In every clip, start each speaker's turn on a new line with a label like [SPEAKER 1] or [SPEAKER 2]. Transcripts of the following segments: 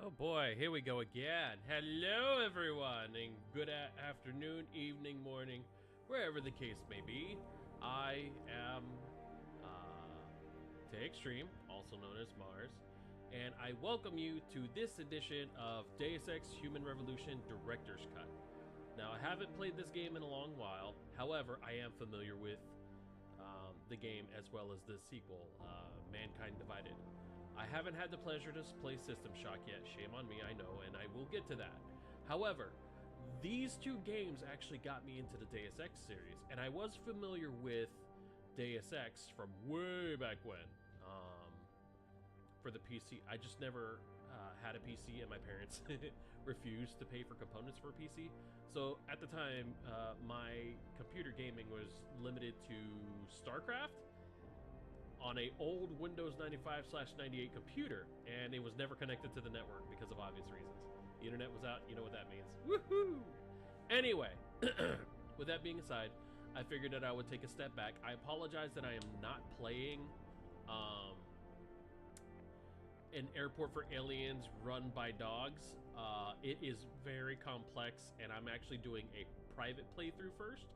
[SPEAKER 1] Oh boy, here we go again. Hello everyone, and good afternoon, evening, morning, wherever the case may be. I am Tay Extreme, also known as Mars, and I welcome you to this edition of Deus Ex Human Revolution Director's Cut. Now, I haven't played this game in a long while, however, I am familiar with the game as well as the sequel, Mankind Divided. I haven't had the pleasure to play System Shock yet. Shame on me, I know, and I will get to that. However, these two games actually got me into the Deus Ex series, and I was familiar with Deus Ex from way back when for the PC. I just never had a PC, and my parents refused to pay for components for a PC. So at the time, my computer gaming was limited to StarCraft on a old Windows 95/98 computer, and it was never connected to the network because of obvious reasons. The internet was out, you know what that means. Woohoo! Anyway, with that being aside, I figured that I would take a step back. I apologize that I am not playing an Airport for Aliens run by dogs. It is very complex, and I'm actually doing a private playthrough first.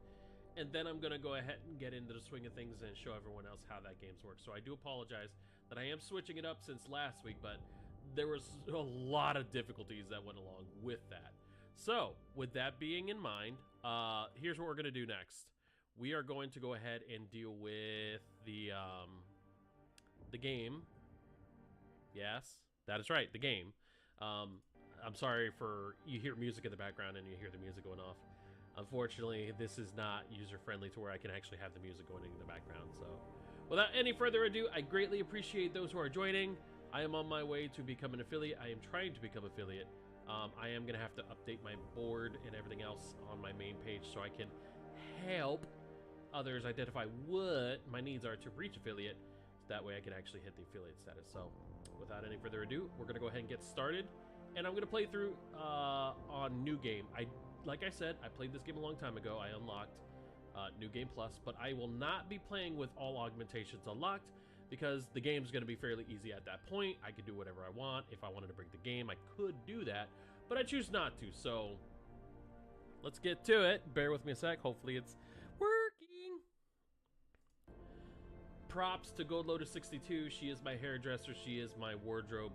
[SPEAKER 1] And then I'm going to go ahead and get into the swing of things and show everyone else how that game's works. So I do apologize that I am switching it up since last week, but there was a lot of difficulties that went along with that. So, with that being in mind, here's what we're going to do next. We are going to go ahead and deal with the game. Yes, that is right, the game. I'm sorry for you hear music in the background and you hear the music going off. Unfortunately, this is not user-friendly to where I can actually have the music going in the background. So, without any further ado, I greatly appreciate those who are joining. I am on my way to become an affiliate. I am trying to become affiliate. I am going to have to update my board and everything else on my main page so I can help others identify what my needs are to reach affiliate. So that way I can actually hit the affiliate status. So, without any further ado, we're going to go ahead and get started. And I'm going to play through on New Game. Like I said, I played this game a long time ago. I unlocked New Game Plus, but I will not be playing with all augmentations unlocked because the game's going to be fairly easy at that point. I could do whatever I want. If I wanted to break the game, I could do that, but I choose not to. So let's get to it. Bear with me a sec. Hopefully it's working. Props to Gold Lotus 62. She is my hairdresser. She is my wardrobe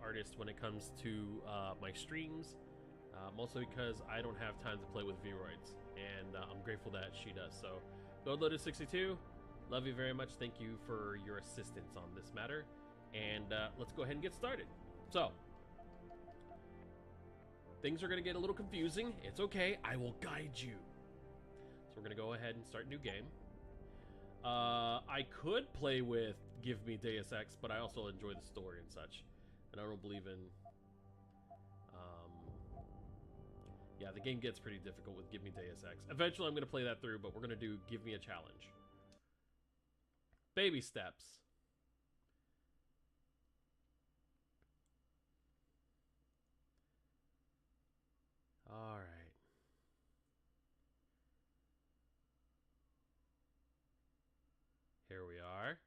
[SPEAKER 1] artist when it comes to my streams. Mostly because I don't have time to play with Vroids, and I'm grateful that she does. So, Gold Lotus 62, love you very much. Thank you for your assistance on this matter, and let's go ahead and get started. So, things are going to get a little confusing. It's okay. I will guide you. So we're going to go ahead and start new game. I could play with Give Me Deus Ex, but I also enjoy the story and such, and I don't believe in yeah, the game gets pretty difficult with Give Me Deus Ex. Eventually, I'm going to play that through, but we're going to do Give Me a Challenge. Baby steps. All right. Here we are.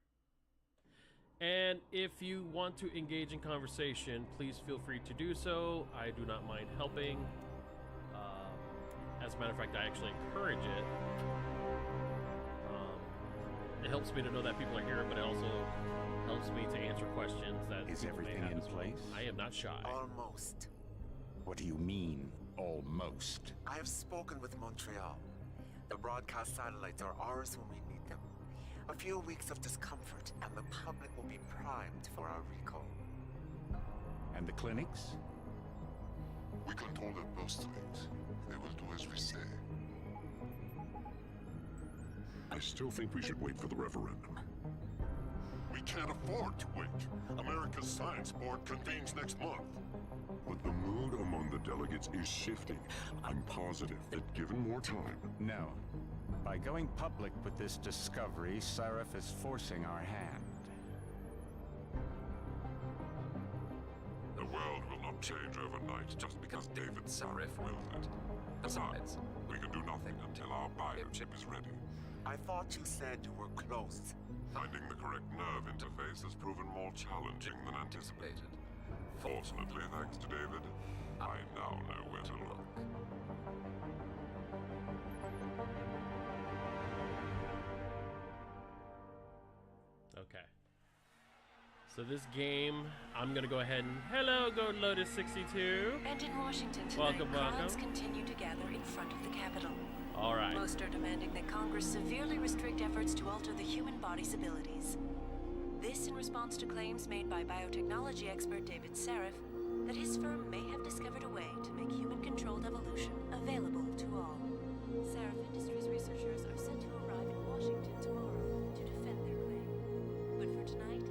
[SPEAKER 1] And if you want to engage in conversation, please feel free to do so. I do not mind helping. As a matter of fact, I actually encourage it. It helps me to know that people are here, but it also helps me to answer questions that
[SPEAKER 2] Is everything in place?
[SPEAKER 1] I am not shy.
[SPEAKER 3] Almost.
[SPEAKER 2] What do you mean, almost?
[SPEAKER 3] I have spoken with Montreal. The broadcast satellites are ours when we need them. A few weeks of discomfort, and the public will be primed for our recall.
[SPEAKER 2] And the clinics?
[SPEAKER 4] We control their post streets. They will do as we say.
[SPEAKER 5] I still think we should wait for the referendum.
[SPEAKER 4] We can't afford to wait. America's Science Board convenes next month.
[SPEAKER 5] But the mood among the delegates is shifting. I'm positive that given more time...
[SPEAKER 2] No. By going public with this discovery, Sarif is forcing our hand.
[SPEAKER 5] The world will not change overnight just because David Sarif willed it. Besides, we can do nothing until our biochip is ready.
[SPEAKER 3] I thought you said you were close.
[SPEAKER 5] Finding the correct nerve interface has proven more challenging than anticipated. Fortunately, thanks to David, I now know where to look.
[SPEAKER 1] Okay. So this game, I'm gonna go ahead and hello, Gold Lotus 62.
[SPEAKER 6] And in Washington tonight,
[SPEAKER 1] Welcome,
[SPEAKER 6] crowds
[SPEAKER 1] welcome.
[SPEAKER 6] continue to gather in front of the Capitol.
[SPEAKER 1] All right.
[SPEAKER 6] Most are demanding that Congress severely restrict efforts to alter the human body's abilities. This in response to claims made by biotechnology expert David Sarif that his firm may have discovered a way to make human-controlled evolution available to all. Sarif Industries researchers are set to arrive in Washington tomorrow to defend their claim. But for tonight,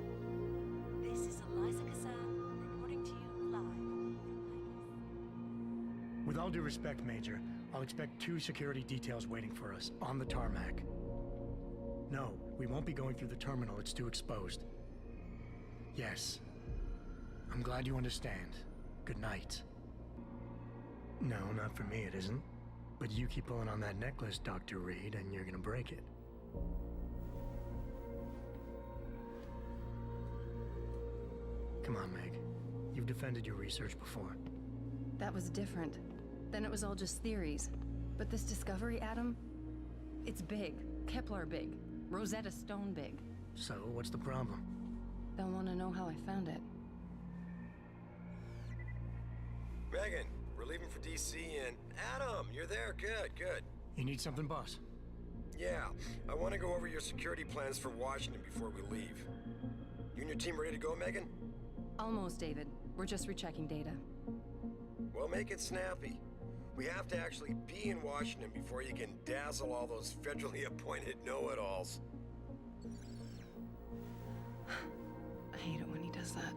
[SPEAKER 6] this is Eliza Kassan reporting to you live from Vegas.
[SPEAKER 7] With all due respect, Major, I'll expect 2 security details waiting for us on the tarmac. No, we won't be going through the terminal. It's too exposed. Yes. I'm glad you understand. Good night. No, not for me it isn't. But you keep pulling on that necklace, Dr. Reed, and you're gonna break it. Come on, Meg. You've defended your research before.
[SPEAKER 8] That was different. Then it was all just theories. But this discovery, Adam, it's big. Kepler big. Rosetta Stone big.
[SPEAKER 7] So, what's the problem?
[SPEAKER 8] They'll want to know how I found it.
[SPEAKER 9] Megan, we're leaving for DC and... Adam, you're there. Good, good.
[SPEAKER 7] You need something, boss?
[SPEAKER 9] Yeah, I want to go over your security plans for Washington before we leave. You and your team ready to go, Megan?
[SPEAKER 8] Almost, David. We're just rechecking data.
[SPEAKER 9] Well, make it snappy. We have to actually be in Washington before you can dazzle all those federally appointed know-it-alls.
[SPEAKER 8] I hate it when he does that.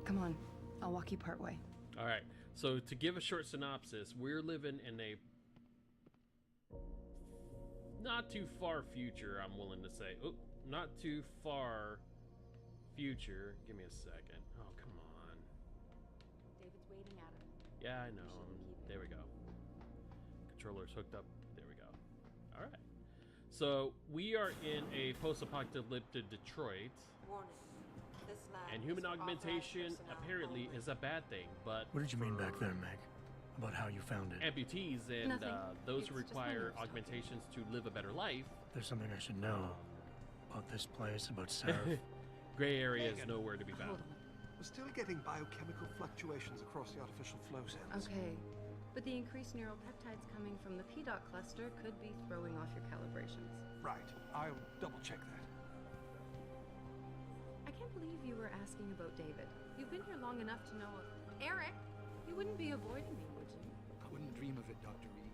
[SPEAKER 8] Come on, I'll walk you partway.
[SPEAKER 1] All right. So to give a short synopsis, we're living in a not too far future, I'm willing to say. Oh, not too far future. Give me a second. Oh, come on.
[SPEAKER 8] David's waiting at him.
[SPEAKER 1] Yeah, I know. There we go. Controller's hooked up. There we go. All right. So we are in a post-apocalyptic Detroit.
[SPEAKER 6] Warning. This lab
[SPEAKER 1] And human
[SPEAKER 6] is for
[SPEAKER 1] augmentation
[SPEAKER 6] authorized personnel
[SPEAKER 1] apparently
[SPEAKER 6] only.
[SPEAKER 1] is a bad thing, but
[SPEAKER 7] What did you mean back there, Meg? About how you found it?
[SPEAKER 1] amputees and
[SPEAKER 8] Nothing.
[SPEAKER 1] those who
[SPEAKER 8] It's just
[SPEAKER 1] require
[SPEAKER 8] my life.
[SPEAKER 1] augmentations to live a better life,
[SPEAKER 7] There's something I should know. About this place, about Sarah.
[SPEAKER 1] gray area is nowhere to be found.
[SPEAKER 8] Hold on.
[SPEAKER 10] We're still getting biochemical fluctuations across the artificial flow cells.
[SPEAKER 8] Okay, but the increased neuropeptides coming from the PDOT cluster could be throwing off your calibrations.
[SPEAKER 10] Right. I'll double check that.
[SPEAKER 8] I can't believe you were asking about David. You've been here long enough to know... Eric, you wouldn't be avoiding me, would you?
[SPEAKER 10] I wouldn't dream of it, Dr. Reed.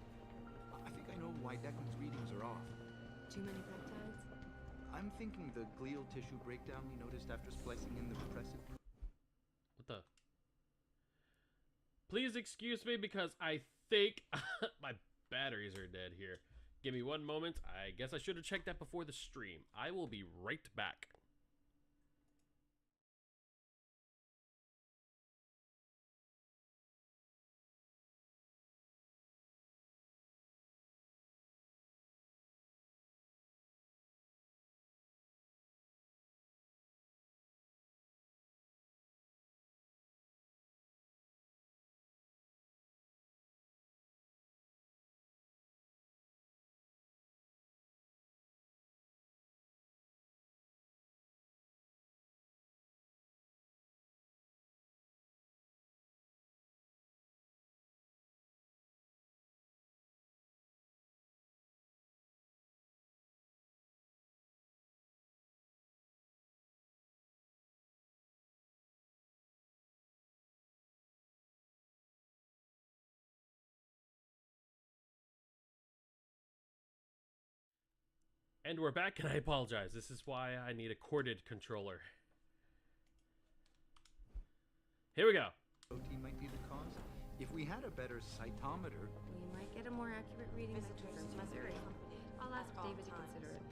[SPEAKER 10] I think I know why Deckham's readings are off.
[SPEAKER 8] Too many peptides?
[SPEAKER 11] I'm thinking the glial tissue breakdown we noticed after splicing in the repressive...
[SPEAKER 1] What the? Please excuse me because I think my batteries are dead here. Give me one moment. I guess I should have checked that before the stream. I will be right back. And we're back, and I apologize. This is why I need a corded controller. Here we go.
[SPEAKER 11] Protein might be the cause. If we had a better cytometer...
[SPEAKER 8] We might get a more accurate reading from Missouri. I'll ask David to consider it.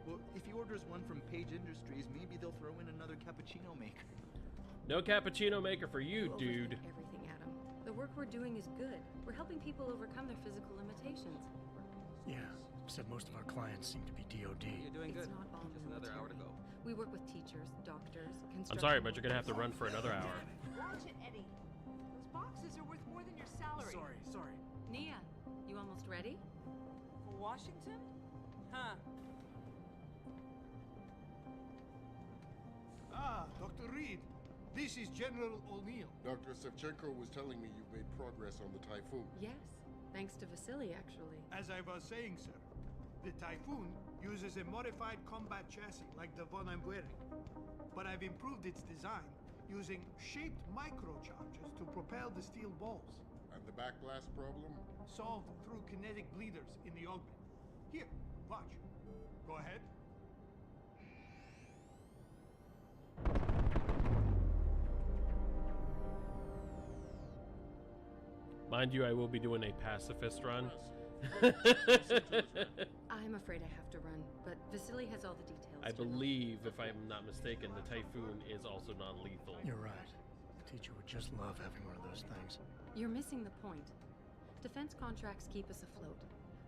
[SPEAKER 11] Well, if he orders one from Page Industries, maybe they'll throw in another cappuccino maker.
[SPEAKER 1] No cappuccino maker for you,
[SPEAKER 8] You
[SPEAKER 1] dude.
[SPEAKER 8] overthink everything, Adam. The work we're doing is good. We're helping people overcome their physical limitations.
[SPEAKER 7] Yeah, except most of our clients seem to be DOD.
[SPEAKER 11] You're doing
[SPEAKER 8] It's
[SPEAKER 11] good.
[SPEAKER 8] not all
[SPEAKER 11] Just another hour to go.
[SPEAKER 8] We work with teachers, doctors,
[SPEAKER 1] I'm sorry, but you're gonna have to run for another hour.
[SPEAKER 12] Watch it, Eddie. Those boxes are worth more than your salary.
[SPEAKER 11] Sorry.
[SPEAKER 8] Nia, you almost ready?
[SPEAKER 12] For Washington? Huh.
[SPEAKER 13] Ah, Dr. Reed. This is General O'Neill.
[SPEAKER 4] Dr. Sevchenko was telling me you've made progress on the Typhoon.
[SPEAKER 8] Yes, thanks to Vasily, actually.
[SPEAKER 13] As I was saying, sir, the Typhoon uses a modified combat chassis like the one I'm wearing. But I've improved its design using shaped microcharges to propel the steel balls.
[SPEAKER 4] And the backblast problem?
[SPEAKER 13] Solved through kinetic bleeders in the augment. Here, watch. Go ahead.
[SPEAKER 1] Mind you, I will be doing a pacifist run.
[SPEAKER 8] I'm afraid I have to run, but Vasily has all the details.
[SPEAKER 1] I believe, if I'm not mistaken, the Typhoon is also non-lethal.
[SPEAKER 7] You're right. The teacher would just love having one of those things.
[SPEAKER 8] You're missing the point. Defense contracts keep us afloat,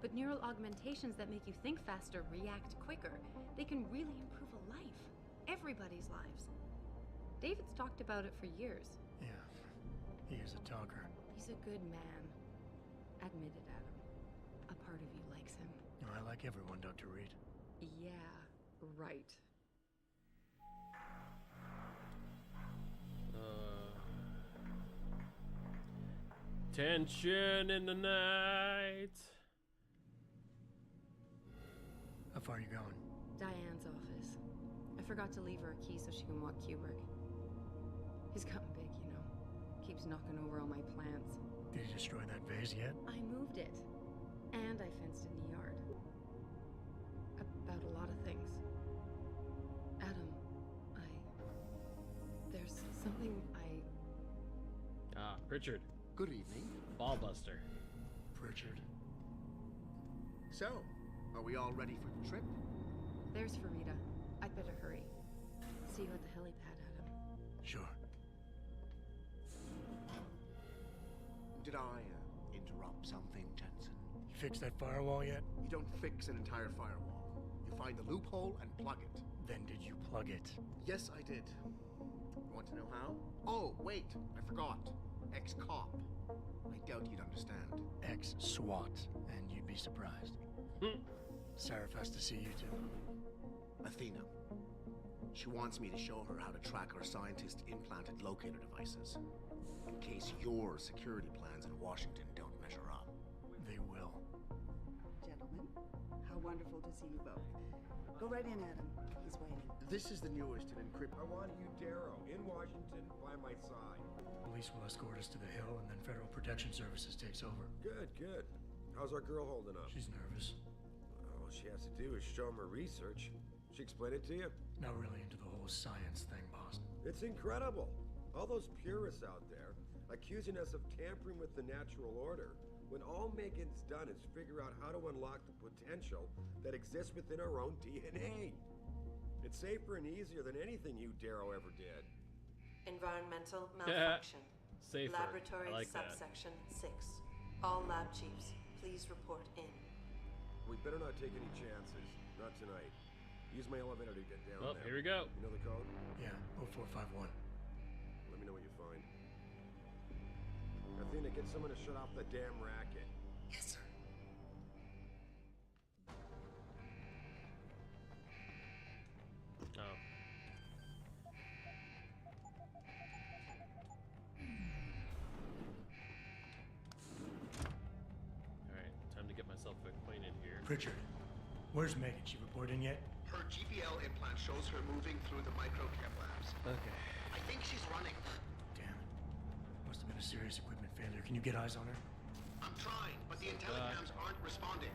[SPEAKER 8] but neural augmentations that make you think faster, react quicker, they can really improve a life. Everybody's lives. David's talked about it for years.
[SPEAKER 7] Yeah, he is a talker.
[SPEAKER 8] He's a good man. Admit it, Adam. A part of you likes him.
[SPEAKER 7] I like everyone, Dr. Reed.
[SPEAKER 8] Yeah, right.
[SPEAKER 1] Tension in the night.
[SPEAKER 7] How far are you going?
[SPEAKER 8] Diane's office. I forgot to leave her a key so she can walk Kubrick. He's gotten big, you know. Keeps knocking over all my plants.
[SPEAKER 7] Did you destroy that vase yet?
[SPEAKER 8] I moved it. And I fenced in the yard. About a lot of things. Adam, there's something
[SPEAKER 1] Ah, Pritchard.
[SPEAKER 10] Good evening.
[SPEAKER 1] Ballbuster.
[SPEAKER 7] Pritchard.
[SPEAKER 10] So, are we all ready for the trip?
[SPEAKER 8] There's Farida. I'd better hurry. See you at the helipad, Adam.
[SPEAKER 7] Sure.
[SPEAKER 10] Did I interrupt something, Jensen?
[SPEAKER 7] You fixed that firewall yet?
[SPEAKER 10] You don't fix an entire firewall. You find the loophole and plug it.
[SPEAKER 7] Then did you plug it?
[SPEAKER 10] Yes, I did. You want to know how? Oh, wait, I forgot. Ex-cop. I doubt you'd understand.
[SPEAKER 7] Ex-SWAT, and you'd be surprised. Sarif has to see you too.
[SPEAKER 10] Athena. She wants me to show her how to track our scientist-implanted locator devices. In case your security plans in Washington don't measure up.
[SPEAKER 7] They will.
[SPEAKER 12] Gentlemen, how wonderful to see you both. Go right in, Adam. He's waiting.
[SPEAKER 10] This is the newest in encryption.
[SPEAKER 14] I want you, Darrow, in Washington, by my side.
[SPEAKER 7] Police will escort us to the Hill, and then Federal Protection Services takes over.
[SPEAKER 14] Good. How's our girl holding up?
[SPEAKER 7] She's nervous.
[SPEAKER 14] All she has to do is show him her research. She explain it to you?
[SPEAKER 7] Not really into the whole science thing, boss.
[SPEAKER 14] It's incredible. All those purists out there accusing us of tampering with the natural order, when all Megan's done is figure out how to unlock the potential that exists within our own DNA. It's safer and easier than anything you, Darrow, ever did.
[SPEAKER 6] Environmental malfunction.
[SPEAKER 1] Safer.
[SPEAKER 6] Laboratory
[SPEAKER 1] I like
[SPEAKER 6] subsection 6. All lab chiefs, please report in.
[SPEAKER 14] We better not take any chances. Not tonight. Use my elevator to get down
[SPEAKER 1] Well,
[SPEAKER 14] there.
[SPEAKER 1] here we go.
[SPEAKER 14] You know the code?
[SPEAKER 7] Yeah, 0451.
[SPEAKER 14] Let me know what you find. Athena, get someone to shut off the damn racket.
[SPEAKER 10] Yes, sir.
[SPEAKER 1] Oh. Alright, time to get myself acquainted here.
[SPEAKER 7] Pritchard, where's Megan? She report in yet?
[SPEAKER 10] Her GPL implant shows her moving through the microchem labs.
[SPEAKER 1] Okay.
[SPEAKER 10] I think she's running.
[SPEAKER 7] Damn it. Must have been a serious equipment failure. Can you get eyes on her?
[SPEAKER 10] I'm trying, but the intellicams aren't responding.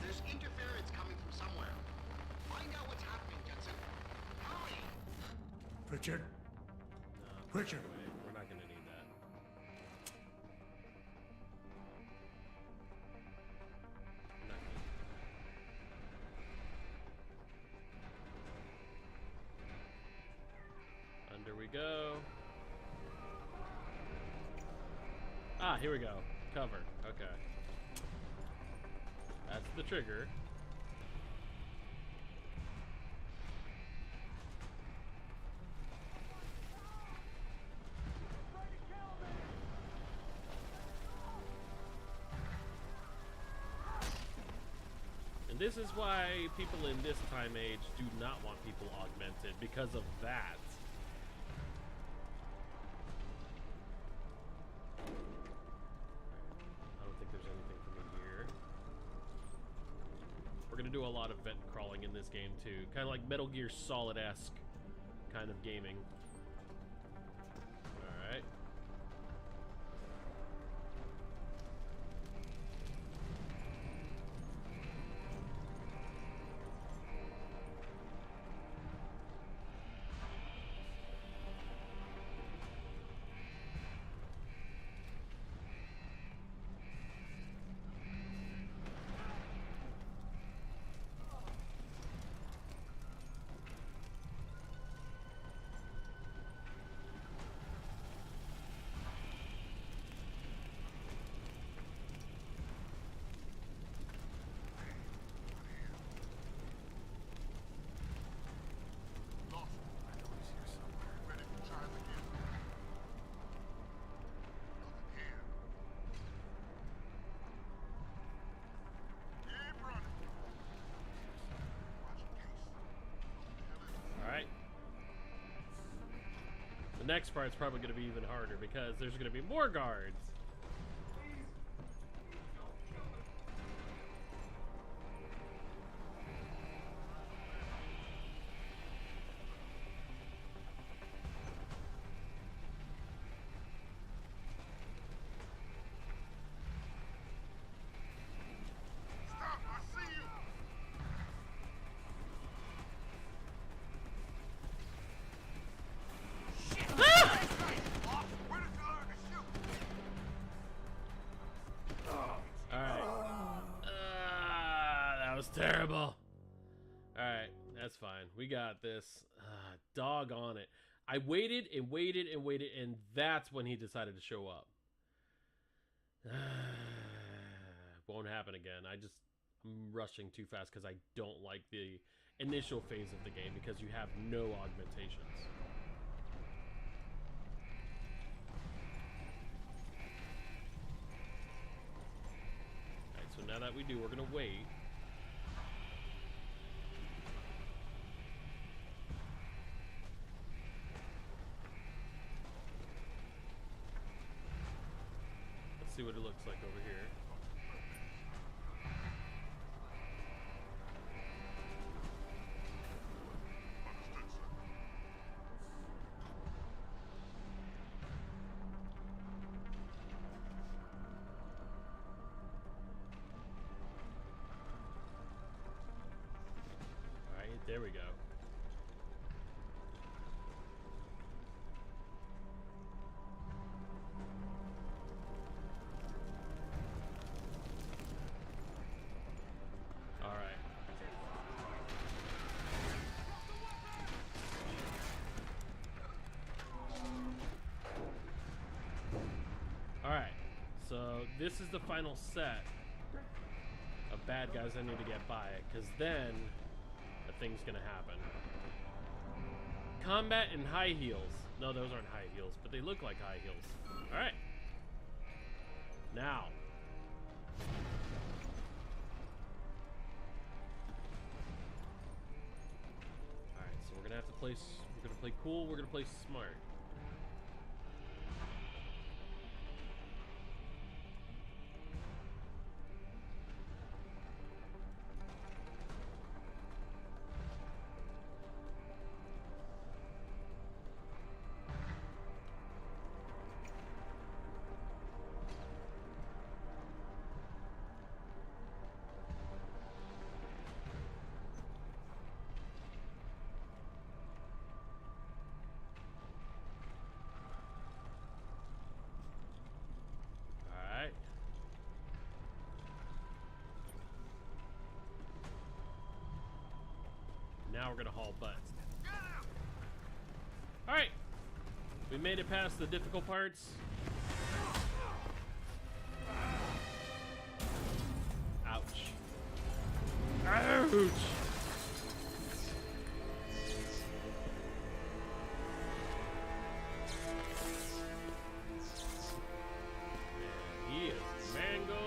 [SPEAKER 10] There's interference coming from somewhere. Find out what's happening, Jensen. Hurry!
[SPEAKER 7] Pritchard?
[SPEAKER 1] No,
[SPEAKER 7] Pritchard!
[SPEAKER 1] wait, we're not gonna need that. We're not gonna need that. Under we go. Ah, here we go. Cover. Okay. That's the trigger. this is why people in this time age do not want people augmented, because of that. I don't think there's anything for me here. We're gonna do a lot of vent crawling in this game too, kind of like Metal Gear Solid-esque kind of gaming. All right. The next part's probably going to be even harder because there's going to be more guards. Terrible. Alright, that's fine. We got this. Dog on it. I waited and waited and waited, and that's when he decided to show up. Won't happen again. I'm rushing too fast because I don't like the initial phase of the game because you have no augmentations. Alright, so now that we do, we're going to wait. See what it looks like over here. All right, there we go. So this is the final set of bad guys I need to get by, because then a thing's gonna happen. Combat in high heels. No, those aren't high heels, but they look like high heels. All right. Now. All right, so we're gonna have to play. We're gonna play cool. We're gonna play smart. Now we're gonna haul butt. Alright. We made it past the difficult parts. Ouch. Ouch! He is mangled.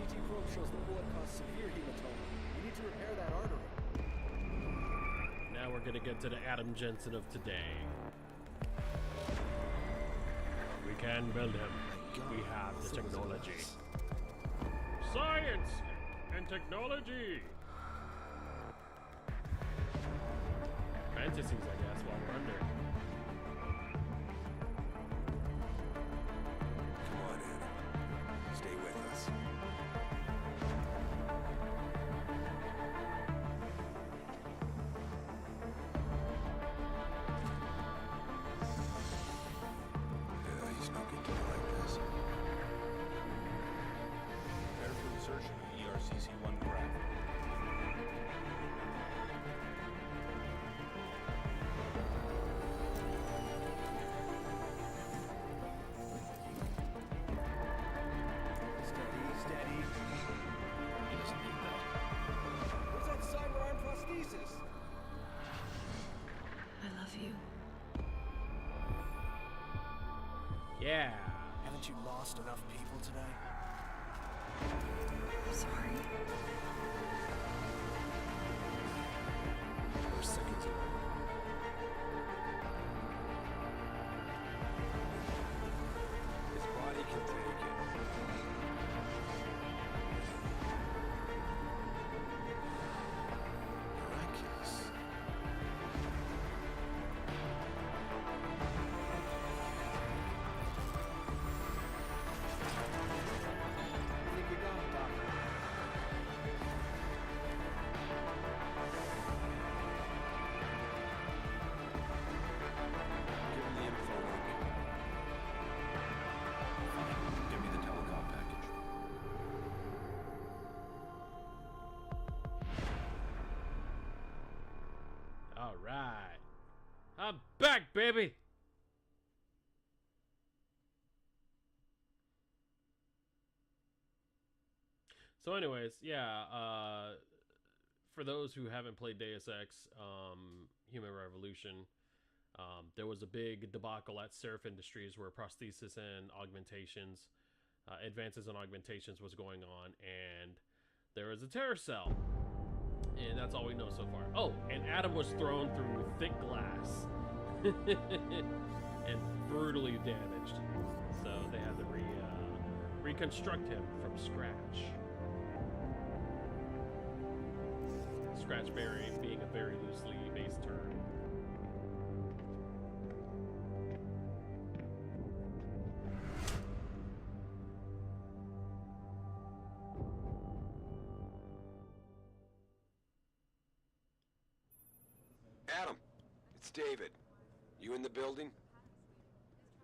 [SPEAKER 15] CT probe shows the bullet caused severe hematoma. We need to repair that artery.
[SPEAKER 1] Now we're gonna get to the Adam Jensen of today. We can build him. We have the technology. Science and technology. Fantasies, I guess, while we're under.
[SPEAKER 9] Come on, Adam. Stay with us. He's not good to me like this.
[SPEAKER 16] Prepare for insertion of ERCC-1 graft.
[SPEAKER 15] Steady. He doesn't need that. What's that cyber arm prosthesis?
[SPEAKER 8] I love you.
[SPEAKER 1] Yeah.
[SPEAKER 15] Haven't you lost enough people today?
[SPEAKER 8] I'm sorry.
[SPEAKER 15] We're seconds away.
[SPEAKER 9] His body can take it.
[SPEAKER 15] Miraculous. I think we got it, Doctor.
[SPEAKER 16] Give him the info link. Fine. Give me the telecom package.
[SPEAKER 1] All right. I'm back, baby. So anyways, yeah, for those who haven't played Deus Ex Human Revolution, there was a big debacle at Seraph Industries where prosthesis and augmentations, advances in augmentations was going on, and there was a terror cell. And that's all we know so far. Oh, and Adam was thrown through thick glass and brutally damaged. So they had to reconstruct him from scratch. Scratch being a very loosely based term.
[SPEAKER 9] Adam, it's David. You in the building?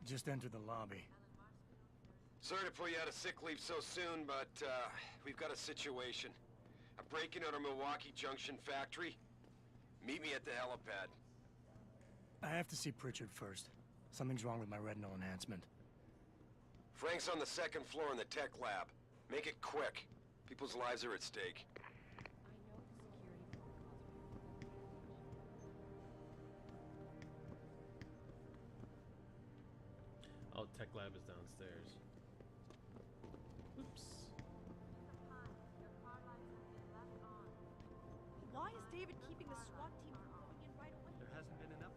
[SPEAKER 7] Just entered the lobby.
[SPEAKER 9] Sorry to pull you out of sick leave so soon, but we've got a situation. A break-in at our Milwaukee Junction factory. Meet me at the helipad.
[SPEAKER 7] I have to see Pritchard first. Something's wrong with my retinal enhancement.
[SPEAKER 9] Frank's on the second floor in the tech lab. Make it quick. People's lives are at stake.
[SPEAKER 1] Oh, tech lab is downstairs. Oops.
[SPEAKER 17] Why is David keeping the SWAT team from going in right away?
[SPEAKER 11] There hasn't been enough.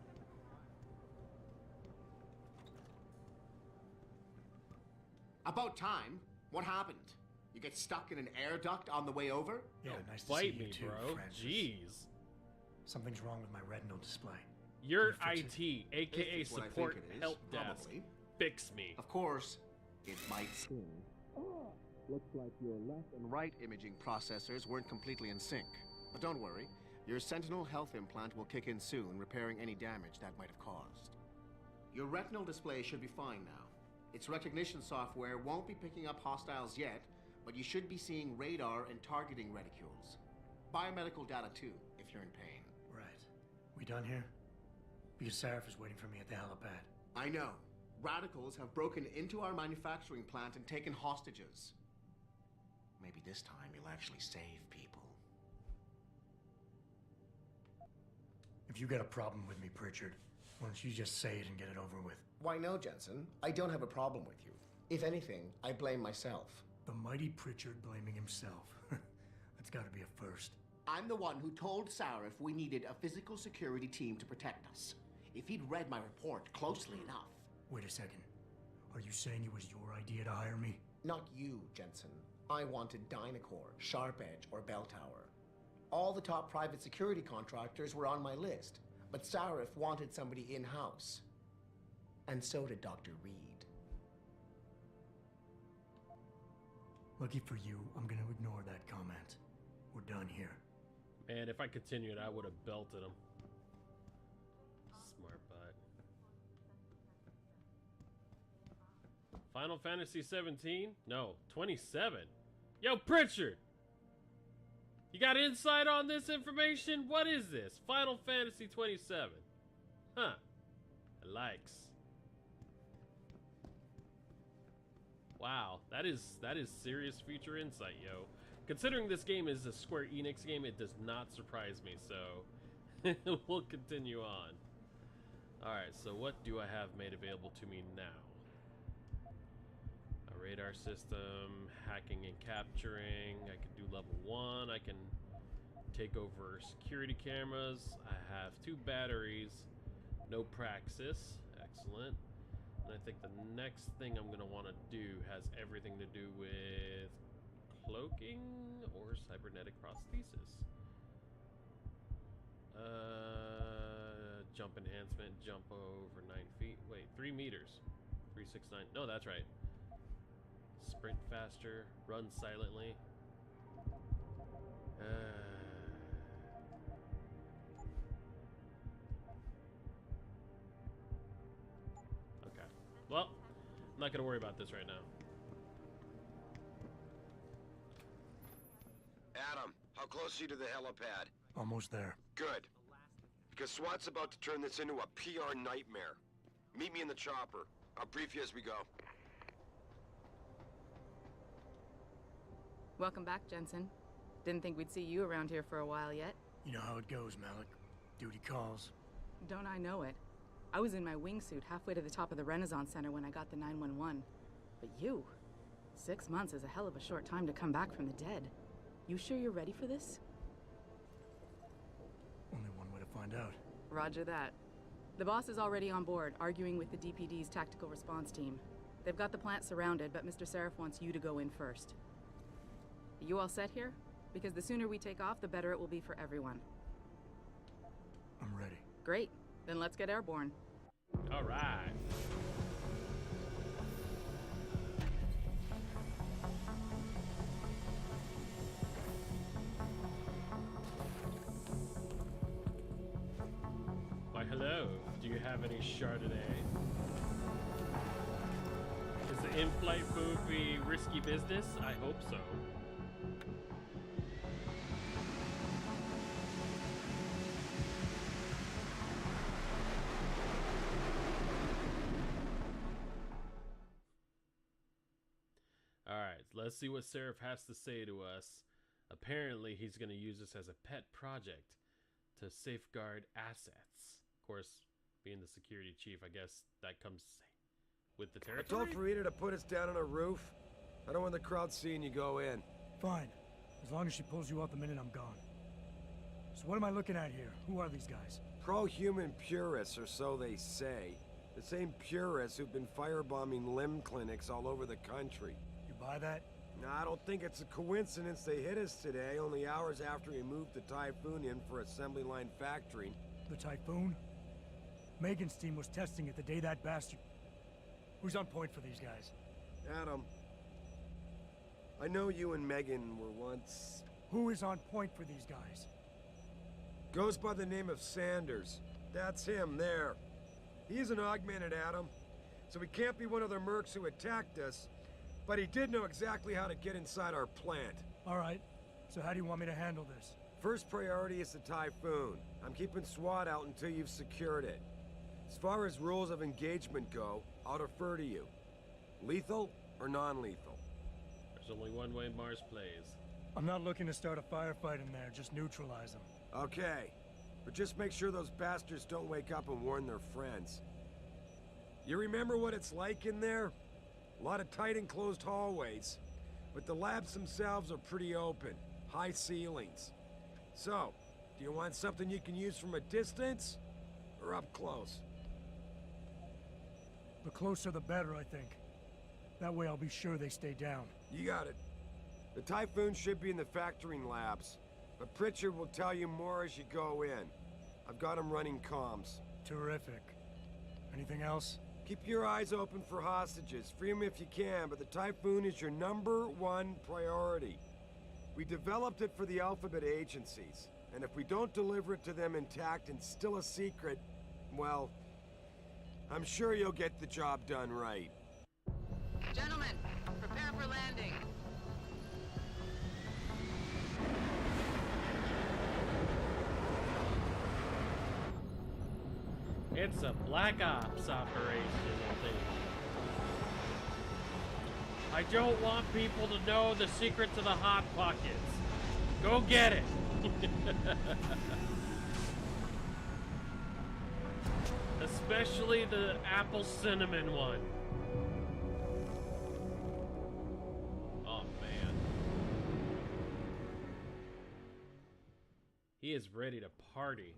[SPEAKER 10] About time. What happened? You get stuck in an air duct on the way over?
[SPEAKER 7] Yeah, nice to see
[SPEAKER 1] Fight
[SPEAKER 7] you
[SPEAKER 1] me,
[SPEAKER 7] too,
[SPEAKER 1] bro.
[SPEAKER 7] Francis.
[SPEAKER 1] Jeez.
[SPEAKER 7] Something's wrong with my retinal display.
[SPEAKER 1] Your
[SPEAKER 7] Can you fix
[SPEAKER 1] IT, aka
[SPEAKER 10] If it's what I
[SPEAKER 1] support
[SPEAKER 10] think it is,
[SPEAKER 1] help desk,
[SPEAKER 10] probably.
[SPEAKER 1] fix me.
[SPEAKER 10] Of course, it might seem. Looks like your left and right imaging processors weren't completely in sync. But don't worry, your Sentinel health implant will kick in soon, repairing any damage that might have caused. Your retinal display should be fine now. Its recognition software won't be picking up hostiles yet, but you should be seeing radar and targeting reticules. Biomedical data too, if you're in pain.
[SPEAKER 7] Right. We done here? Because Seraph is waiting for me at the helipad.
[SPEAKER 10] I know. Radicals have broken into our manufacturing plant and taken hostages. Maybe this time you'll actually save people.
[SPEAKER 7] If you got a problem with me, Pritchard, why don't you just say it and get it over with?
[SPEAKER 10] Why no, Jensen? I don't have a problem with you. If anything, I blame myself.
[SPEAKER 7] The mighty Pritchard blaming himself. That's gotta be a first.
[SPEAKER 18] I'm the one who told Sarif we needed a physical security team to protect us. If he'd read my report closely enough...
[SPEAKER 7] Wait a second. Are you saying it was your idea to hire me?
[SPEAKER 18] Not you, Jensen. I wanted Dynacore, Sharp Edge, or Bell Tower. All the top private security contractors were on my list, but Sarif wanted somebody in-house. And so did Dr. Reed.
[SPEAKER 7] Lucky for you, I'm gonna ignore that comment. We're done here.
[SPEAKER 1] Man, if I continued, I would have belted him. Smart butt. Final Fantasy 17? No, 27. Yo, Pritchard! You got insight on this information? What is this? Final Fantasy 27. Huh. I likes. Wow, that is serious future insight, yo. Considering this game is a Square Enix game, it does not surprise me, so we'll continue on. Alright, so what do I have made available to me now? A radar system, hacking and capturing. I can do level 1. I can take over security cameras. I have 2 batteries. No praxis. Excellent. And I think the next thing I'm going to want to do has everything to do with cloaking or cybernetic prosthesis. Jump enhancement, jump over 9 feet. Wait, 3 meters. 369. No, that's right. Sprint faster, run silently. Okay. Well, I'm not going to worry about this right now.
[SPEAKER 9] Adam, how close are you to the helipad?
[SPEAKER 7] Almost there.
[SPEAKER 9] Good. Because SWAT's about to turn this into a PR nightmare. Meet me in the chopper. I'll brief you as we go.
[SPEAKER 19] Welcome back, Jensen. Didn't think we'd see you around here for a while yet.
[SPEAKER 7] You know how it goes, Malik. Duty calls.
[SPEAKER 19] Don't I know it? I was in my wingsuit halfway to the top of the Renaissance Center when I got the 911. But you... 6 months is a hell of a short time to come back from the dead. You sure you're ready for this?
[SPEAKER 7] Only one way to find out.
[SPEAKER 19] Roger that. The boss is already on board, arguing with the DPD's tactical response team. They've got the plant surrounded, but Mr. Sarif wants you to go in first. Are you all set here? Because the sooner we take off, the better it will be for everyone.
[SPEAKER 7] I'm ready.
[SPEAKER 19] Great. Then let's get airborne.
[SPEAKER 1] All right. Why, hello. Do you have any Chardonnay? Is the in-flight food be risky business? I hope so. Alright, let's see what Sarif has to say to us. Apparently, he's going to use this as a pet project to safeguard assets. Of course, being the security chief, I guess that comes with the territory.
[SPEAKER 14] I told Farida to put us down on a roof. I don't want the crowd seeing you go in.
[SPEAKER 7] Fine. As long as she pulls you out the minute I'm gone. So what am I looking at here? Who are these guys?
[SPEAKER 14] Pro-human purists, or so they say. The same purists who've been firebombing limb clinics all over the country.
[SPEAKER 7] You buy that?
[SPEAKER 14] No, I don't think it's a coincidence they hit us today, only hours after we moved the Typhoon in for assembly line factory.
[SPEAKER 7] The Typhoon? Megan's team was testing it the day that bastard... Who's on point for these guys?
[SPEAKER 14] Adam, I know you and Megan were once...
[SPEAKER 7] Who is on point for these guys?
[SPEAKER 14] Goes by the name of Sanders. That's him, there. He's an augmented Adam, so he can't be one of the mercs who attacked us, but he did know exactly how to get inside our plant.
[SPEAKER 7] All right, so how do you want me to handle this?
[SPEAKER 14] First priority is the Typhoon. I'm keeping SWAT out until you've secured it. As far as rules of engagement go, I'll defer to you. Lethal or non-lethal?
[SPEAKER 1] There's only one way Mars plays.
[SPEAKER 7] I'm not looking to start a firefight in there, just neutralize them.
[SPEAKER 14] Okay, but just make sure those bastards don't wake up and warn their friends. You remember what it's like in there? A lot of tight enclosed hallways. but the labs themselves are pretty open. High ceilings. So, do you want something you can use from a distance? Or up close?
[SPEAKER 7] The closer the better, I think. That way I'll be sure they stay down.
[SPEAKER 14] You got it. The Typhoon should be in the factoring labs, but Pritchard will tell you more as you go in. I've got him running comms.
[SPEAKER 7] Terrific. Anything else?
[SPEAKER 14] Keep your eyes open for hostages. Free them if you can, but the Typhoon is your #1 priority. We developed it for the Alphabet agencies, and if we don't deliver it to them intact and still a secret, well, I'm sure you'll get the job done right.
[SPEAKER 19] Gentlemen, prepare for landing.
[SPEAKER 1] It's a Black Ops operation, I think. I don't want people to know the secret to the Hot Pockets. Go get it! Especially the apple cinnamon one. Oh, man. He is ready to party.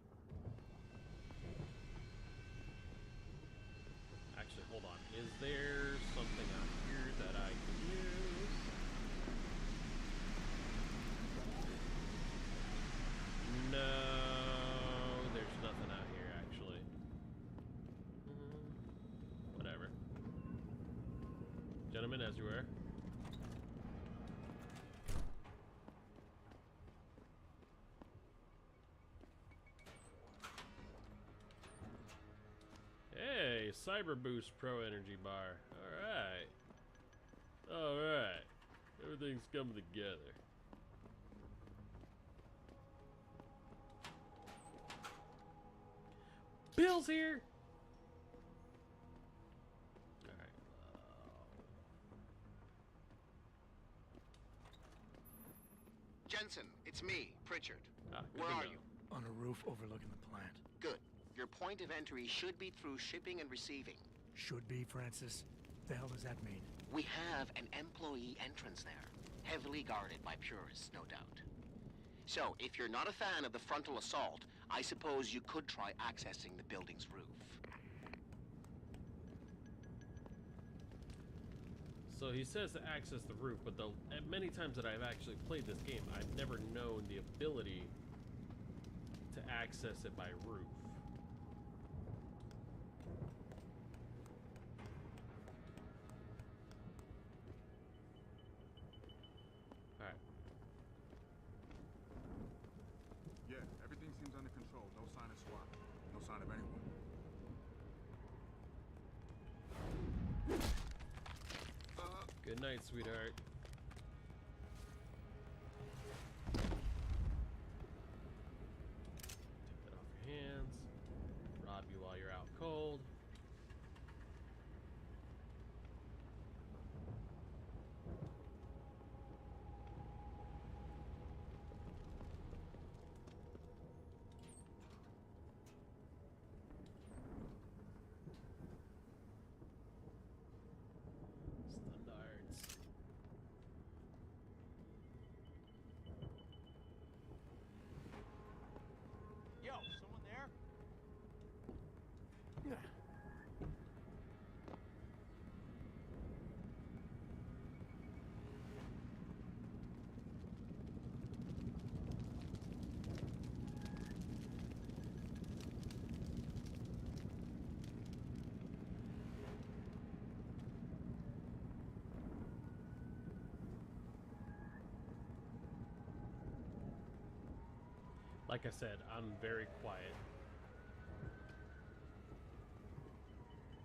[SPEAKER 1] Actually, hold on. Is there something out here that I can use? No, there's nothing out here, actually. Whatever. Gentlemen, as you were. Hey, Cyber Boost Pro Energy Bar. Alright. Alright. Everything's coming together. Bill's here! Alright.
[SPEAKER 18] Jensen, it's me, Pritchard.
[SPEAKER 1] Good
[SPEAKER 18] Where
[SPEAKER 1] to
[SPEAKER 18] are
[SPEAKER 1] know.
[SPEAKER 18] you?
[SPEAKER 7] On a roof overlooking the plant.
[SPEAKER 18] Good. Your point of entry should be through shipping and receiving.
[SPEAKER 7] Should be, Francis. The hell does that mean?
[SPEAKER 18] We have an employee entrance there, heavily guarded by purists, no doubt. So, if you're not a fan of the frontal assault, I suppose you could try accessing the building's roof.
[SPEAKER 1] So he says to access the roof, but many times that I've actually played this game, I've never known the ability to access it by roof. Alright.
[SPEAKER 20] Yeah, everything seems under control. No sign of SWAT. No sign of anyone.
[SPEAKER 1] Good night, sweetheart. Take that off your hands. Rob you while you're out cold. Standards.
[SPEAKER 15] Yo, someone there?
[SPEAKER 1] Like I said, I'm very quiet.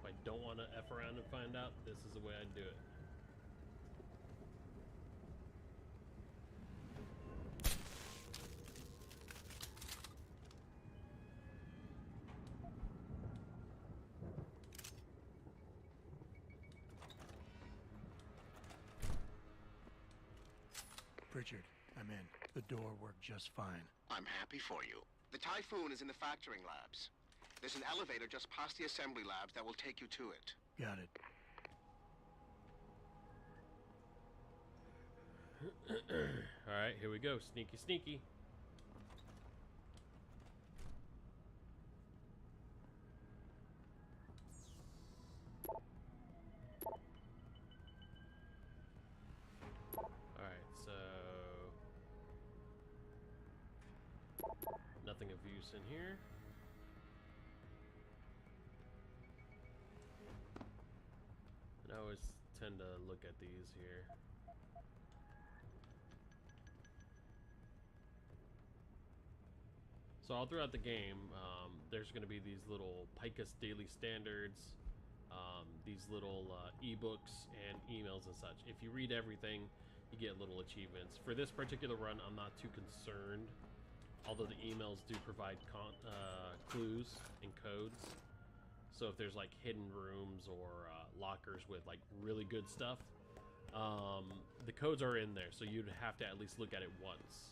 [SPEAKER 1] If I don't want to F around and find out, this is the way I do it.
[SPEAKER 7] Pritchard, I'm in. The door worked just fine.
[SPEAKER 18] I'm happy for you. The Typhoon is in the factoring labs. There's an elevator just past the assembly labs that will take you to it.
[SPEAKER 7] Got it.
[SPEAKER 1] Alright, here we go. Sneaky, sneaky. Alright, so... nothing of use in here. And I always tend to look at these here. So all throughout the game, there's going to be these little Picus Daily Standards, these little ebooks and emails and such. If you read everything, you get little achievements. For this particular run, I'm not too concerned, although the emails do provide clues and codes. So if there's like hidden rooms or lockers with like really good stuff, the codes are in there, so you'd have to at least look at it once.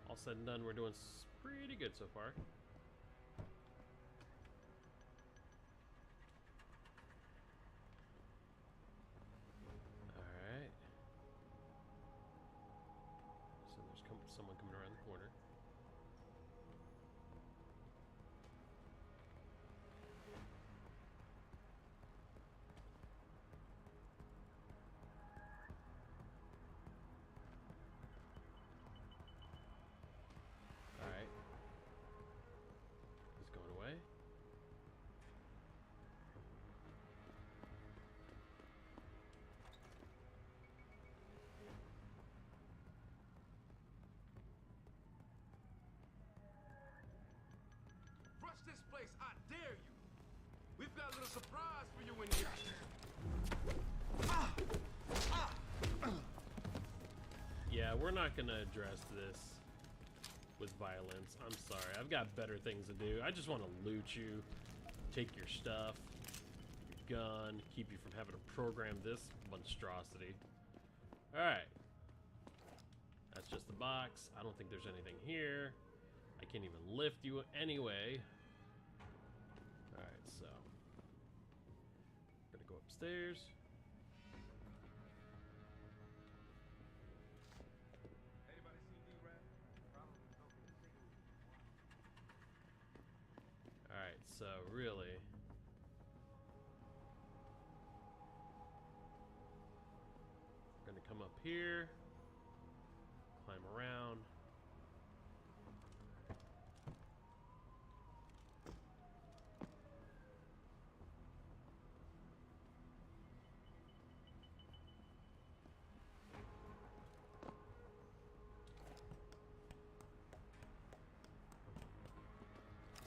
[SPEAKER 1] All said and done, we're doing pretty good so far. Alright. So there's someone coming around the corner.
[SPEAKER 9] This place, I dare you. We've got a little surprise for you in here.
[SPEAKER 1] Yeah, we're not gonna address this with violence. I'm sorry. I've got better things to do. I just want to loot you, take your stuff, your gun, keep you from having to program this monstrosity. Alright. That's just the box. I don't think there's anything here. I can't even lift you anyway. Alright, so I'm gonna go upstairs. Alright, so really we're gonna come up here, climb around.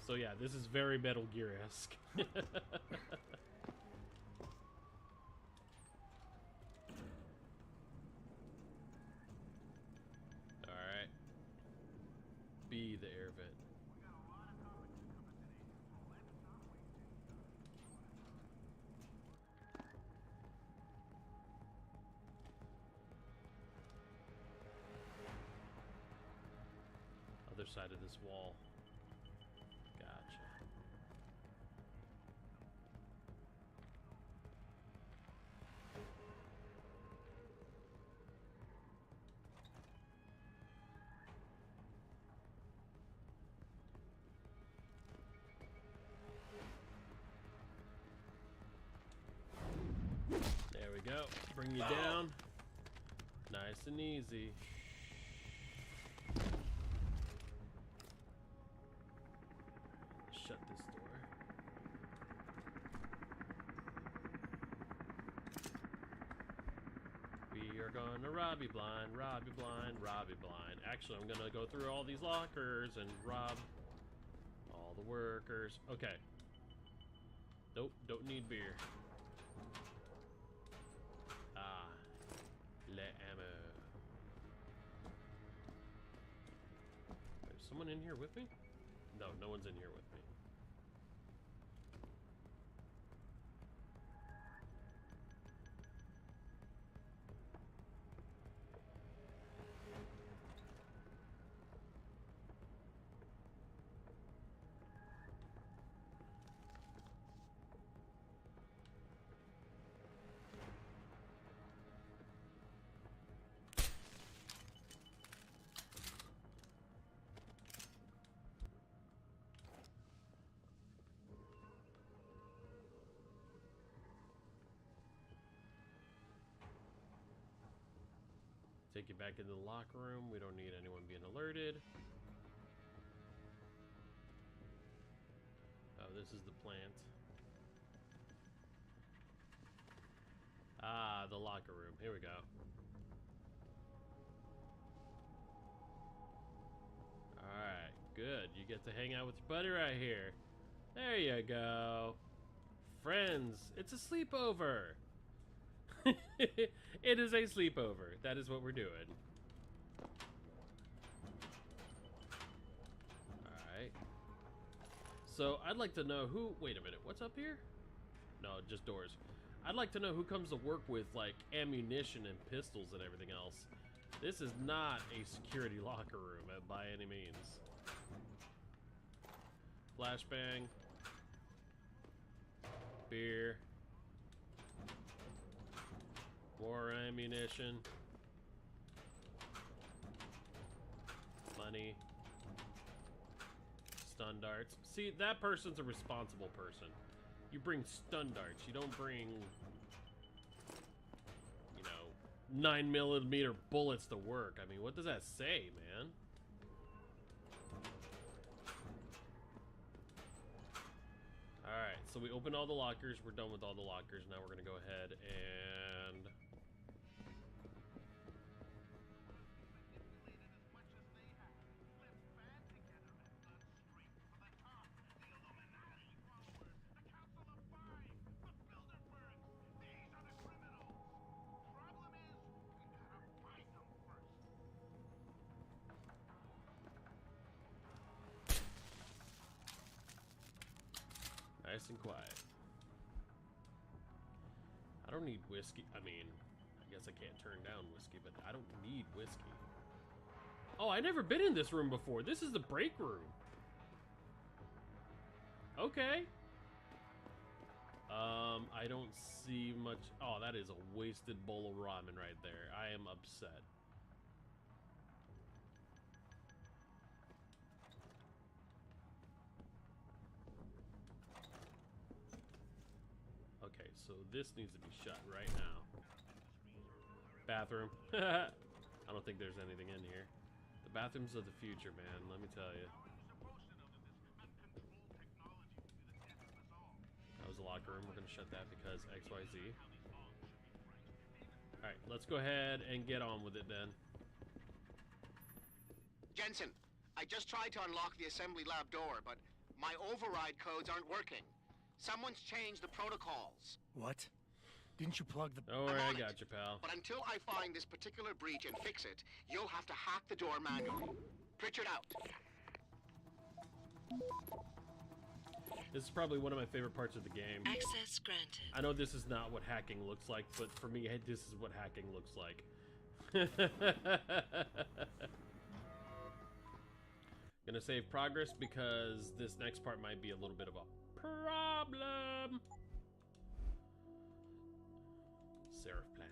[SPEAKER 1] So yeah, this is very Metal Gear-esque. Alright. Be the air vent. Other side of this wall. Gotcha. There we go. Bring you down. Nice and easy. Shut this door. We are gonna rob you blind, rob you blind, rob you blind. Actually, I'm gonna go through all these lockers and rob all the workers. Okay. Nope, don't need beer. Ah, le ammo. There's someone in here with me? No, no one's in here with me. Take you back into the locker room. We don't need anyone being alerted. Oh, this is the plant. Ah, the locker room. Here we go. Alright, good. You get to hang out with your buddy right here. There you go. Friends, it's a sleepover. It is a sleepover. That is what we're doing. Alright. So, I'd like to know who... Wait a minute, what's up here? No, just doors. I'd like to know who comes to work with, like, ammunition and pistols and everything else. This is not a security locker room by any means. Flashbang. Beer. More ammunition. Money. Stun darts. See, that person's a responsible person. You bring stun darts. You don't bring, you know, 9mm bullets to work. I mean, what does that say, man? Alright, so we opened all the lockers. We're done with all the lockers. Now we're going to go ahead and... Nice and quiet. I don't need whiskey. I mean, I guess I can't turn down whiskey, but I don't need whiskey. Oh, I've never been in this room before. This is the break room. Okay. I don't see much. Oh, that is a wasted bowl of ramen right there. I am upset. Okay, so this needs to be shut right now. Bathroom. I don't think there's anything in here. The bathrooms of the future, man, let me tell you. That was the locker room. We're going to shut that because XYZ. Alright, let's go ahead and get on with it then.
[SPEAKER 18] Jensen, I just tried to unlock the assembly lab door, but my override codes aren't working. Someone's changed the protocols.
[SPEAKER 7] What? Didn't you plug the...
[SPEAKER 1] Don't worry, I got you, pal.
[SPEAKER 18] But until I find this particular breach and fix it, you'll have to hack the door manually. Pritchard out.
[SPEAKER 1] This is probably one of my favorite parts of the game.
[SPEAKER 6] Access granted.
[SPEAKER 1] I know this is not what hacking looks like, but for me, this is what hacking looks like. Gonna save progress because this next part might be a little bit of a problem. Seraph plant.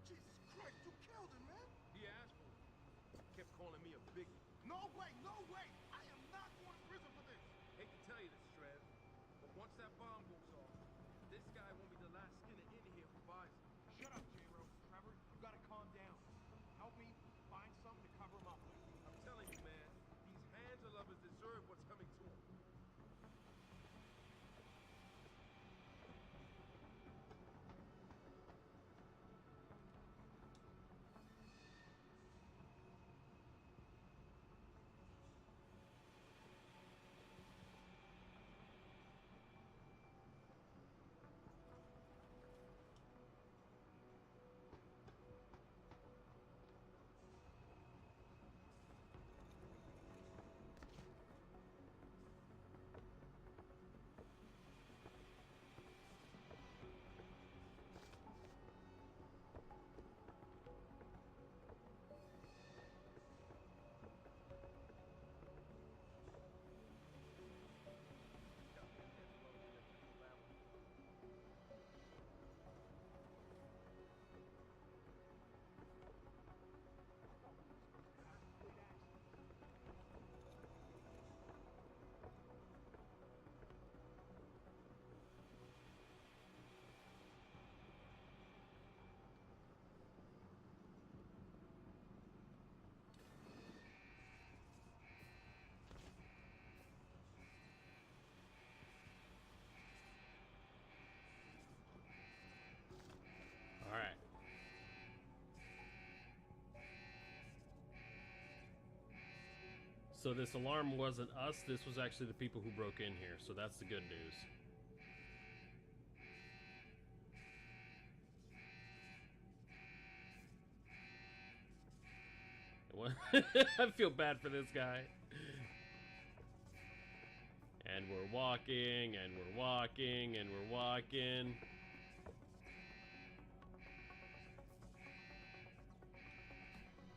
[SPEAKER 15] Jesus Christ, you killed him, man! He asked for it. Kept calling me a biggie. No way, no way! I am not going to prison for this! Hate to tell you this, Trev, but once that bomb goes off, this guy won't be the last Skinner in here who buys it. Shut up, J-Ro. Trevor, you gotta calm down. Help me find something to cover him up with. I'm telling you, man, these Hansa lovers deserve what's coming to them.
[SPEAKER 1] So this alarm wasn't us, this was actually the people who broke in here, so that's the good news. I feel bad for this guy. And we're walking, and we're walking, and we're walking.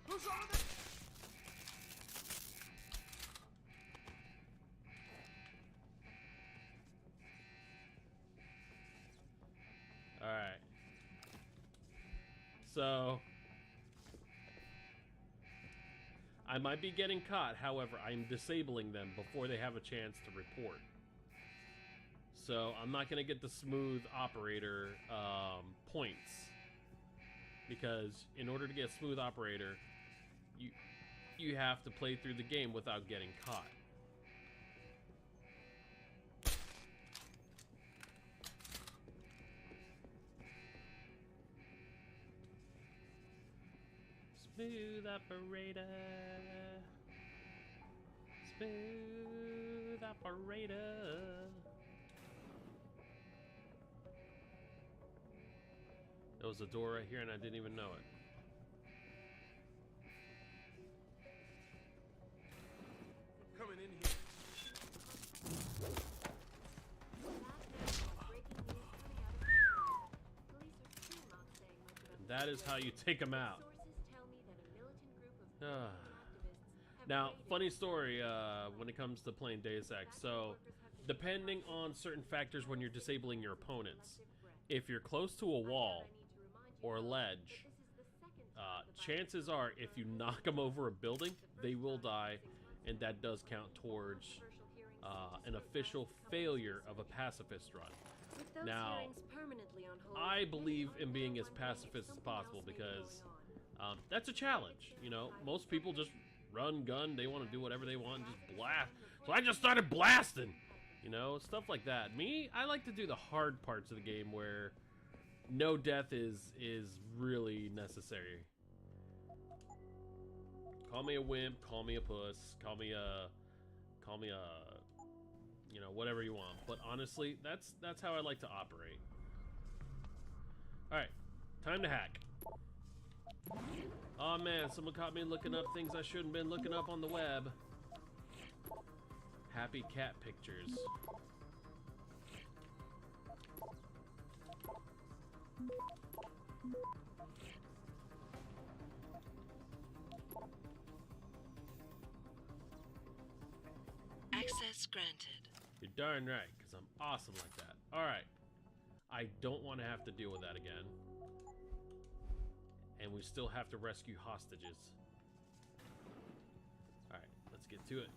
[SPEAKER 15] Who's on it?
[SPEAKER 1] Alright. So I might be getting caught, however, I'm disabling them before they have a chance to report. So I'm not going to get the smooth operator points. Because in order to get smooth operator, you have to play through the game without getting caught. Smooth operator. Smooth operator. There was a door right here and I didn't even know it.
[SPEAKER 15] Coming in here.
[SPEAKER 1] And that is how you take them out. Now, funny story when it comes to playing Deus Ex. So, depending on certain factors when you're disabling your opponents, if you're close to a wall or a ledge, chances are if you knock them over a building, they will die, and that does count towards an official failure of a pacifist run. Now, I believe in being as pacifist as possible because that's a challenge. You know, most people just run, gun, they want to do whatever they want and just blast. So I just started blasting, you know, stuff like that. Me, I like to do the hard parts of the game where no death is really necessary. Call me a wimp, call me a puss, call me a, you know, whatever you want. But honestly, that's how I like to operate. All right, time to hack. Oh man, someone caught me looking up things I shouldn't been looking up on the web. Happy cat pictures.
[SPEAKER 6] Access granted.
[SPEAKER 1] You're darn right, because I'm awesome like that. Alright. I don't want to have to deal with that again. And we still have to rescue hostages. Alright, let's get to it.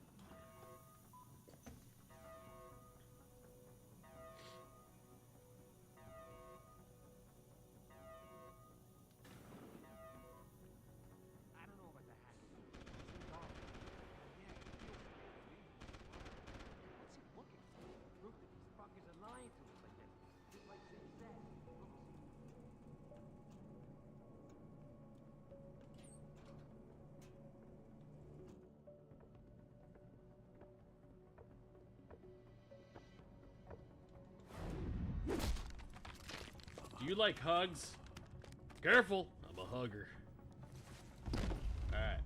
[SPEAKER 1] Do you like hugs? Careful, I'm a hugger. Alright.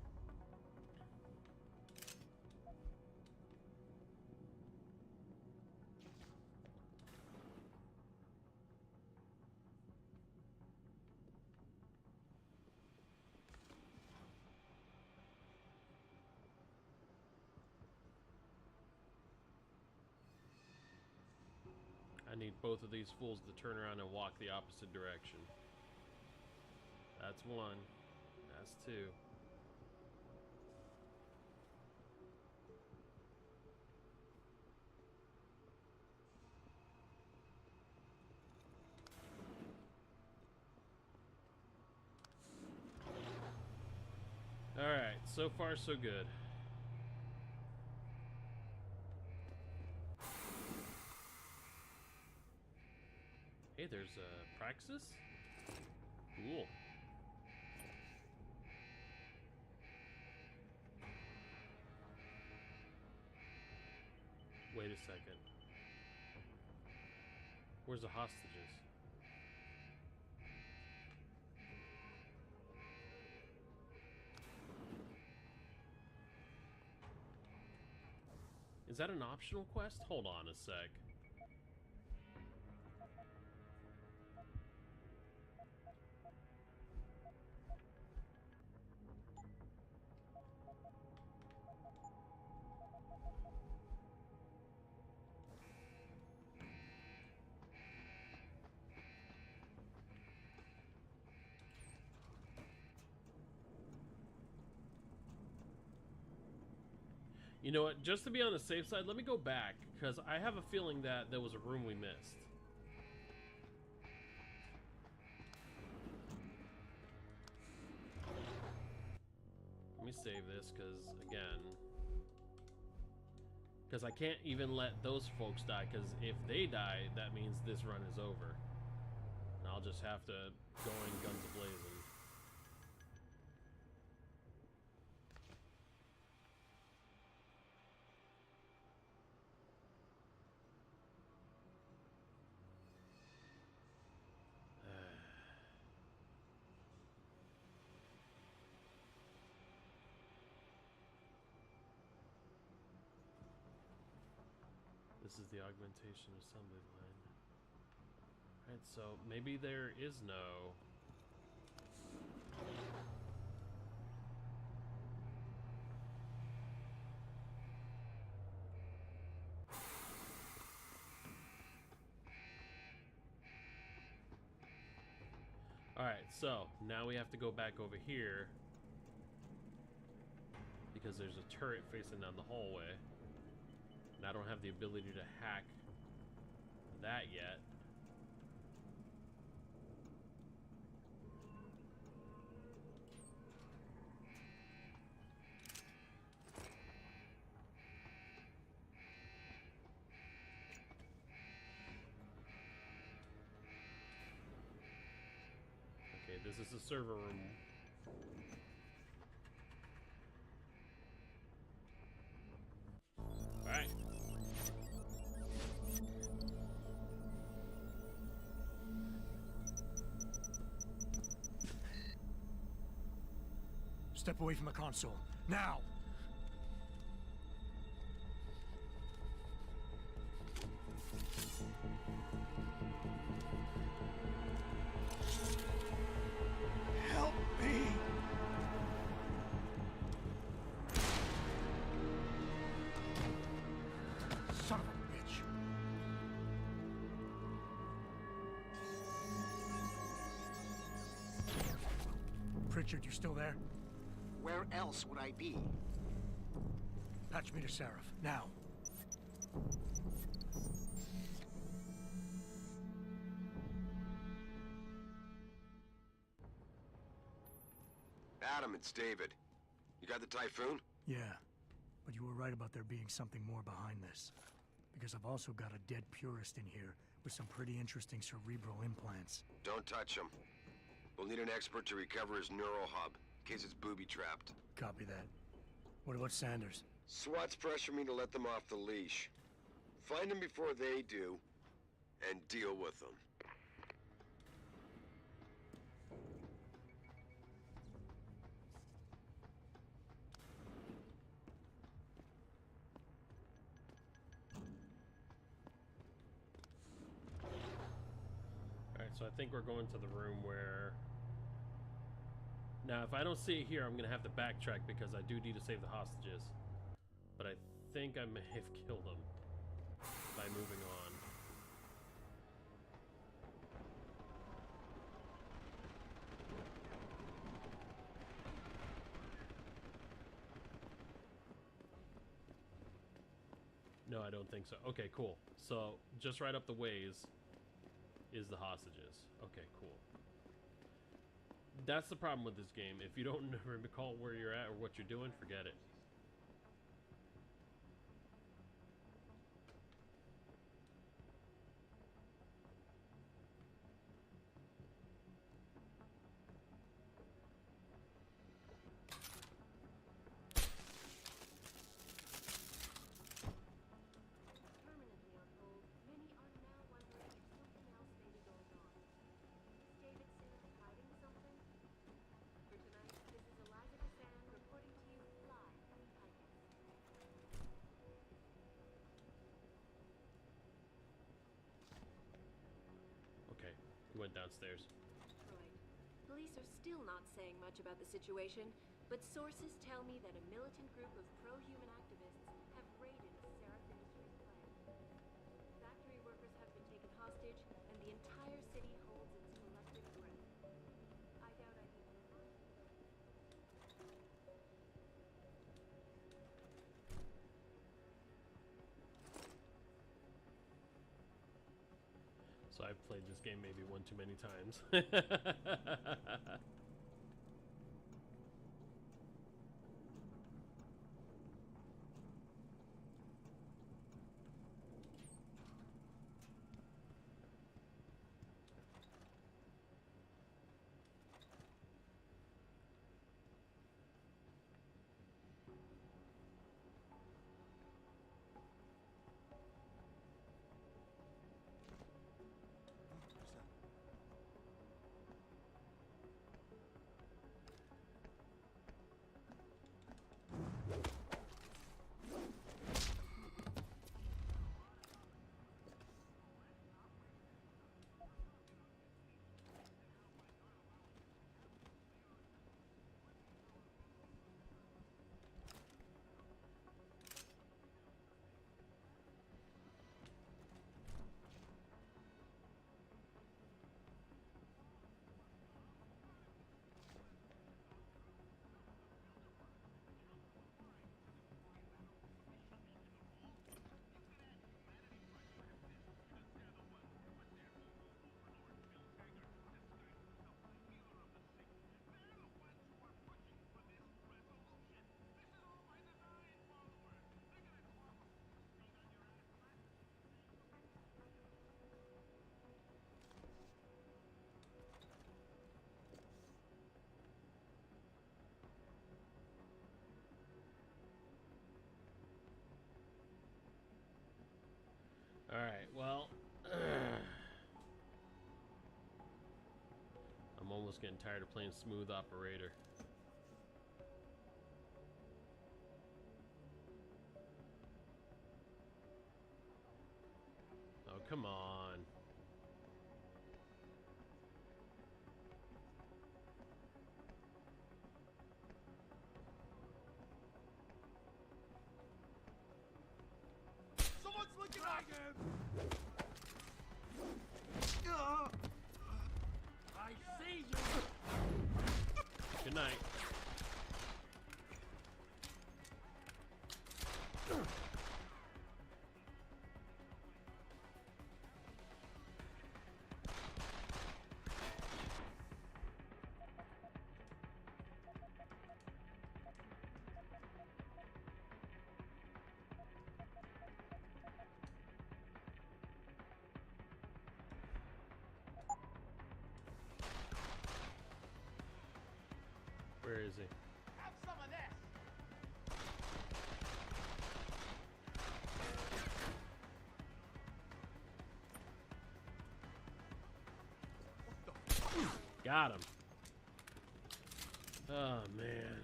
[SPEAKER 1] I need both of these fools to turn around and walk the opposite direction. That's one. That's two. Alright, so far so good. Hey, there's a Praxis? Cool. Wait a second. Where's the hostages? Is that an optional quest? Hold on a sec. You know what? Just to be on the safe side, let me go back, because I have a feeling that there was a room we missed. Let me save this, because I can't even let those folks die, because if they die, that means this run is over. And I'll just have to go in guns a-blazing. This is the augmentation assembly line. Alright, so maybe there is no... Alright, so now we have to go back over here because there's a turret facing down the hallway. And I don't have the ability to hack that yet. Okay, this is the server room. Alright.
[SPEAKER 7] Step away from the console. Now! Help me! Son of a bitch. Pritchard, you still there?
[SPEAKER 18] Where else would I be?
[SPEAKER 7] Patch me to Seraph, now.
[SPEAKER 9] Adam, it's David. You got the Typhoon?
[SPEAKER 7] Yeah, but you were right about there being something more behind this. Because I've also got a dead purist in here with some pretty interesting cerebral implants.
[SPEAKER 9] Don't touch him. We'll need an expert to recover his neural hub, in case it's booby-trapped.
[SPEAKER 7] Copy that. What about Sanders?
[SPEAKER 9] SWAT's pressure me to let them off the leash. Find them before they do, and deal with them.
[SPEAKER 1] Alright, so I think we're going to the room where... Now, if I don't see it here, I'm going to have to backtrack because I do need to save the hostages. But I think I may have killed them by moving on. No, I don't think so. Okay, cool. So, just right up the ways is the hostages. Okay, cool. That's the problem with this game. If you don't recall where you're at or what you're doing, forget it. Went downstairs.
[SPEAKER 17] Right. Police are still not saying much about the situation, but sources tell me that a militant group of pro-human activists have raided a Seraph Industries plant. Factory workers have been taken hostage, and the entire city holds its collective breath. I doubt I need to remind you.
[SPEAKER 1] So I've played this game maybe one too many times. Alright, well, I'm almost getting tired of playing smooth operator. Oh, come on.
[SPEAKER 15] Someone's looking at him! I see you!
[SPEAKER 1] Good night. Where is he?
[SPEAKER 15] Have some of this!
[SPEAKER 1] Got him. Oh, man.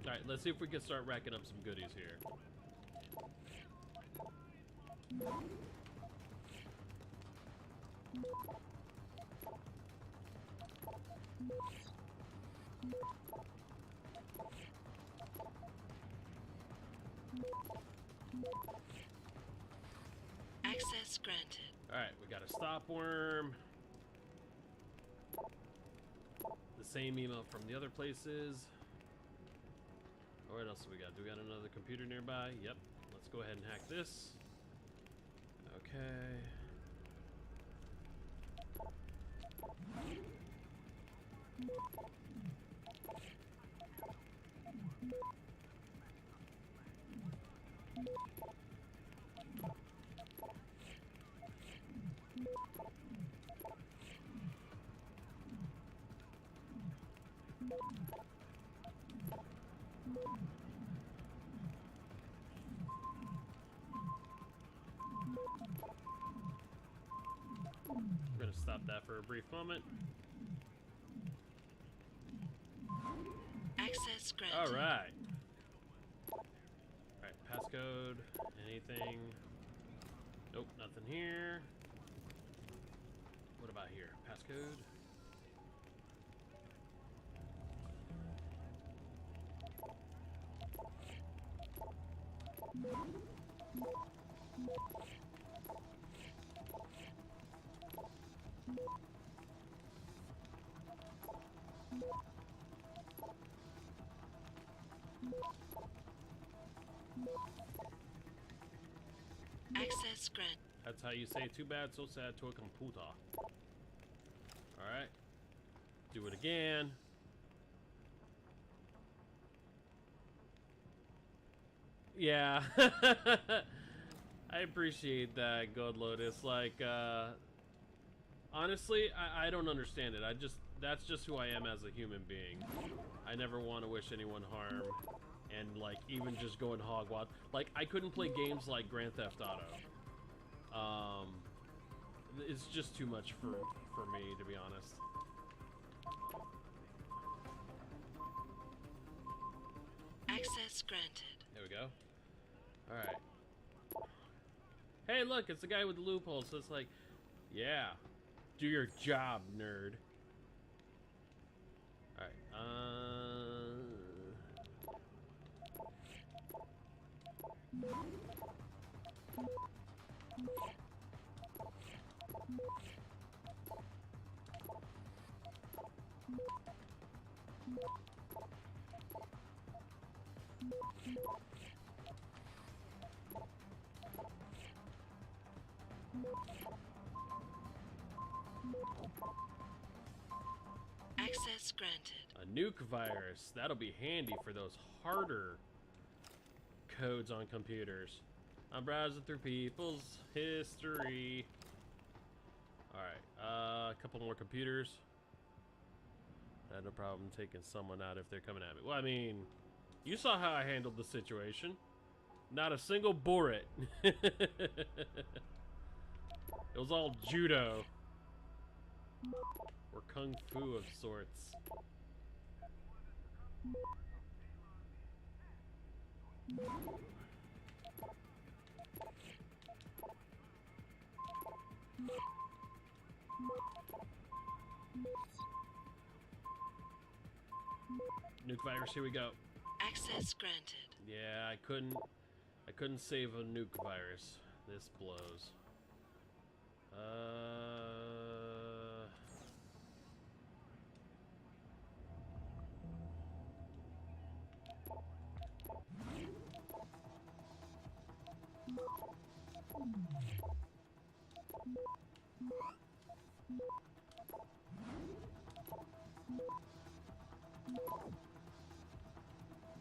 [SPEAKER 1] Alright, let's see if we can start racking up some goodies here.
[SPEAKER 6] Access granted.
[SPEAKER 1] Alright, we got a stop worm. The same email from the other places. What else do we got? Do we got another computer nearby? Yep. Let's go ahead and hack this. Okay. We're gonna stop that for a brief moment.
[SPEAKER 6] Access granted.
[SPEAKER 1] All right. All right, passcode Passcode. Anything? Nope, nothing here. What about here? Passcode.
[SPEAKER 6] Access grant.
[SPEAKER 1] That's how you say too bad, so sad to a computer. Alright. Do it again. Yeah. I appreciate that, God Lotus. Like, honestly, I don't understand it. That's just who I am as a human being. I never want to wish anyone harm. And, like, even just going hog wild. Like, I couldn't play games like Grand Theft Auto. It's just too much for me, to be honest.
[SPEAKER 6] Access granted.
[SPEAKER 1] There we go. Alright. Hey, look, it's the guy with the loophole. So it's like, yeah, do your job, nerd. Alright,
[SPEAKER 6] Access granted.
[SPEAKER 1] a nuke virus. That'll be handy for those harder codes on computers. I'm browsing through people's history. Alright, a couple more computers. I had no problem taking someone out if they're coming at me. Well, I mean, you saw how I handled the situation. Not a single bullet. It was all judo. Or kung fu of sorts. Nuke virus, here we go.
[SPEAKER 6] Access granted.
[SPEAKER 1] Yeah, I couldn't save a nuke virus. This blows.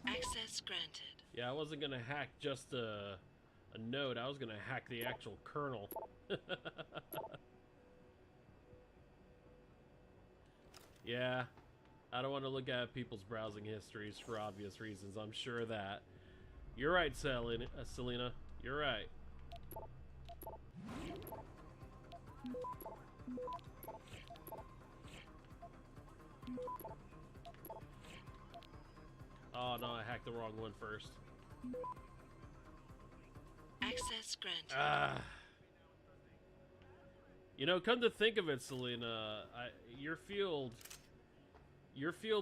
[SPEAKER 6] Access granted.
[SPEAKER 1] Yeah, I wasn't gonna hack just a node. I was gonna hack the actual kernel. Yeah, I don't want to look at people's browsing histories for obvious reasons. I'm sure of that. You're right, Selena. You're right. Oh no, I hacked the wrong one first.
[SPEAKER 6] Access granted.
[SPEAKER 1] Ah. You know, come to think of it, Selena, your field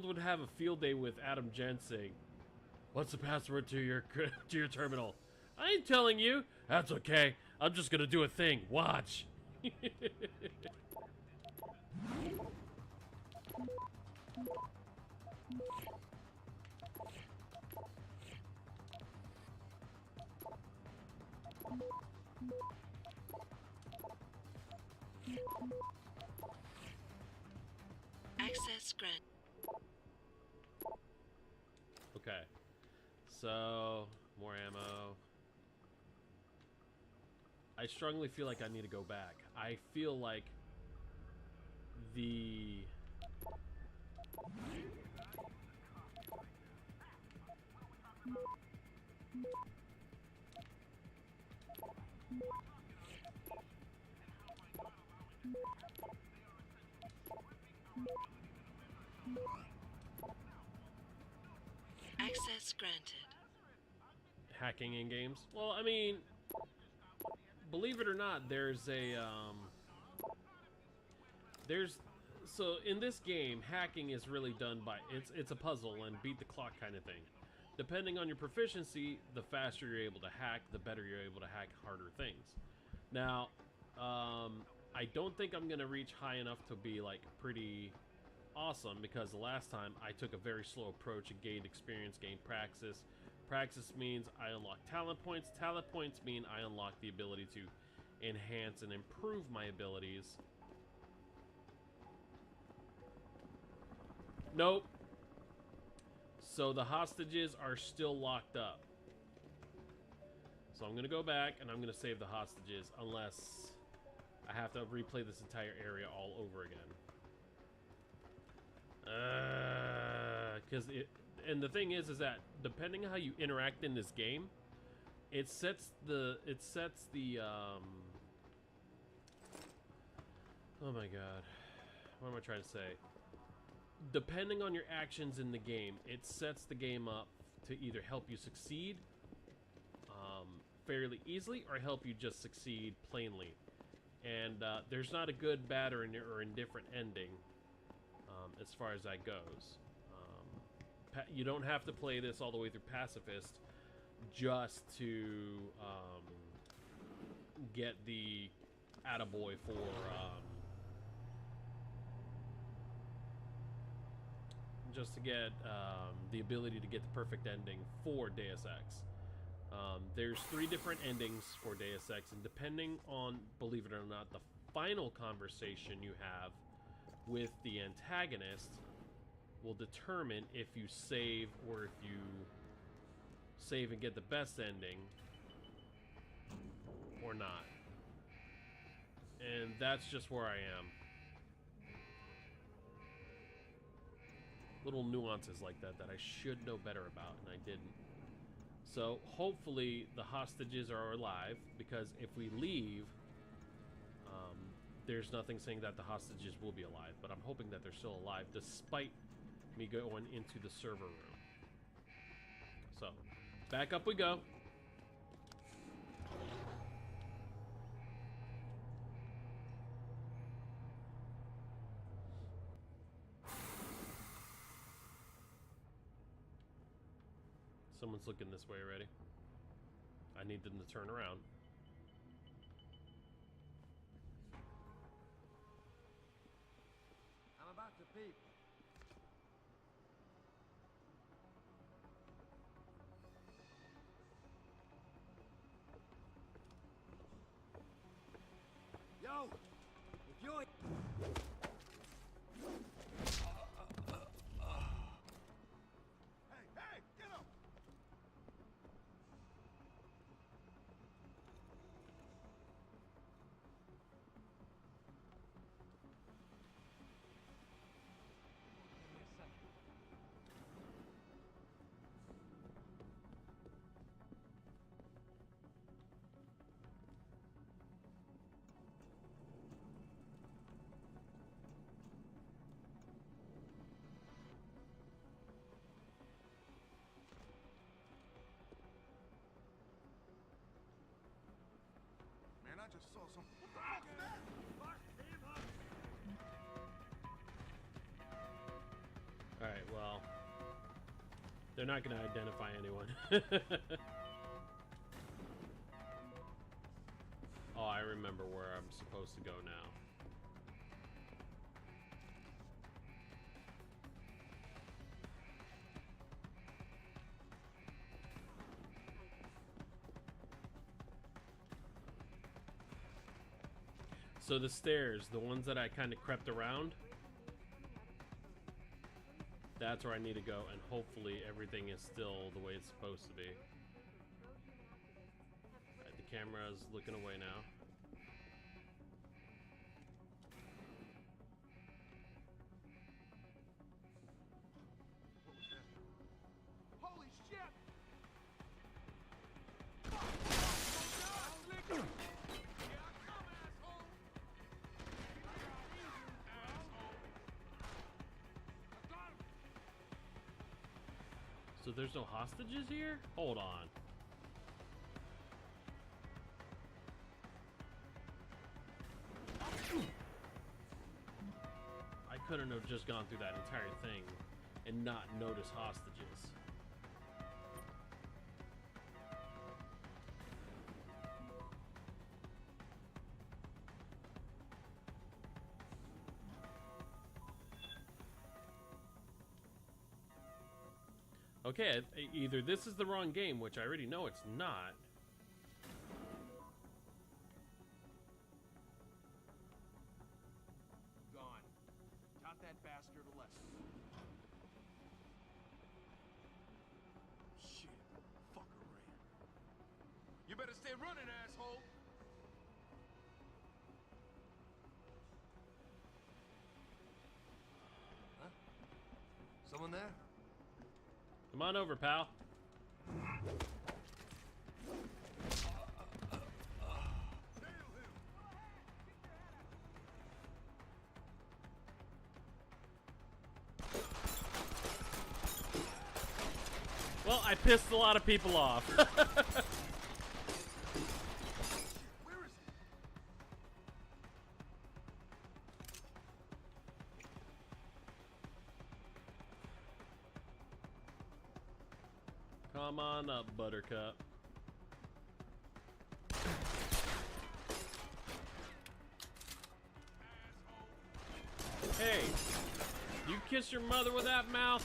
[SPEAKER 1] would have a field day with Adam Jensen. What's the password to your terminal? I ain't telling you. That's okay. I'm just gonna do a thing. Watch.
[SPEAKER 6] Access grant.
[SPEAKER 1] Okay. So, more ammo. I strongly feel like I need to go back. I feel like the...
[SPEAKER 6] Access granted.
[SPEAKER 1] hacking in games. Well, I mean, believe it or not, there's a so in this game, hacking is really done by it's a puzzle and beat the clock kind of thing. Depending on your proficiency, the faster you're able to hack, the better you're able to hack harder things. Now, I don't think I'm gonna reach high enough to be like pretty awesome, because the last time I took a very slow approach and gained experience, gained praxis. Praxis means I unlock talent points. Talent points mean I unlock the ability to enhance and improve my abilities. Nope. So the hostages are still locked up. So I'm gonna go back and I'm gonna save the hostages, unless I have to replay this entire area all over again. Because and the thing is that depending on how you interact in this game, it sets the oh my god, what am I trying to say? Depending on your actions in the game, it sets the game up to either help you succeed fairly easily or help you just succeed plainly. And there's not a good, bad, or indifferent ending as far as that goes. You don't have to play this all the way through Pacifist just to get the attaboy for just to get the ability to get the perfect ending for Deus Ex. There's 3 different endings for Deus Ex, and depending on, believe it or not, the final conversation you have with the antagonist will determine if you save or if you save and get the best ending or not. And that's just where I am. Little nuances like that that I should know better about, and I didn't. So hopefully the hostages are alive, because if we leave, there's nothing saying that the hostages will be alive, but I'm hoping that they're still alive despite me going into the server room. So, back up we go. Someone's looking this way already. I need them to turn around.
[SPEAKER 15] I'm about to peep. Yo! If you ain't... Hey, get up! Man, I just saw some... What the fuck is that? Fuck him up!
[SPEAKER 1] Alright, well, they're not going to identify anyone. Oh, I remember where I'm supposed to go now. So the stairs, the ones that I kind of crept around, that's where I need to go, and hopefully everything is still the way it's supposed to be. Right, the camera's looking away now.
[SPEAKER 15] Holy shit!
[SPEAKER 1] So there's no hostages here? Hold on. couldn't have just gone through that entire thing and not notice hostages. Okay, either this is the wrong game, which I already know it's not.
[SPEAKER 15] Gone. Taught that bastard a lesson. Shit, fucker ran. You better stay running, asshole. Huh? Someone there?
[SPEAKER 1] Come on over, pal. Well, I pissed a lot of people off. Come on up, Buttercup. Hey, you kiss your mother with that mouth?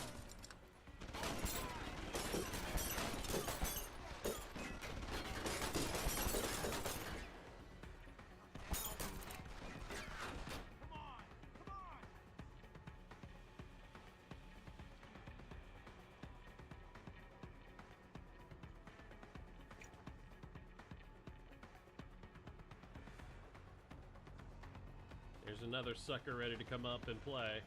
[SPEAKER 1] There's another sucker ready to come up and play.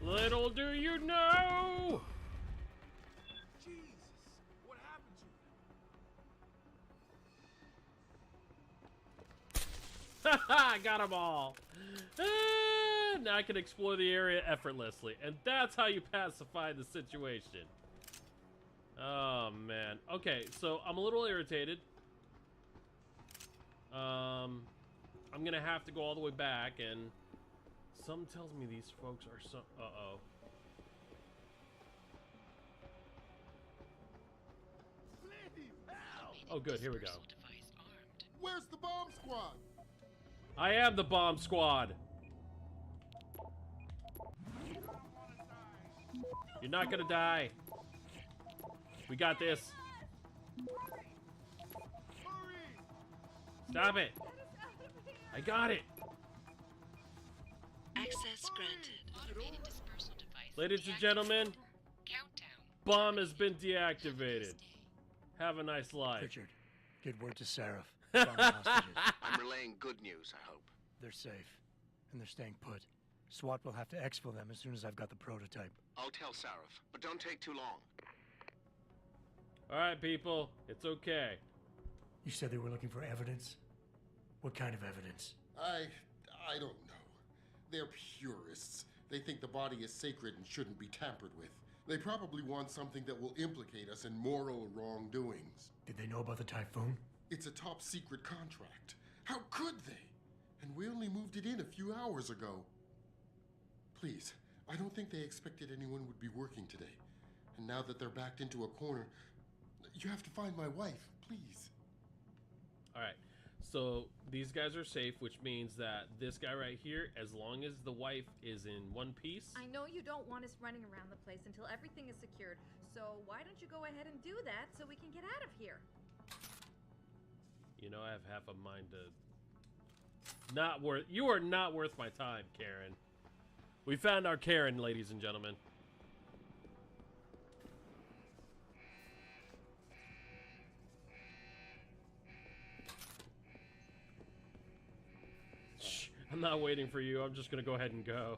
[SPEAKER 1] Little do you know!
[SPEAKER 15] Jesus, what happened to you?
[SPEAKER 1] Haha, I got them all! Now I can explore the area effortlessly, and that's how you pacify the situation. Oh, man. Okay, so I'm a little irritated. I'm gonna have to go all the way back, and something tells me these folks are so... Uh-oh. Oh, good. Here we go.
[SPEAKER 15] Where's the bomb squad?
[SPEAKER 1] I am the bomb squad. You're not gonna die. We got this. Stop it. I got it.
[SPEAKER 6] Access granted. Automated dispersal device.
[SPEAKER 1] Ladies and gentlemen, bomb has been deactivated. Have a nice life.
[SPEAKER 7] Richard, get word to Seraph. Found the hostages.
[SPEAKER 10] I'm relaying good news, I hope.
[SPEAKER 7] They're safe, and they're staying put. SWAT will have to exfil them as soon as I've got the prototype.
[SPEAKER 10] I'll tell Seraph, but don't take too long.
[SPEAKER 1] Alright, people. It's okay.
[SPEAKER 7] You said they were looking for evidence? What kind of evidence?
[SPEAKER 21] I don't know. They're purists. They think the body is sacred and shouldn't be tampered with. They probably want something that will implicate us in moral wrongdoings.
[SPEAKER 7] Did they know about the typhoon?
[SPEAKER 21] It's a top secret contract. How could they? And we only moved it in a few hours ago. Please, I don't think they expected anyone would be working today. And now that they're backed into a corner, you have to find my wife, please.
[SPEAKER 1] Alright. So these guys are safe, which means that this guy right here, as long as the wife is in one piece...
[SPEAKER 22] I know you don't want us running around the place until everything is secured, so why don't you go ahead and do that so we can get out of here?
[SPEAKER 1] You know, I have half a mind to... Not worth... You are not worth my time, Karen. We found our Karen, ladies and gentlemen. I'm not waiting for you. I'm just gonna go ahead and go.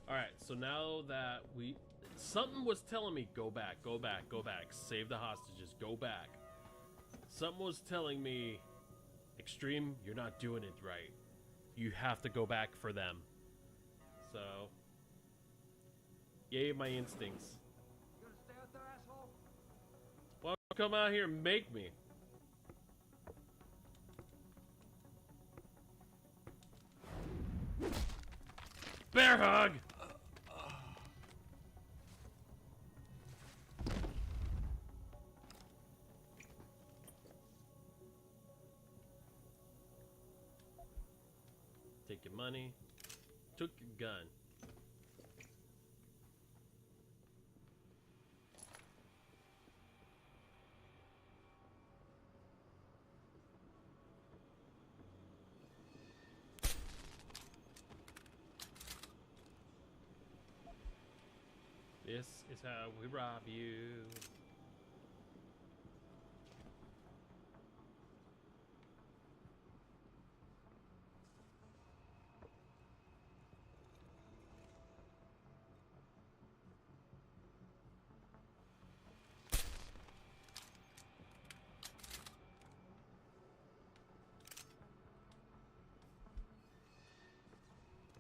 [SPEAKER 1] Alright, so now that something was telling me, go back, go back, go back, save the hostages, go back. Something was telling me, Extreme, you're not doing it right. You have to go back for them. So, yay my instincts.
[SPEAKER 15] You gonna stay out there, asshole?
[SPEAKER 1] Well, come out here and make me. Bear hug! Take your money. Took your gun. This is how we rob you.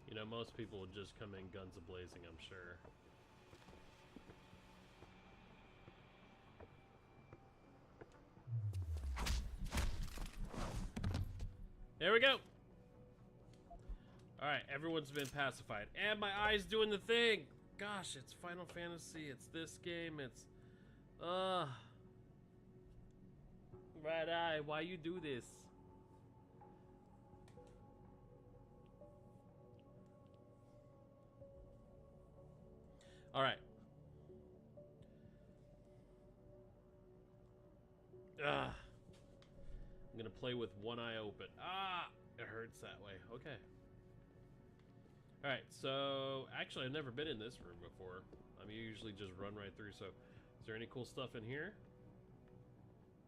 [SPEAKER 1] You know, most people would just come in guns a-blazing, I'm sure. There we go. Alright, everyone's been pacified. And my eye's doing the thing. Gosh, it's Final Fantasy. It's this game. It's... Right eye, why you do this? Alright. I'm gonna play with one eye open. It hurts that way. Okay. Alright, so actually I've never been in this room before. I mean, you usually just run right through, so is there any cool stuff in here?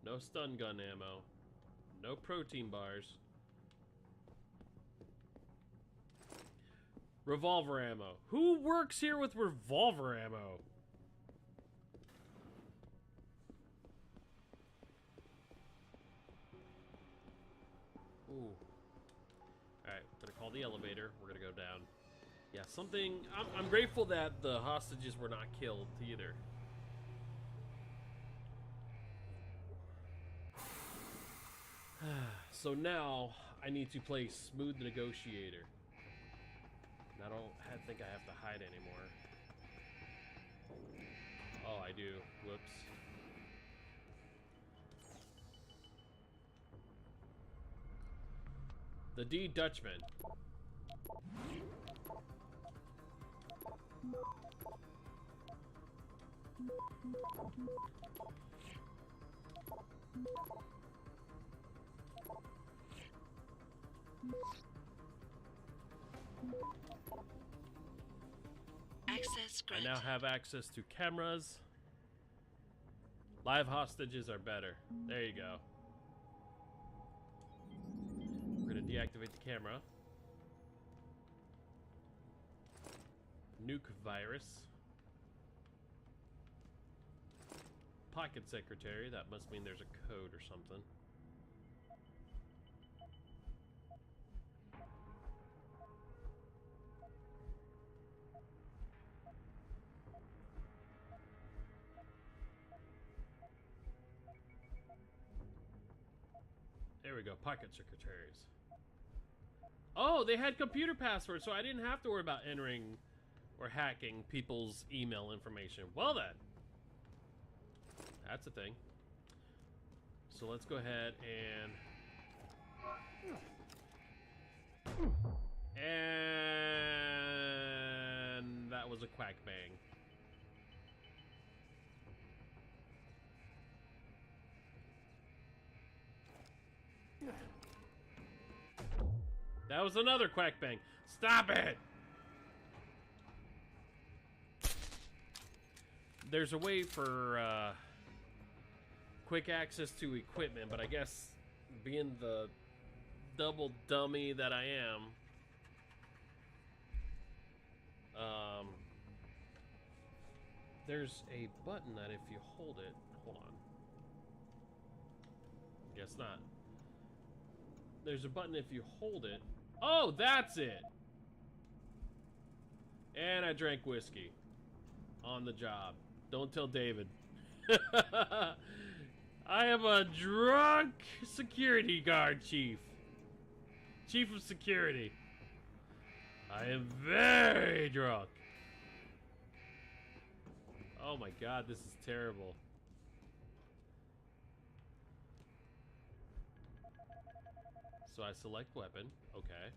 [SPEAKER 1] No stun gun ammo. No protein bars. Revolver ammo. Who works here with revolver ammo? Ooh. Alright, we're gonna call the elevator. We're gonna go down. Yeah, something... I'm grateful that the hostages were not killed, either. So now, I need to play Smooth Negotiator. I don't think I have to hide anymore. Oh, I do. Whoops. The D Dutchman.
[SPEAKER 6] Access granted.
[SPEAKER 1] I now have access to cameras. Live hostages are better. There you go. We're gonna deactivate the camera. Nuke virus. Pocket secretary. That must mean there's a code or something. There we go, pocket secretaries. Oh, they had computer passwords, so I didn't have to worry about entering or hacking people's email information. Well then, that's a thing. So let's go ahead and that was a quack bang. That was another quack bang. Stop it! there's a way for quick access to equipment, but I guess being the double dummy that I am, there's a button that if you hold it, hold on. Guess not. There's a button if you hold it. Oh, that's it. And I drank whiskey on the job. Don't tell David. I am a drunk security guard chief. Chief of security. I am very drunk. Oh my god, this is terrible. So I select weapon. Okay.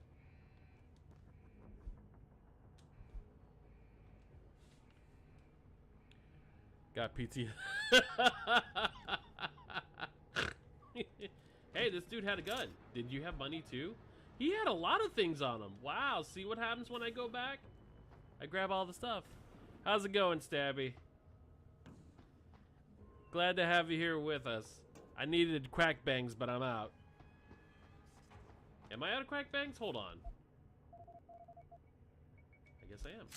[SPEAKER 1] Got PT. Hey, this dude had a gun. Did you have money too? He had a lot of things on him. Wow, see what happens when I go back? I grab all the stuff. How's it going, Stabby? Glad to have you here with us. I needed crack bangs, but I'm out. Am I out of crack bangs? Hold on. I guess I am.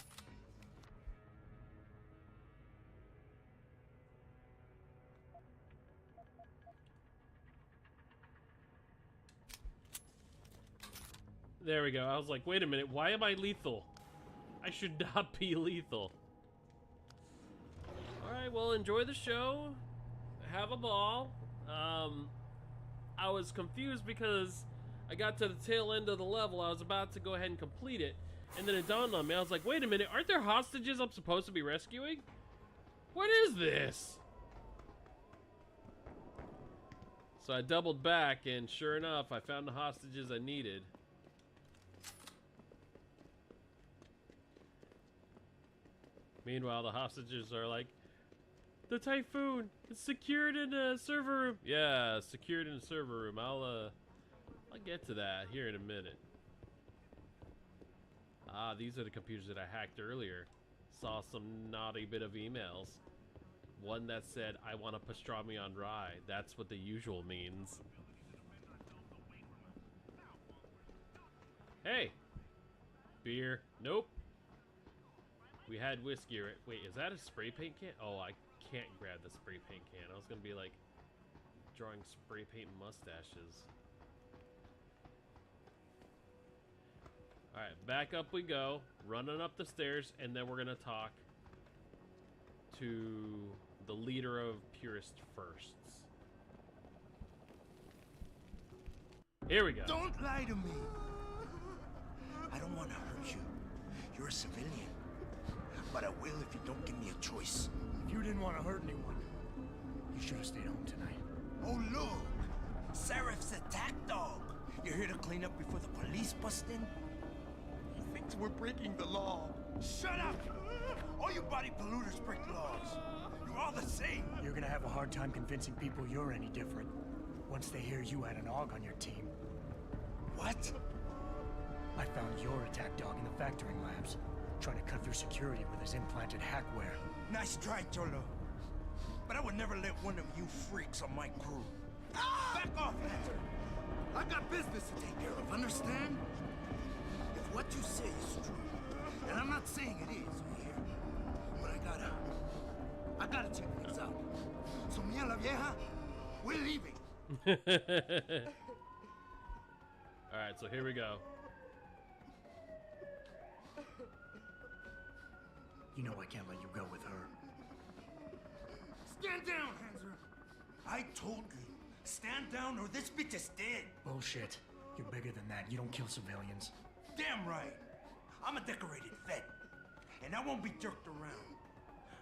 [SPEAKER 1] There we go. I was like, wait a minute. Why am I lethal? I should not be lethal. Alright, well, enjoy the show. Have a ball. I was confused because I got to the tail end of the level. I was about to go ahead and complete it. And then it dawned on me. I was like, wait a minute. Aren't there hostages I'm supposed to be rescuing? What is this? So I doubled back, and sure enough, I found the hostages I needed. Meanwhile, the hostages are like, the Typhoon, it's secured in a server room. Yeah, secured in a server room. I'll get to that here in a minute. Ah, these are the computers that I hacked earlier. Saw some naughty bit of emails. One that said, I want a pastrami on rye. That's what the usual means. Hey! Beer. Nope. We had whiskey. Wait, is that a spray paint can? Oh, I can't grab the spray paint can. I was gonna be like drawing spray paint mustaches. Alright, back up we go. Running up the stairs, and then we're gonna talk to the leader of Purist Firsts. Here we go.
[SPEAKER 2] Don't lie to me. I don't want to hurt you. You're a civilian. But I will if you don't give me a choice.
[SPEAKER 7] If you didn't want to hurt anyone, you should have stayed home tonight.
[SPEAKER 2] Oh, look! Seraph's attack dog! You're here to clean up before the police bust in? He thinks we're breaking the law. Shut up! All you body polluters break laws. You're all the same.
[SPEAKER 7] You're gonna have a hard time convincing people you're any different once they hear you had an AUG on your team.
[SPEAKER 2] What?
[SPEAKER 7] I found your attack dog in the factoring labs, trying to cut through security with his implanted hackware.
[SPEAKER 2] Nice try, Cholo. But I would never let one of you freaks on my crew. Ah! Back off, Hunter! I've got business to take care of, understand? If what you say is true, and I'm not saying it is here, but I gotta check things out. So me and la vieja, we're leaving.
[SPEAKER 1] Alright, so here we go.
[SPEAKER 7] You know I can't let you go with her.
[SPEAKER 2] Stand down, Hanser! I told you, stand down or this bitch is dead.
[SPEAKER 7] Bullshit. You're bigger than that. You don't kill civilians.
[SPEAKER 2] Damn right. I'm a decorated vet, and I won't be jerked around.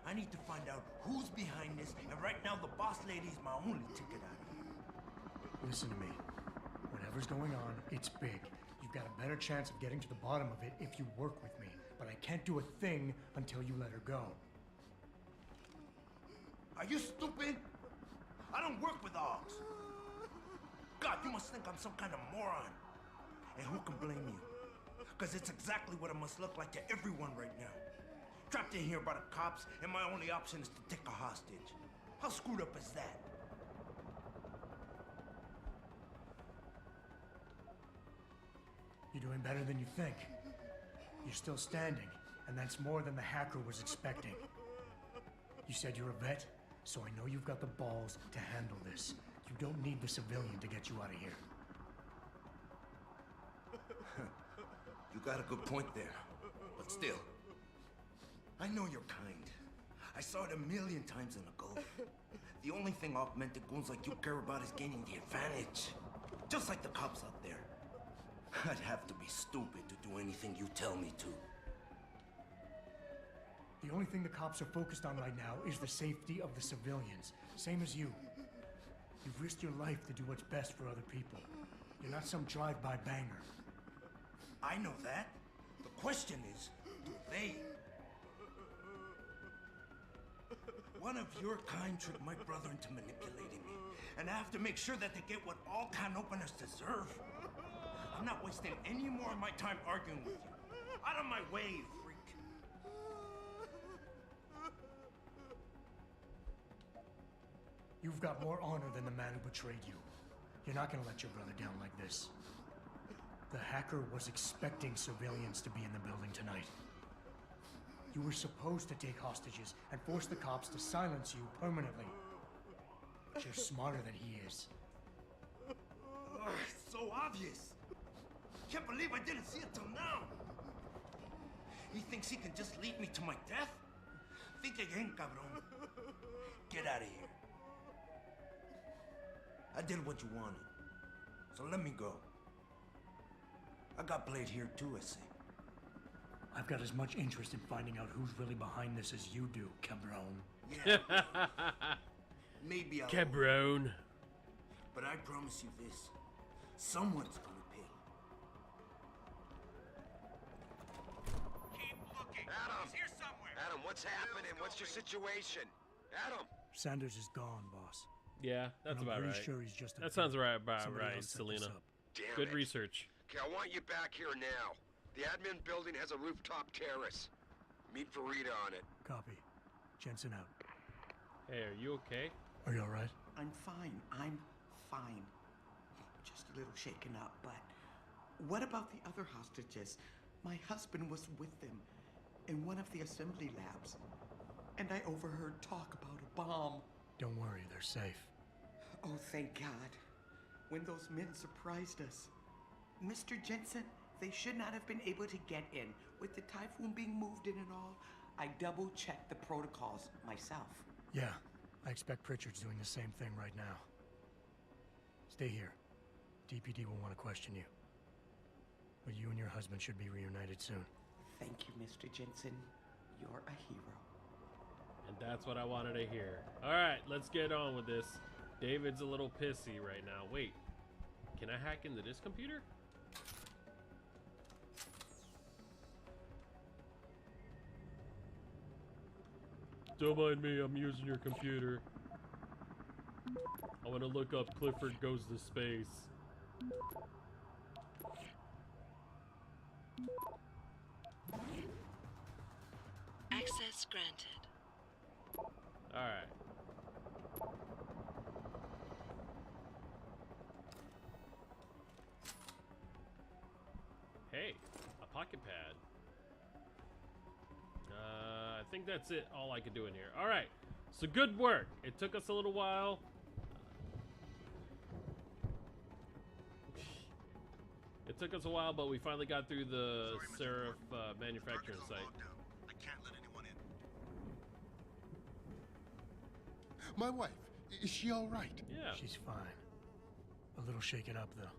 [SPEAKER 2] I need to find out who's behind this, and right now the boss lady's my only ticket out of here.
[SPEAKER 7] Listen to me. Whatever's going on, it's big. You've got a better chance of getting to the bottom of it if you work with me. But I can't do a thing until you let her go.
[SPEAKER 2] Are you stupid? I don't work with dogs. God, you must think I'm some kind of moron. And who can blame you? Because it's exactly what it must look like to everyone right now. Trapped in here by the cops, and my only option is to take a hostage. How screwed up is that?
[SPEAKER 7] You're doing better than you think. You're still standing, and that's more than the hacker was expecting. You said you're a vet, so I know you've got the balls to handle this. You don't need the civilian to get you out of here.
[SPEAKER 2] You got a good point there, but still. I know you're kind. I saw it a million times in the Gulf. The only thing augmented goons like you care about is gaining the advantage. Just like the cops out there. I'd have to be stupid to do anything you tell me to.
[SPEAKER 7] The only thing the cops are focused on right now is the safety of the civilians. Same as you. You've risked your life to do what's best for other people. You're not some drive-by banger.
[SPEAKER 2] I know that. The question is, do they? One of your kind tricked my brother into manipulating me. And I have to make sure that they get what all can openers deserve. I'm not wasting any more of my time arguing with you. Out of my way, you freak.
[SPEAKER 7] You've got more honor than the man who betrayed you. You're not gonna let your brother down like this. The hacker was expecting civilians to be in the building tonight. You were supposed to take hostages and force the cops to silence you permanently. But you're smarter than he is.
[SPEAKER 2] It's so obvious. Can't believe I didn't see it till now. He thinks he can just lead me to my death? Think again, cabron. Get out of here. I did what you wanted, so let me go. I got played here too, I see.
[SPEAKER 7] I've got as much interest in finding out who's really behind this as you do, cabron.
[SPEAKER 2] Yeah. Maybe I'll...
[SPEAKER 1] Cabron.
[SPEAKER 2] But I promise you this. Someone's gonna pay.
[SPEAKER 9] Keep looking. Adam! He's here somewhere. Adam, what's happening? What's your situation? Adam!
[SPEAKER 7] Sanders is gone, boss.
[SPEAKER 1] Yeah, that's about right.
[SPEAKER 7] I'm pretty sure he's just a
[SPEAKER 1] that sounds right,
[SPEAKER 7] Somebody
[SPEAKER 1] right,
[SPEAKER 7] else set this
[SPEAKER 1] Selena.
[SPEAKER 7] up.
[SPEAKER 9] Damn
[SPEAKER 1] Good
[SPEAKER 9] it.
[SPEAKER 1] research.
[SPEAKER 9] Okay, I want you back here now. The admin building has a rooftop terrace. Meet for Rita on it.
[SPEAKER 7] Copy. Jensen out.
[SPEAKER 1] Hey, are you okay?
[SPEAKER 7] Are you alright?
[SPEAKER 3] I'm fine. I'm fine. Just a little shaken up, but what about the other hostages? My husband was with them in one of the assembly labs, and I overheard talk about a bomb.
[SPEAKER 7] Don't worry, they're safe.
[SPEAKER 3] Oh, thank God. When those men surprised us. Mr. Jensen, they should not have been able to get in. With the typhoon being moved in and all, I double-checked the protocols myself.
[SPEAKER 7] Yeah, I expect Pritchard's doing the same thing right now. Stay here. DPD will want to question you. But you and your husband should be reunited soon.
[SPEAKER 3] Thank you, Mr. Jensen. You're a hero.
[SPEAKER 1] And that's what I wanted to hear. Alright, let's get on with this. David's a little pissy right now. Wait, can I hack into this computer? Don't mind me, I'm using your computer. I want to look up Clifford Goes to Space.
[SPEAKER 6] Access granted.
[SPEAKER 1] Alright. Hey, a pocket pad. I think that's it, all I could do in here. Alright, so good work. It took us a little while. It took us a while, but we finally got through the Seraph manufacturing site.
[SPEAKER 15] I can't let anyone in.
[SPEAKER 21] My wife, is she all right?
[SPEAKER 1] Yeah.
[SPEAKER 7] She's fine. A little shaken up, though.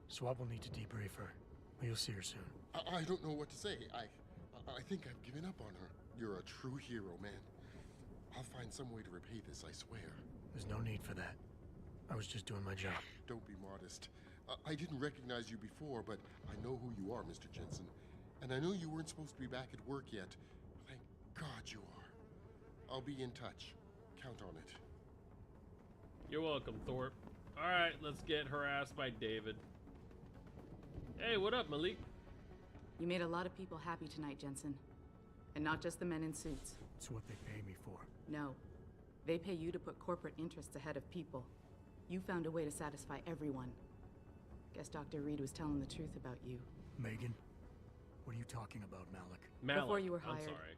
[SPEAKER 7] Swab will need to debrief her. But you'll see her soon.
[SPEAKER 21] I don't know what to say. I think I've given up on her. You're a true hero, man. I'll find some way to repay this, I swear.
[SPEAKER 7] There's no need for that. I was just doing my job.
[SPEAKER 21] Don't be modest. I didn't recognize you before, but I know who you are, Mr. Jensen. And I know you weren't supposed to be back at work yet. Thank God you are. I'll be in touch. Count on it.
[SPEAKER 1] You're welcome, Thorpe. Alright, let's get harassed by David. Hey, what up, Malik?
[SPEAKER 19] You made a lot of people happy tonight, Jensen. And not just the men in suits.
[SPEAKER 7] It's what they pay me for.
[SPEAKER 19] No. They pay you to put corporate interests ahead of people. You found a way to satisfy everyone. Guess Dr. Reed was telling the truth about you.
[SPEAKER 7] Megan? What are you talking about, Malik?
[SPEAKER 19] Before you were hired.
[SPEAKER 1] I'm sorry.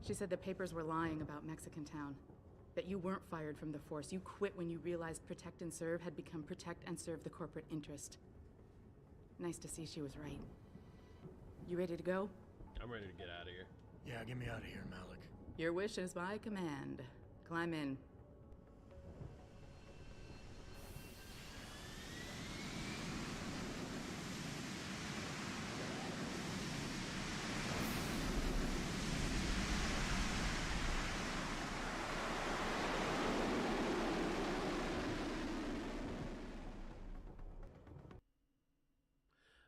[SPEAKER 19] She said the papers were lying about Mexican Town. That you weren't fired from the force. You quit when you realized Protect and Serve had become Protect and Serve the corporate interest. Nice to see she was right. You ready to go?
[SPEAKER 1] I'm ready to get out of here.
[SPEAKER 7] Yeah, get me out of here, Malik.
[SPEAKER 19] Your wish is my command. Climb in.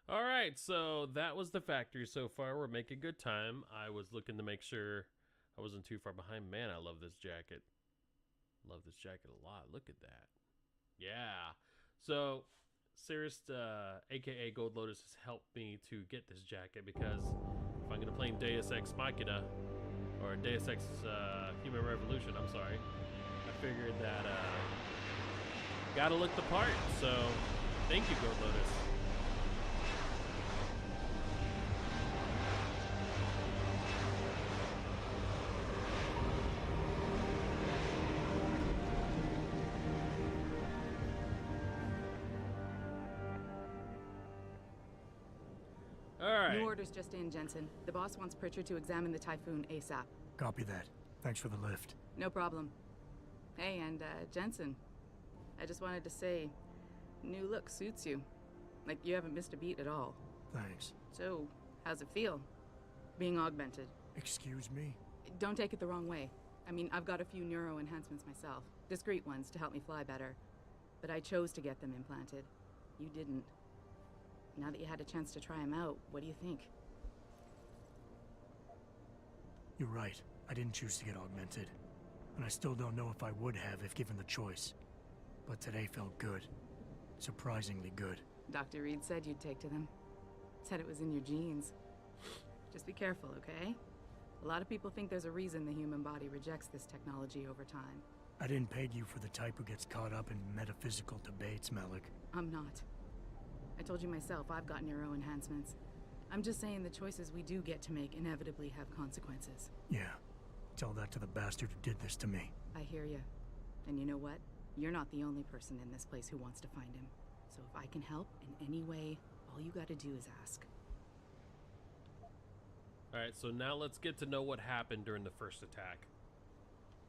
[SPEAKER 1] All right, so that was the factory so far. We're making good time. I was looking to make sure I wasn't too far behind. Man, I love this jacket. Love this jacket a lot. Look at that. Yeah. So, Cirrus, aka Gold Lotus, has helped me to get this jacket because if I'm going to play Deus Ex Machina, or Deus Ex Human Revolution, I'm sorry, I figured that gotta look the part. So, thank you, Gold Lotus.
[SPEAKER 19] New orders just in, Jensen. The boss wants Pritchard to examine the Typhoon ASAP.
[SPEAKER 7] Copy that. Thanks for the lift.
[SPEAKER 19] No problem. Hey, and Jensen, I just wanted to say, new look suits you. Like you haven't missed a beat at all.
[SPEAKER 7] Thanks.
[SPEAKER 19] So, how's it feel? Being augmented.
[SPEAKER 7] Excuse me?
[SPEAKER 19] Don't take it the wrong way. I mean, I've got a few neuro enhancements myself. Discreet ones to help me fly better. But I chose to get them implanted. You didn't. Now that you had a chance to try them out, what do you think?
[SPEAKER 7] You're right. I didn't choose to get augmented. And I still don't know if I would have if given the choice. But today felt good. Surprisingly good.
[SPEAKER 19] Dr. Reed said you'd take to them. Said it was in your genes. Just be careful, okay? A lot of people think there's a reason the human body rejects this technology over time.
[SPEAKER 7] I didn't peg you for the type who gets caught up in metaphysical debates, Malik.
[SPEAKER 19] I'm not. I told you myself, I've got neuro enhancements. I'm just saying the choices we do get to make inevitably have consequences.
[SPEAKER 7] Yeah. Tell that to the bastard who did this to me.
[SPEAKER 19] I hear you. And you know what? You're not the only person in this place who wants to find him. So if I can help in any way, all you gotta do is ask.
[SPEAKER 1] Alright, so now let's get to know what happened during the first attack.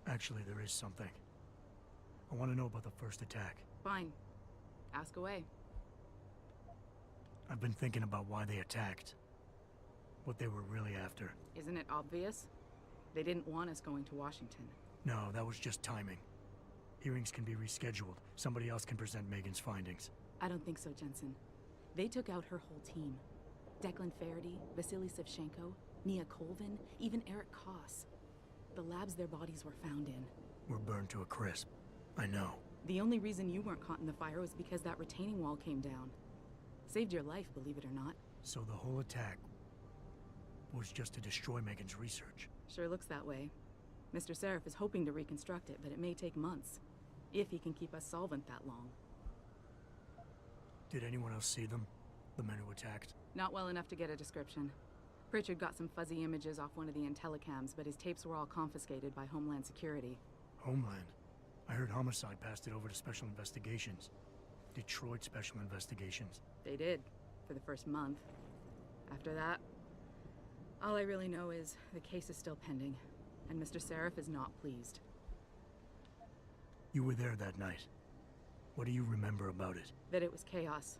[SPEAKER 7] Actually, there is something. I want to know about the first attack.
[SPEAKER 19] Fine. Ask away.
[SPEAKER 7] I've been thinking about why they attacked. What they were really after.
[SPEAKER 19] Isn't it obvious? They didn't want us going to Washington.
[SPEAKER 7] No, that was just timing. Hearings can be rescheduled. Somebody else can present Megan's findings.
[SPEAKER 19] I don't think so, Jensen. They took out her whole team. Declan Faraday, Vasily Savchenko, Nia Colvin, even Eric Koss. The labs their bodies were found in.
[SPEAKER 7] Were burned to a crisp. I know.
[SPEAKER 19] The only reason you weren't caught in the fire was because that retaining wall came down. Saved your life, believe it or not.
[SPEAKER 7] So the whole attack was just to destroy Megan's research.
[SPEAKER 19] Sure looks that way. Mr. Seraph is hoping to reconstruct it, but it may take months. If he can keep us solvent that long.
[SPEAKER 7] Did anyone else see them? The men who attacked?
[SPEAKER 19] Not well enough to get a description. Pritchard got some fuzzy images off one of the Intellicams, but his tapes were all confiscated by Homeland Security.
[SPEAKER 7] Homeland? I heard Homicide passed it over to Special Investigations. Detroit Special Investigations.
[SPEAKER 19] They did, for the first month. After that, all I really know is the case is still pending, and Mr. Seraph is not pleased.
[SPEAKER 7] You were there that night. What do you remember about it?
[SPEAKER 19] That it was chaos.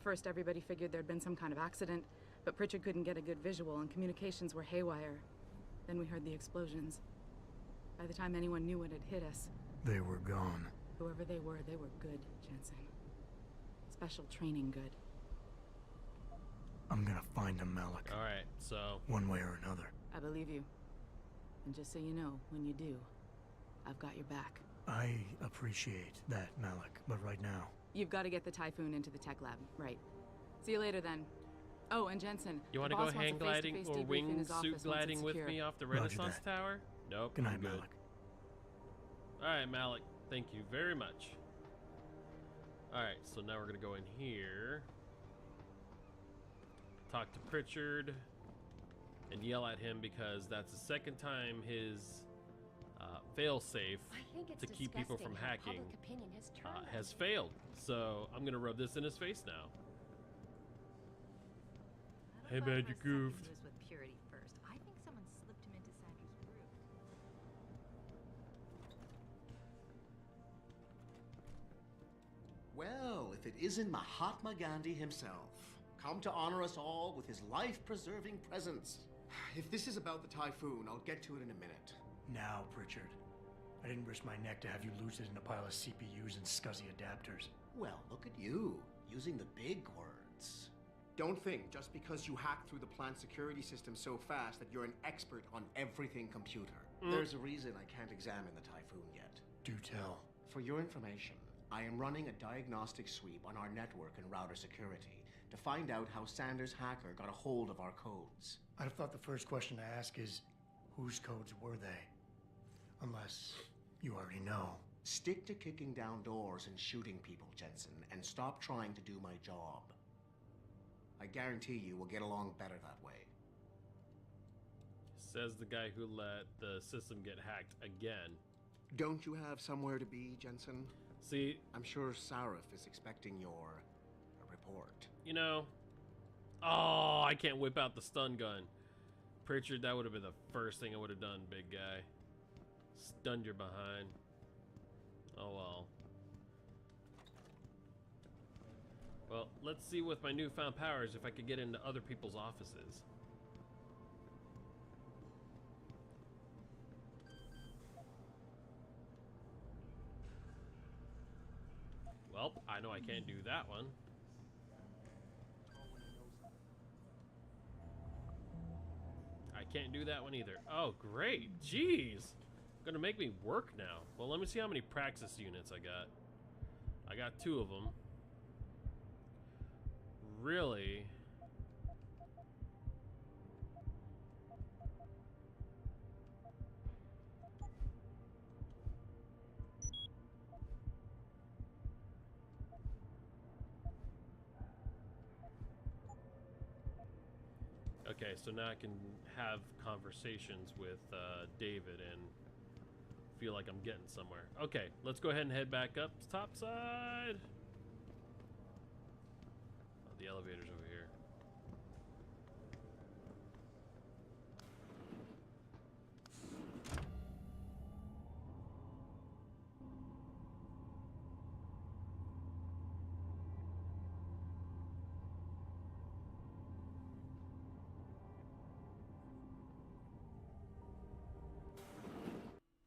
[SPEAKER 19] First, everybody figured there'd been some kind of accident, but Pritchard couldn't get a good visual and communications were haywire. Then we heard the explosions. By the time anyone knew what had hit us...
[SPEAKER 7] They were gone.
[SPEAKER 19] Whoever they were good, Jensen. Special training good.
[SPEAKER 7] I'm gonna find them, Malik.
[SPEAKER 1] Alright, so...
[SPEAKER 7] One way or another.
[SPEAKER 19] I believe you. And just so you know, when you do, I've got your back.
[SPEAKER 7] I appreciate that, Malik, but right now...
[SPEAKER 19] You've got to get the Typhoon into the tech lab, right. See you later, then. Oh, and Jensen.
[SPEAKER 1] You want to go hang gliding or wingsuit gliding with me off the Renaissance Tower? Nope.
[SPEAKER 7] Good night, Malik.
[SPEAKER 1] Alright, Malik. Thank you very much. Alright, so now we're going to go in here. Talk to Pritchard. And yell at him because that's the second time his fail-safe to keep people from hacking has failed. So I'm going to rub this in his face now. Hey man, you goofed.
[SPEAKER 22] With purity first. I think someone slipped him into Sandra's groove.
[SPEAKER 18] Well, if it isn't Mahatma Gandhi himself, come to honor us all with his life-preserving presence. If this is about the typhoon, I'll get to it in a minute.
[SPEAKER 7] Now, Pritchard. I didn't risk my neck to have you lose it in a pile of CPUs and scuzzy adapters.
[SPEAKER 18] Well, look at you, using the big words. Don't think just because you hacked through the plant security system so fast that you're an expert on everything computer. There's a reason I can't examine the typhoon yet.
[SPEAKER 7] Do tell.
[SPEAKER 18] For your information, I am running a diagnostic sweep on our network and router security to find out how Sanders' hacker got a hold of our codes.
[SPEAKER 7] I'd have thought the first question to ask is, whose codes were they? Unless you already know.
[SPEAKER 18] Stick to kicking down doors and shooting people, Jensen, and stop trying to do my job. I guarantee you we'll get along better that way.
[SPEAKER 1] Says the guy who let the system get hacked again.
[SPEAKER 18] Don't you have somewhere to be, Jensen?
[SPEAKER 1] See,
[SPEAKER 18] I'm sure Sarif is expecting your report.
[SPEAKER 1] You know, oh, I can't whip out the stun gun. Pritchard, that would have been the first thing I would have done, big guy. Stunned your behind. Oh well. Well, let's see with my newfound powers if I could get into other people's offices. Well, I know I can't do that one. I can't do that one either. Oh, great. Jeez. Gonna make me work now. Well, let me see how many praxis units I got. I got 2 of them. Really? Okay, so now I can have conversations with David and feel like I'm getting somewhere. Okay, let's go ahead and head back up top side. Oh, the elevator's over here.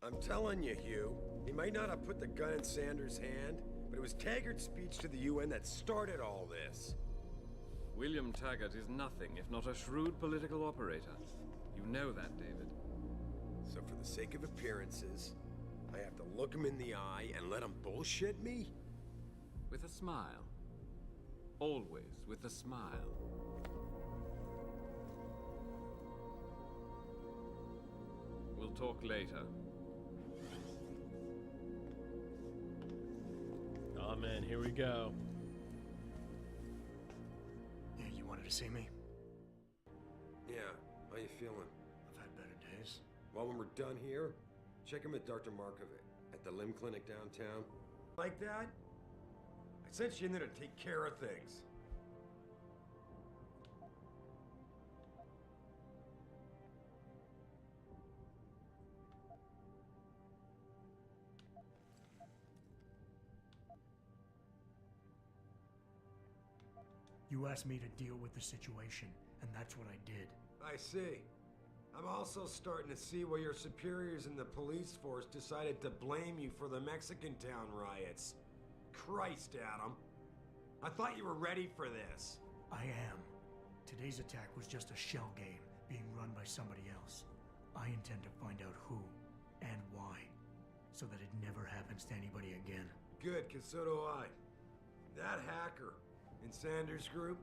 [SPEAKER 14] I'm telling you, Hugh, he might not have put the gun in Sanders' hand, but it was Taggart's speech to the UN that started all this.
[SPEAKER 4] William Taggart is nothing if not a shrewd political operator. You know that, David.
[SPEAKER 14] So for the sake of appearances, I have to look him in the eye and let him bullshit me?
[SPEAKER 4] With a smile. Always with a smile. We'll talk later.
[SPEAKER 1] Oh man, here we go.
[SPEAKER 7] Yeah, you wanted to see me?
[SPEAKER 14] Yeah, how you feeling?
[SPEAKER 7] I've had better days.
[SPEAKER 14] Well, when we're done here, check him at Dr. Markovic at the limb clinic downtown. Like that? I sent you in there to take care of things.
[SPEAKER 7] You asked me to deal with the situation, and that's what I did.
[SPEAKER 14] I see. I'm also starting to see why your superiors in the police force decided to blame you for the Mexican town riots. Christ, Adam. I thought you were ready for this.
[SPEAKER 7] I am. Today's attack was just a shell game being run by somebody else. I intend to find out who and why, so that it never happens to anybody again.
[SPEAKER 14] Good, because so do I. That hacker in Sanders' group,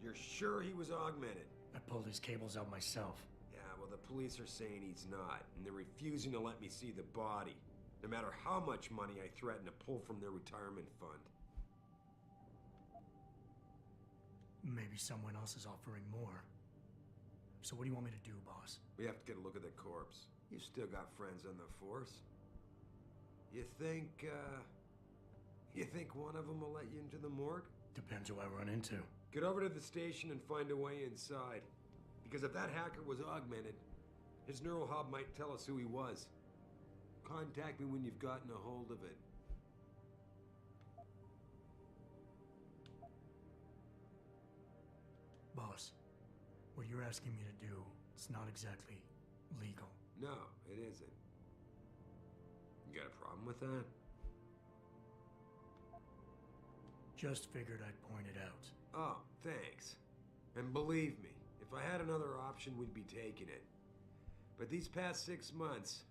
[SPEAKER 14] You're sure he was augmented?
[SPEAKER 7] I pulled his cables out myself.
[SPEAKER 14] Yeah, well, the police are saying he's not, and they're refusing to let me see the body, no matter how much money I threaten to pull from their retirement fund.
[SPEAKER 7] Maybe someone else is offering more. So what do you want me to do, boss?
[SPEAKER 14] We have to get a look at the corpse. You still got friends on the force. You think one of them will let you into the morgue?
[SPEAKER 7] Depends who I run into.
[SPEAKER 14] Get over to the station and find a way inside. Because if that hacker was augmented, his neural hub might tell us who he was. Contact me when you've gotten a hold of it.
[SPEAKER 7] Boss, what you're asking me to do, it's not exactly legal.
[SPEAKER 14] No, it isn't. You got a problem with that?
[SPEAKER 7] Just figured I'd point it out.
[SPEAKER 14] Oh, thanks. And believe me, if I had another option, we'd be taking it. But these past 6 months,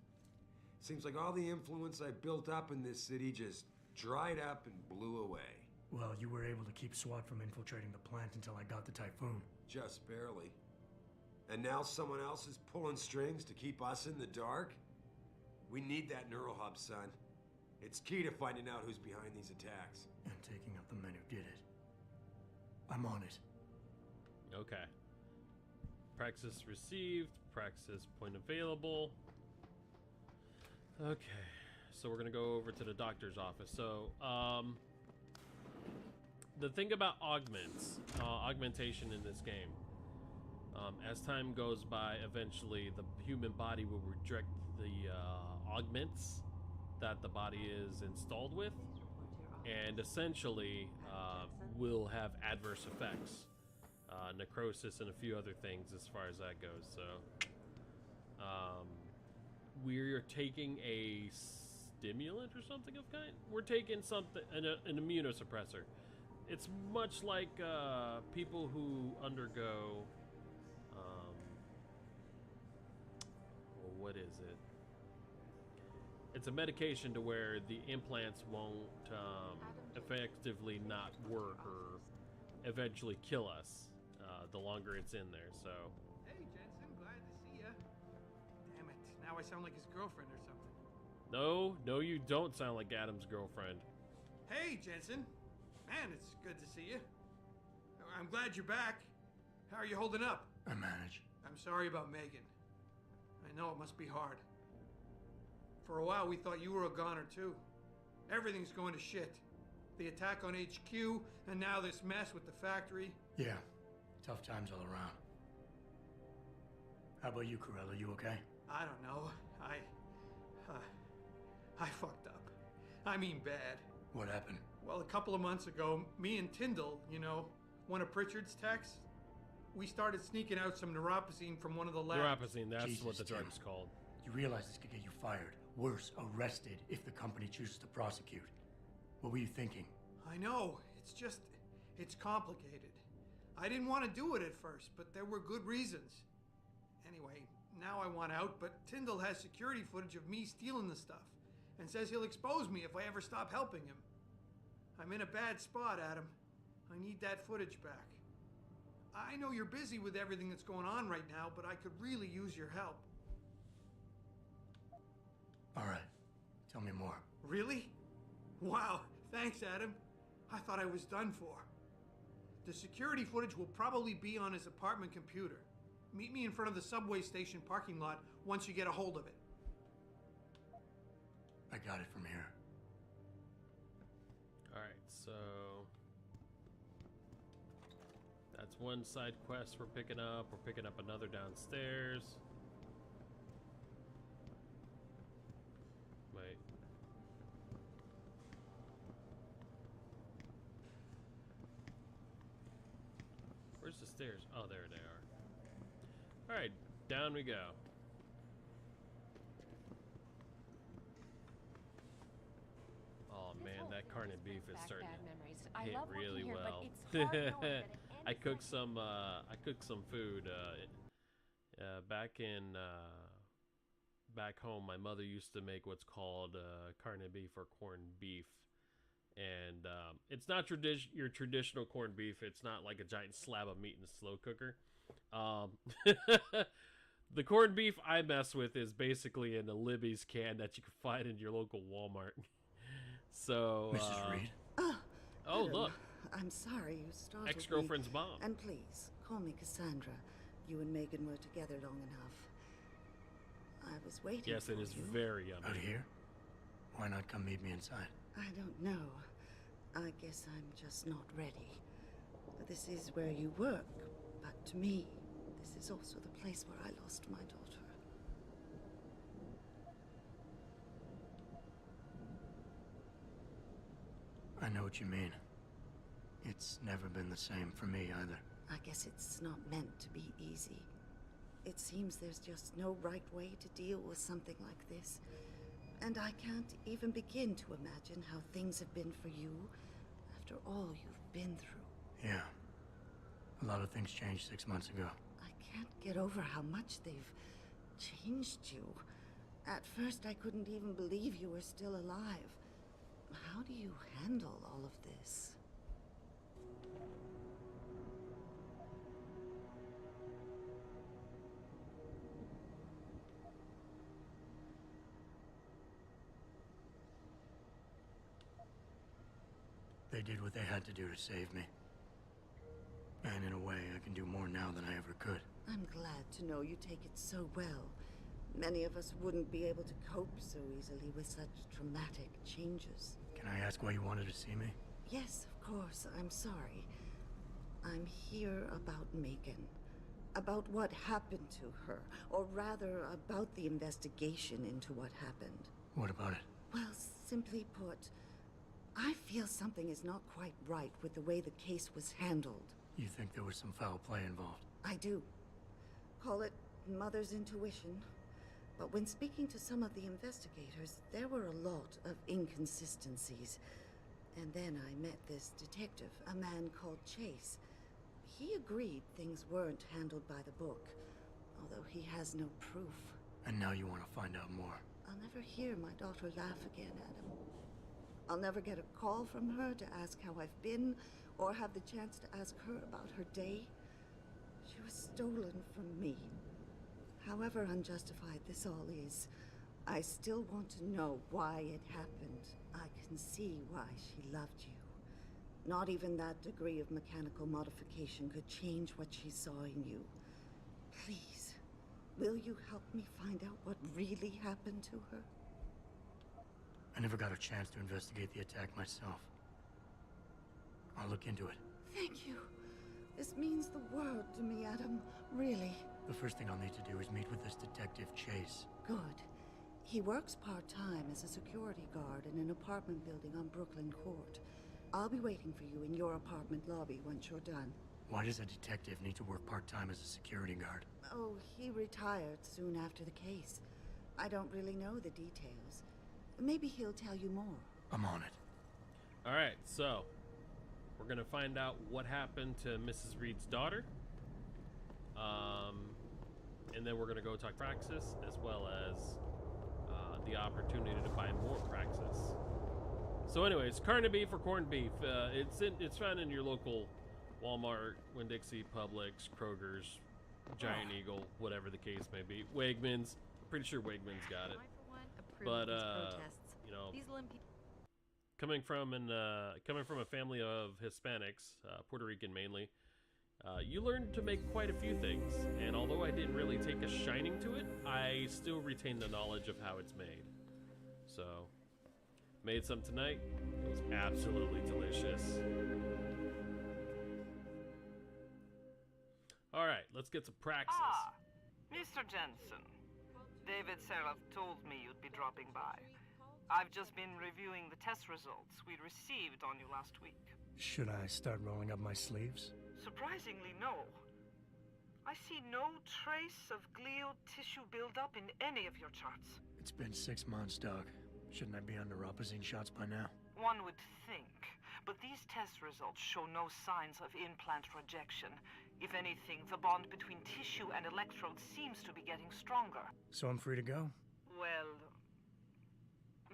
[SPEAKER 14] seems like all the influence I built up in this city just dried up and blew away.
[SPEAKER 7] Well, you were able to keep SWAT from infiltrating the plant until I got the typhoon.
[SPEAKER 14] Just barely. And now someone else is pulling strings to keep us in the dark? We need that neural hub, son. It's key to finding out who's behind these attacks.
[SPEAKER 7] And taking out the men who did it. I'm on it.
[SPEAKER 1] Okay. Praxis received. Praxis point available. Okay. So we're going to go over to the doctor's office. So, the thing about augmentation in this game, as time goes by, eventually the human body will reject the augments that the body is installed with, and essentially will have adverse effects, necrosis and a few other things as far as that goes. So we're taking a stimulant or something of kind. We're taking something, an immunosuppressor. It's much like people who undergo well, what is it? It's a medication to where the implants won't effectively not work or eventually kill us the longer it's in there. So.
[SPEAKER 5] Hey, Jensen, glad to see ya. Damn it, now I sound like his girlfriend or something.
[SPEAKER 1] No, you don't sound like Adam's girlfriend.
[SPEAKER 5] Hey, Jensen. Man, it's good to see you. I'm glad you're back. How are you holding up?
[SPEAKER 7] I manage.
[SPEAKER 5] I'm sorry about Megan. I know it must be hard. For a while, we thought you were a goner, too. Everything's going to shit. The attack on HQ, and now this mess with the factory.
[SPEAKER 7] Yeah, tough times all around. How about you, Corella? You okay?
[SPEAKER 5] I don't know. I fucked up. I mean bad.
[SPEAKER 7] What happened?
[SPEAKER 5] Well, a couple of months ago, me and Tyndall, you know, one of Pritchard's techs, we started sneaking out some neuropozyne from one of the labs.
[SPEAKER 1] Neuropozyne, that's
[SPEAKER 7] Jesus,
[SPEAKER 1] what the
[SPEAKER 7] Tim.
[SPEAKER 1] drug's called.
[SPEAKER 7] You realize this could get you fired. Worse, arrested if the company chooses to prosecute. What were you thinking?
[SPEAKER 5] I know. It's complicated. I didn't want to do it at first, but there were good reasons. Anyway, now I want out, but Tyndall has security footage of me stealing the stuff and says he'll expose me if I ever stop helping him. I'm in a bad spot, Adam. I need that footage back. I know you're busy with everything that's going on right now, but I could really use your help.
[SPEAKER 7] All right. Tell me more.
[SPEAKER 5] Really? Wow. Thanks, Adam. I thought I was done for. The security footage will probably be on his apartment computer. Meet me in front of the subway station parking lot once you get a hold of it.
[SPEAKER 7] I got it from here.
[SPEAKER 1] Alright, so that's one side quest we're picking up. We're picking up another downstairs. Wait. Where's the stairs? Oh, there they are. Alright, down we go. Oh man, that carne beef is starting to hit really well. I cooked some food back home. My mother used to make what's called carne beef or corned beef, And it's not your traditional corned beef. It's not like a giant slab of meat in a slow cooker. The corned beef I mess with is basically in a Libby's can that you can find in your local Walmart. So,
[SPEAKER 21] Mrs. Reed?
[SPEAKER 1] Oh,
[SPEAKER 12] Adam,
[SPEAKER 1] look.
[SPEAKER 12] I'm sorry you startled
[SPEAKER 1] Ex-girlfriend's
[SPEAKER 12] me.
[SPEAKER 1] mom.
[SPEAKER 12] And please, call me Cassandra. You and Megan were together long enough. I was waiting
[SPEAKER 1] Yes,
[SPEAKER 12] for
[SPEAKER 1] it is
[SPEAKER 12] you.
[SPEAKER 1] very yummy.
[SPEAKER 7] Out here? Why not come meet me inside?
[SPEAKER 12] I don't know. I guess I'm just not ready. This is where you work, but to me, this is also the place where I lost my daughter.
[SPEAKER 7] I know what you mean. It's never been the same for me either.
[SPEAKER 12] I guess it's not meant to be easy. It seems there's just no right way to deal with something like this. And I can't even begin to imagine how things have been for you after all you've been through.
[SPEAKER 7] Yeah. A lot of things changed 6 months ago.
[SPEAKER 12] I can't get over how much they've changed you. At first, I couldn't even believe you were still alive. How do you handle all of this?
[SPEAKER 7] They did what they had to do to save me. And in a way, I can do more now than I ever could.
[SPEAKER 12] I'm glad to know you take it so well. Many of us wouldn't be able to cope so easily with such traumatic changes.
[SPEAKER 7] Can I ask why you wanted to see me?
[SPEAKER 12] Yes, of course. I'm sorry. I'm here about Megan. About what happened to her. Or rather, about the investigation into what happened.
[SPEAKER 7] What about it?
[SPEAKER 12] Well, simply put, I feel something is not quite right with the way the case was handled.
[SPEAKER 7] You think there was some foul play involved?
[SPEAKER 12] I do. Call it mother's intuition. But when speaking to some of the investigators, there were a lot of inconsistencies. And then I met this detective, a man called Chase. He agreed things weren't handled by the book, although he has no proof.
[SPEAKER 7] And now you want to find out more.
[SPEAKER 12] I'll never hear my daughter laugh again, Adam. I'll never get a call from her to ask how I've been, or have the chance to ask her about her day. She was stolen from me. However unjustified this all is, I still want to know why it happened. I can see why she loved you. Not even that degree of mechanical modification could change what she saw in you. Please, will you help me find out what really happened to her?
[SPEAKER 7] I never got a chance to investigate the attack myself. I'll look into it.
[SPEAKER 12] Thank you. This means the world to me, Adam. Really.
[SPEAKER 7] The first thing I'll need to do is meet with this detective, Chase.
[SPEAKER 12] Good. He works part-time as a security guard in an apartment building on Brooklyn Court. I'll be waiting for you in your apartment lobby once you're done.
[SPEAKER 7] Why does a detective need to work part-time as a security guard?
[SPEAKER 12] Oh, he retired soon after the case. I don't really know the details. Maybe he'll tell you more.
[SPEAKER 7] I'm on it.
[SPEAKER 1] Alright, so we're gonna find out what happened to Mrs. Reed's daughter. And then we're gonna go talk Praxis, as well as the opportunity to buy more Praxis. So anyways, carne beef or corned beef, it's found in your local Walmart, Winn-Dixie, Publix, Kroger's, Giant Eagle, whatever the case may be. Wegmans, pretty sure Wegmans got it. But you know, coming from a family of Hispanics, Puerto Rican mainly, you learn to make quite a few things, and although I didn't really take a shining to it, I still retain the knowledge of how it's made. So, made some tonight. It was absolutely delicious. Alright, let's get some Praxis.
[SPEAKER 13] Mr. Jensen. David Seraph told me you'd be dropping by. I've just been reviewing the test results we received on you last week.
[SPEAKER 7] Should I start rolling up my sleeves?
[SPEAKER 13] Surprisingly, no. I see no trace of glial tissue buildup in any of your charts.
[SPEAKER 7] It's been 6 months, Doug. Shouldn't I be under opposite shots by now?
[SPEAKER 13] One would think, but these test results show no signs of implant rejection. If anything, the bond between tissue and electrodes seems to be getting stronger.
[SPEAKER 7] So I'm free to go?
[SPEAKER 13] Well,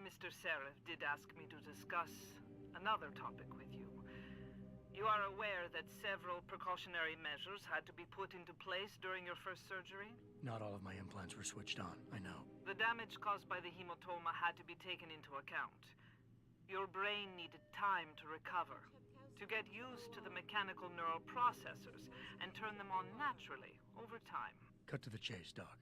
[SPEAKER 13] Mr. Seraph did ask me to discuss another topic with you. You are aware that several precautionary measures had to be put into place during your first surgery?
[SPEAKER 7] Not all of my implants were switched on, I know.
[SPEAKER 13] The damage caused by the hematoma had to be taken into account. Your brain needed time to recover, to get used to the mechanical neural processors and turn them on naturally over time.
[SPEAKER 7] Cut to the chase, Doc.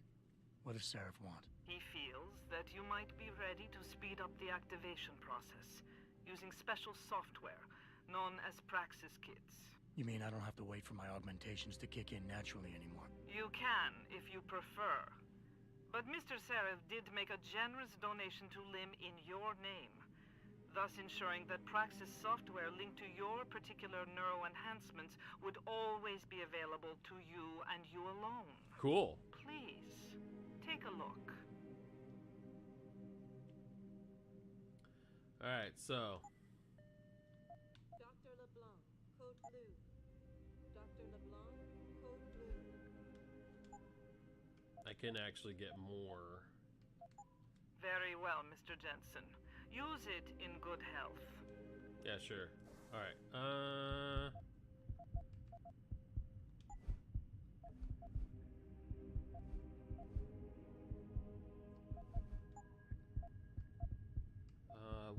[SPEAKER 7] What does Seraph want?
[SPEAKER 13] He feels that you might be ready to speed up the activation process using special software known as Praxis kits.
[SPEAKER 7] You mean I don't have to wait for my augmentations to kick in naturally anymore?
[SPEAKER 13] You can, if you prefer. But Mr. Seraph did make a generous donation to LIM in your name, thus ensuring that Praxis software linked to your particular neuro enhancements would always be available to you and you alone.
[SPEAKER 1] Cool.
[SPEAKER 13] Please, take a look.
[SPEAKER 1] Alright, so...
[SPEAKER 6] Dr. LeBlanc, code blue. Dr. LeBlanc, code blue.
[SPEAKER 1] I can actually get more.
[SPEAKER 13] Very well, Mr. Jensen. Use it in good health.
[SPEAKER 1] Yeah, sure. Alright,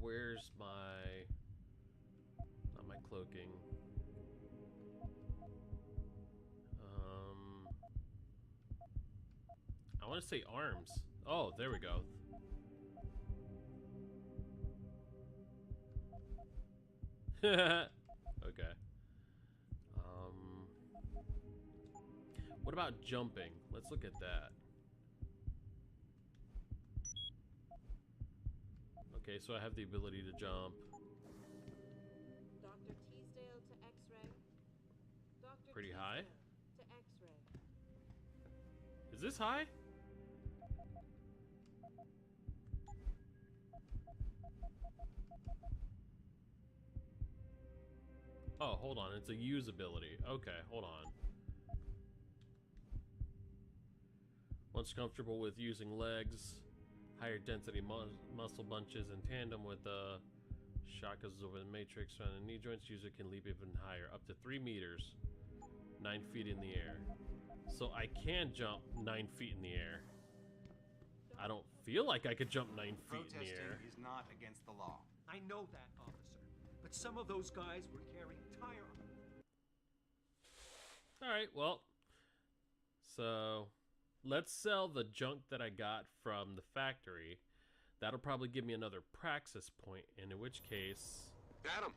[SPEAKER 1] where's my... Not my cloaking. I want to say arms. Oh, there we go. Okay. What about jumping? Let's look at that. Okay, so I have the ability to jump.
[SPEAKER 6] Dr. Teasdale to X-ray. Dr.
[SPEAKER 1] Pretty
[SPEAKER 6] Teasdale
[SPEAKER 1] high.
[SPEAKER 6] to X-ray.
[SPEAKER 1] Is this high? Oh, hold on. It's a usability. Okay, hold on. Once comfortable with using legs, higher density muscle bunches in tandem with the shakas over the matrix around the knee joints, user can leap even higher, up to 3 meters, 9 feet in the air. So I can jump 9 feet in the air. I don't feel like I could jump 9 feet in the air.
[SPEAKER 8] Protesting is not against the law.
[SPEAKER 16] I know that, officer. But some of those guys were carrying firearms.
[SPEAKER 1] Alright, well. So, let's sell the junk that I got from the factory. That'll probably give me another praxis point, and in which case...
[SPEAKER 9] Adam,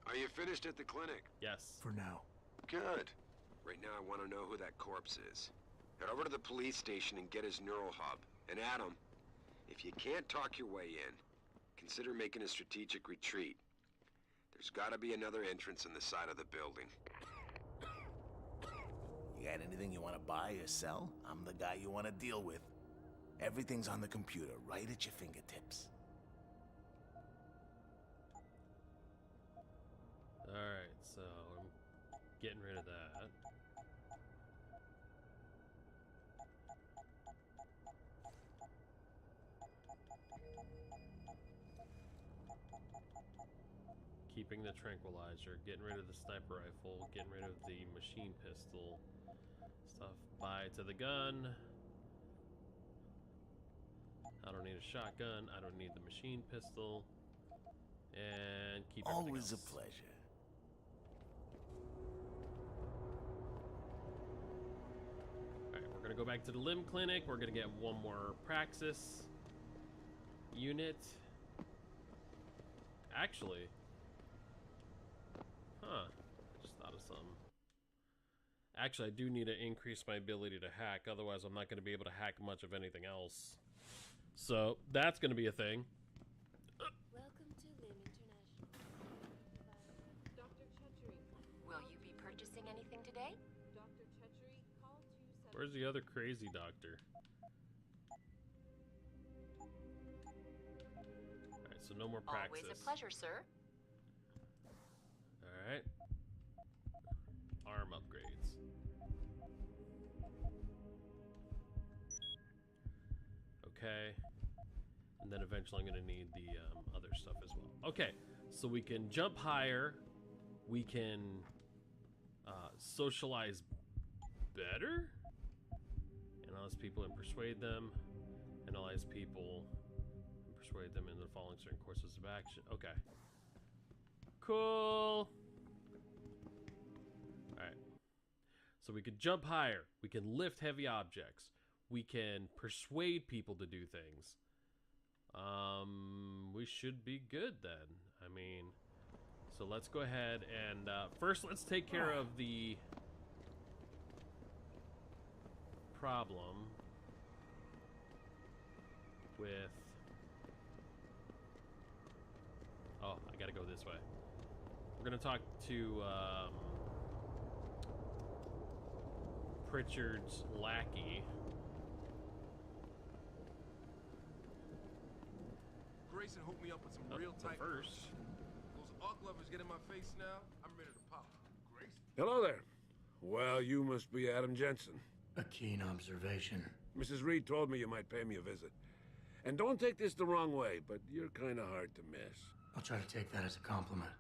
[SPEAKER 9] are you finished at the clinic?
[SPEAKER 1] Yes.
[SPEAKER 7] For now.
[SPEAKER 9] Good. Right now I want to know who that corpse is. Head over to the police station and get his neural hub. And Adam, if you can't talk your way in, consider making a strategic retreat. There's gotta be another entrance in the side of the building.
[SPEAKER 23] You got anything you want to buy or sell? I'm the guy you want to deal with. Everything's on the computer, right at your fingertips.
[SPEAKER 1] Alright, so I'm getting rid of that. Keeping the tranquilizer, getting rid of the sniper rifle, getting rid of the machine pistol stuff. Buy to the gun. I don't need a shotgun. I don't need the machine pistol. And keep everything
[SPEAKER 23] Always
[SPEAKER 1] else.
[SPEAKER 23] a pleasure.
[SPEAKER 1] Alright, we're gonna go back to the limb clinic. We're gonna get one more praxis unit. Actually, huh, I just thought of something. Actually, I do need to increase my ability to hack, otherwise I'm not going to be able to hack much of anything else. So, that's going to be a thing.
[SPEAKER 17] Welcome to Lim International. Dr. Chetchery. Will you be purchasing anything today? Dr. Chetchery, call 27.
[SPEAKER 1] Where's the other crazy doctor? Alright, so no more praxis.
[SPEAKER 17] Always a pleasure, sir.
[SPEAKER 1] Alright. Arm upgrades. Okay. And then eventually I'm going to need the other stuff as well. Okay. So we can jump higher. We can socialize better. Analyze people and persuade them. Analyze people and persuade them into following certain courses of action. Okay. Cool. Alright. So we can jump higher. We can lift heavy objects. We can persuade people to do things. We should be good then. I mean, so let's go ahead and first let's take care of the problem with... Oh, I gotta go this way. We're gonna talk to Pritchard's lackey.
[SPEAKER 15] Grayson hooked me up with some real tight
[SPEAKER 1] first.
[SPEAKER 15] Those arc lovers get in my face now, I'm ready to pop. Grayson?
[SPEAKER 8] Hello there. Well, you must be Adam Jensen.
[SPEAKER 7] A keen observation.
[SPEAKER 8] Mrs. Reed told me you might pay me a visit. And don't take this the wrong way, but you're kind of hard to miss.
[SPEAKER 7] I'll try to take that as a compliment.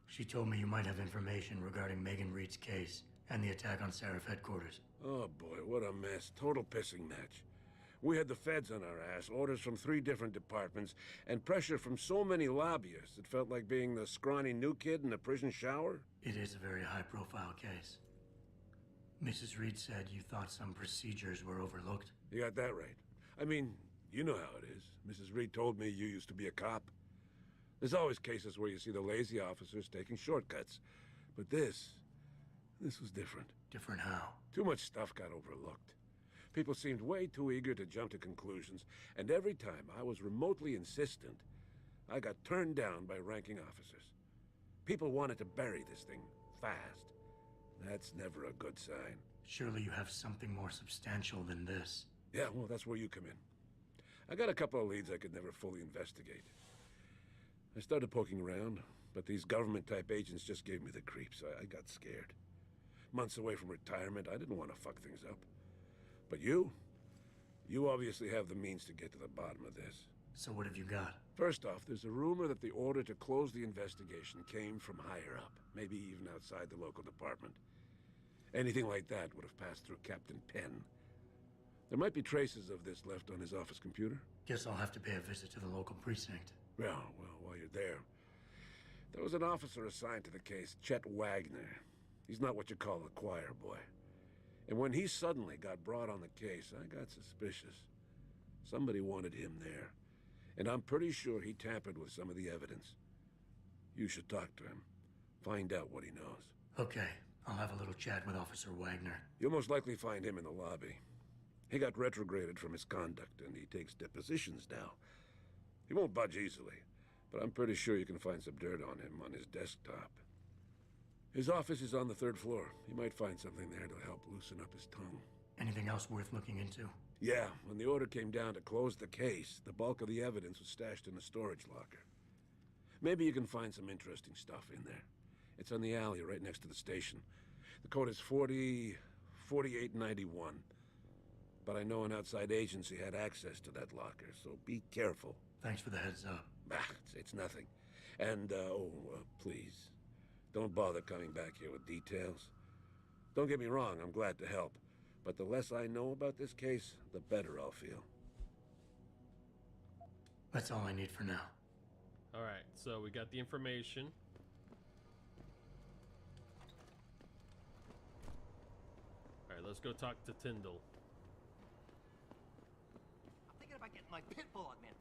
[SPEAKER 7] She told me you might have information regarding Megan Reed's case and the attack on Seraph headquarters.
[SPEAKER 8] Oh boy, what a mess. Total pissing match. We had the feds on our ass, orders from 3 different departments, and pressure from so many lobbyists it felt like being the scrawny new kid in the prison shower.
[SPEAKER 7] It is a very high-profile case. Mrs. Reed said you thought some procedures were overlooked.
[SPEAKER 8] You got that right. I mean, you know how it is. Mrs. Reed told me you used to be a cop. There's always cases where you see the lazy officers taking shortcuts. But this was different.
[SPEAKER 7] Different how?
[SPEAKER 8] Too much stuff got overlooked. People seemed way too eager to jump to conclusions, and every time I was remotely insistent, I got turned down by ranking officers. People wanted to bury this thing fast. That's never a good sign.
[SPEAKER 7] Surely you have something more substantial than this.
[SPEAKER 8] Yeah, well, that's where you come in. I got a couple of leads I could never fully investigate. I started poking around, but these government-type agents just gave me the creeps. I got scared. Months away from retirement, I didn't want to fuck things up. But you obviously have the means to get to the bottom of this.
[SPEAKER 7] So what have you got?
[SPEAKER 8] First off, there's a rumor that the order to close the investigation came from higher up, maybe even outside the local department. Anything like that would have passed through Captain Penn. There might be traces of this left on his office computer.
[SPEAKER 7] Guess I'll have to pay a visit to the local precinct.
[SPEAKER 8] Well, while you're there, there was an officer assigned to the case, Chet Wagner. He's not what you call a choir boy. And when he suddenly got brought on the case, I got suspicious. Somebody wanted him there. And I'm pretty sure he tampered with some of the evidence. You should talk to him. Find out what he knows.
[SPEAKER 7] Okay, I'll have a little chat with Officer Wagner.
[SPEAKER 8] You'll most likely find him in the lobby. He got retrograded from his conduct, and he takes depositions now. He won't budge easily, but I'm pretty sure you can find some dirt on him on his desktop. His office is on the 3rd floor. You might find something there to help loosen up his tongue.
[SPEAKER 7] Anything else worth looking into?
[SPEAKER 8] Yeah, when the order came down to close the case, the bulk of the evidence was stashed in a storage locker. Maybe you can find some interesting stuff in there. It's on the alley right next to the station. The code is 4891. But I know an outside agency had access to that locker, so be careful.
[SPEAKER 7] Thanks for the heads up.
[SPEAKER 8] It's nothing. And, please, don't bother coming back here with details. Don't get me wrong, I'm glad to help. But the less I know about this case, the better I'll feel.
[SPEAKER 7] That's all I need for now.
[SPEAKER 1] Alright, so we got the information. Alright, let's go talk to Tyndall.
[SPEAKER 16] I'm thinking about getting my pit bull augmented.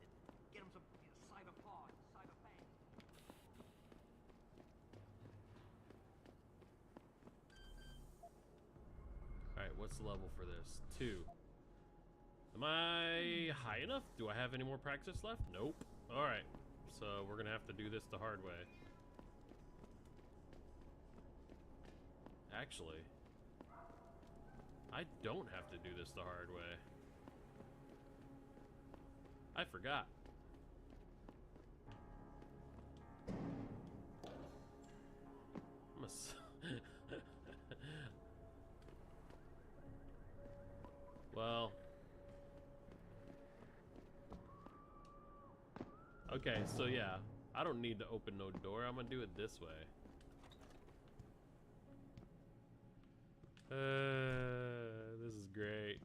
[SPEAKER 16] Get him some cyber paws, cyber fangs.
[SPEAKER 1] Alright, what's the level for this? 2. Am I high enough? Do I have any more practice left? Nope. Alright, so we're gonna have to do this the hard way. Actually, I don't have to do this the hard way. I forgot. Well. Okay, so yeah. I don't need to open no door. I'm gonna do it this way. This is great.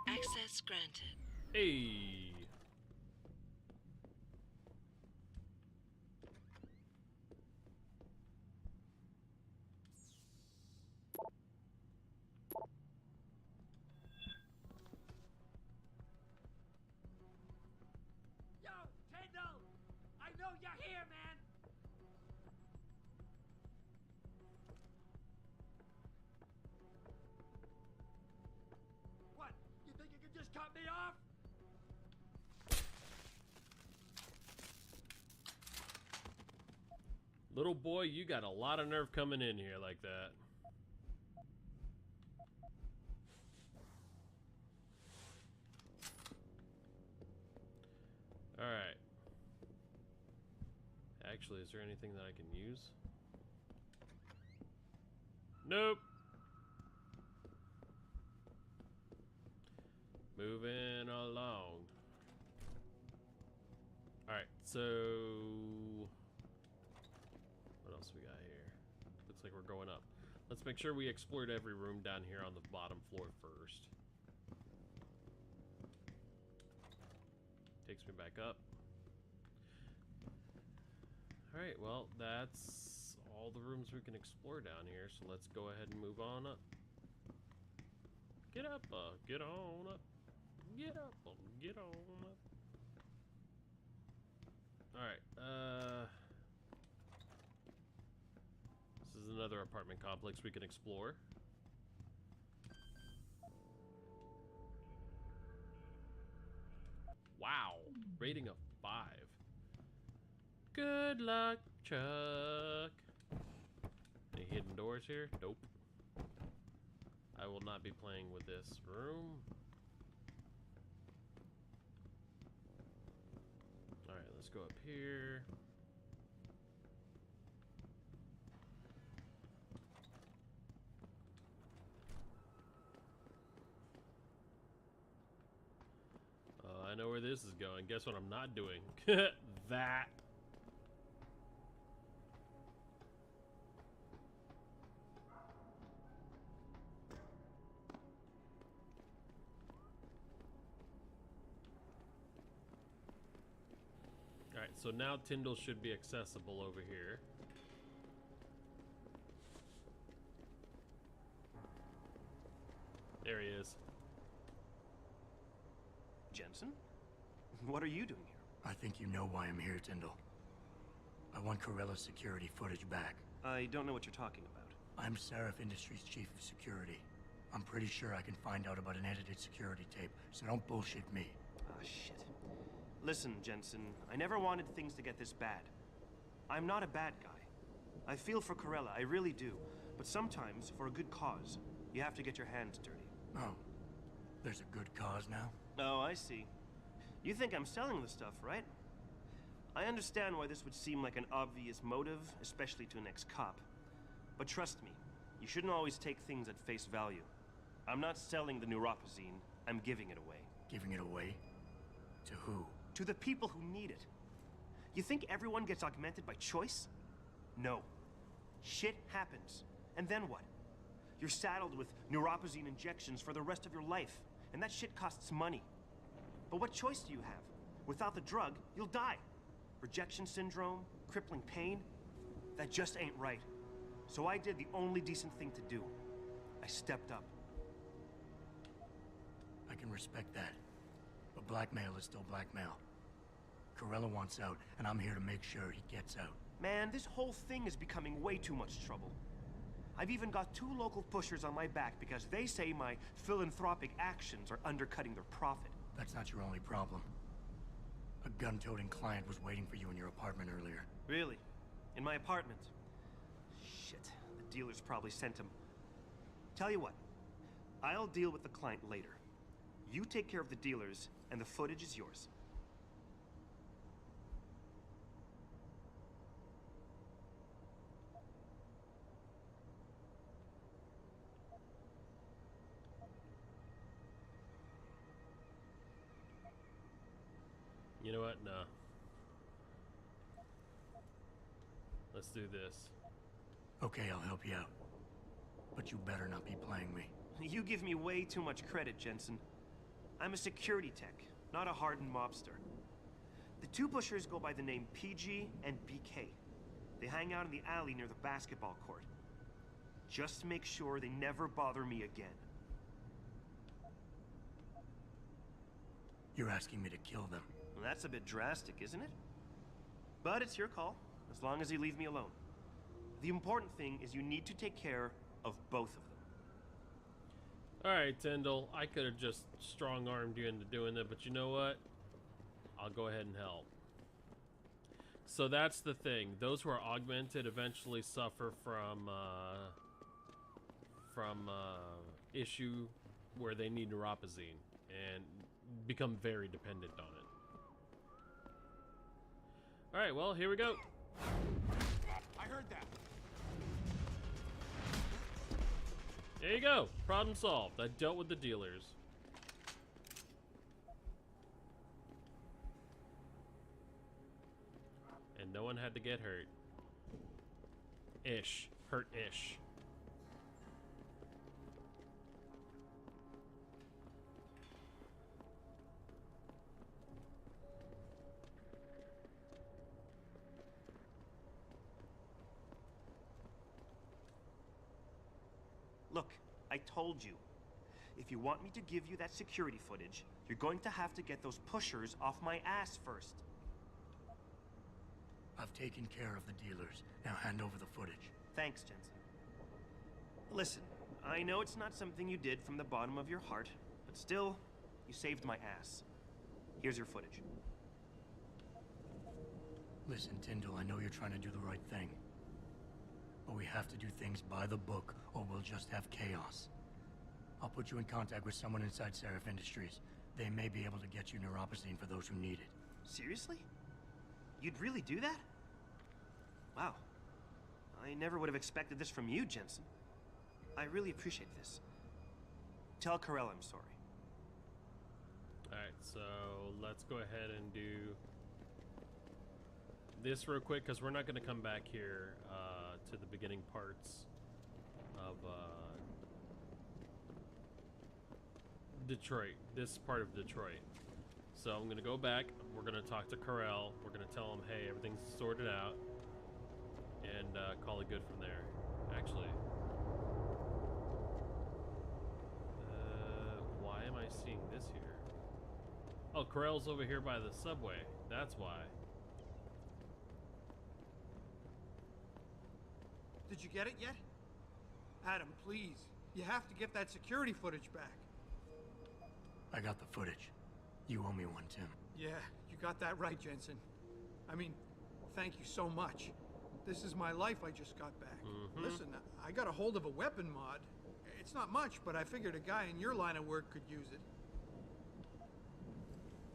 [SPEAKER 6] Access granted.
[SPEAKER 1] Hey.
[SPEAKER 10] Yo, Tyndall! I know you're here, man! What? You think you can just cut me off?
[SPEAKER 1] Little boy, you got a lot of nerve coming in here like that. Alright. Actually, is there anything that I can use? Nope. Moving along. Alright, so... what else we got here? Looks like we're going up. Let's make sure we explored every room down here on the bottom floor first. Takes me back up. Alright, well, that's all the rooms we can explore down here, so let's go ahead and move on up. Get up, get on up. Get up, get on up. Alright, this is another apartment complex we can explore. Wow, rating of 5. Good luck, Chuck. Any hidden doors here? Nope. I will not be playing with this room. Alright, let's go up here. I know where this is going. Guess what I'm not doing? That. Alright, so now Tyndall should be accessible over here. There he is.
[SPEAKER 11] Jensen? What are you doing here?
[SPEAKER 7] I think you know why I'm here, Tyndall. I want Corella's security footage back.
[SPEAKER 11] I don't know what you're talking about.
[SPEAKER 7] I'm Seraph Industries' chief of security. I'm pretty sure I can find out about an edited security tape, so don't bullshit me.
[SPEAKER 11] Ah, shit. Listen, Jensen, I never wanted things to get this bad. I'm not a bad guy. I feel for Corella, I really do. But sometimes, for a good cause, you have to get your hands dirty.
[SPEAKER 7] Oh, there's a good cause now?
[SPEAKER 11] Oh, I see. You think I'm selling the stuff, right? I understand why this would seem like an obvious motive, especially to an ex-cop. But trust me, you shouldn't always take things at face value. I'm not selling the neuropazine, I'm giving it away.
[SPEAKER 7] Giving it away? To who?
[SPEAKER 11] To the people who need it. You think everyone gets augmented by choice? No. Shit happens. And then what? You're saddled with neuropazine injections for the rest of your life. And that shit costs money. But what choice do you have? Without the drug, you'll die. Rejection syndrome, crippling pain. That just ain't right. So I did the only decent thing to do. I stepped up.
[SPEAKER 7] I can respect that. But blackmail is still blackmail. Corella wants out, and I'm here to make sure he gets out.
[SPEAKER 11] Man, this whole thing is becoming way too much trouble. I've even got 2 local pushers on my back because they say my philanthropic actions are undercutting their profit.
[SPEAKER 7] That's not your only problem. A gun-toting client was waiting for you in your apartment earlier.
[SPEAKER 11] Really? In my apartment? Shit, the dealers probably sent him. Tell you what, I'll deal with the client later. You take care of the dealers, and the footage is yours.
[SPEAKER 1] You know what? No. Let's do this.
[SPEAKER 7] Okay, I'll help you out. But you better not be playing me.
[SPEAKER 11] You give me way too much credit, Jensen. I'm a security tech, not a hardened mobster. The two pushers go by the name PG and BK. They hang out in the alley near the basketball court. Just make sure they never bother me again.
[SPEAKER 7] You're asking me to kill them.
[SPEAKER 11] Well, that's a bit drastic, isn't it? But it's your call, as long as you leave me alone. The important thing is you need to take care of both of them.
[SPEAKER 1] Alright, Tyndall, I could have just strong-armed you into doing it, but you know what? I'll go ahead and help. So that's the thing. Those who are augmented eventually suffer from issue where they need neuropazine and become very dependent on it. Alright, well, here we go.
[SPEAKER 15] I heard that.
[SPEAKER 1] There you go. Problem solved. I dealt with the dealers. And no one had to get hurt. Ish. Hurt-ish.
[SPEAKER 11] Look, I told you. If you want me to give you that security footage, you're going to have to get those pushers off my ass first.
[SPEAKER 7] I've taken care of the dealers. Now hand over the footage.
[SPEAKER 11] Thanks, Jensen. Listen, I know it's not something you did from the bottom of your heart, but still, you saved my ass. Here's your footage.
[SPEAKER 7] Listen, Tyndall, I know you're trying to do the right thing. But we have to do things by the book, or we'll just have chaos. I'll put you in contact with someone inside Seraph Industries. They may be able to get you neuropazine for those who need it.
[SPEAKER 11] Seriously? You'd really do that? Wow. I never would have expected this from you, Jensen. I really appreciate this. Tell Carell I'm sorry.
[SPEAKER 1] Alright, so let's go ahead and do this real quick, because we're not going to come back here to the beginning parts of Detroit, this part of Detroit. So I'm going to go back, we're going to talk to Carell, we're going to tell him, hey, everything's sorted out, and call it good from there. Actually, why am I seeing this here? Oh, Carell's over here by the subway, that's why.
[SPEAKER 5] Did you get it yet? Adam, please. You have to get that security footage back.
[SPEAKER 7] I got the footage. You owe me one, Tim.
[SPEAKER 5] Yeah, you got that right, Jensen. I mean, thank you so much. This is my life I just got back. Listen, I got a hold of a weapon mod. It's not much, but I figured a guy in your line of work could use it.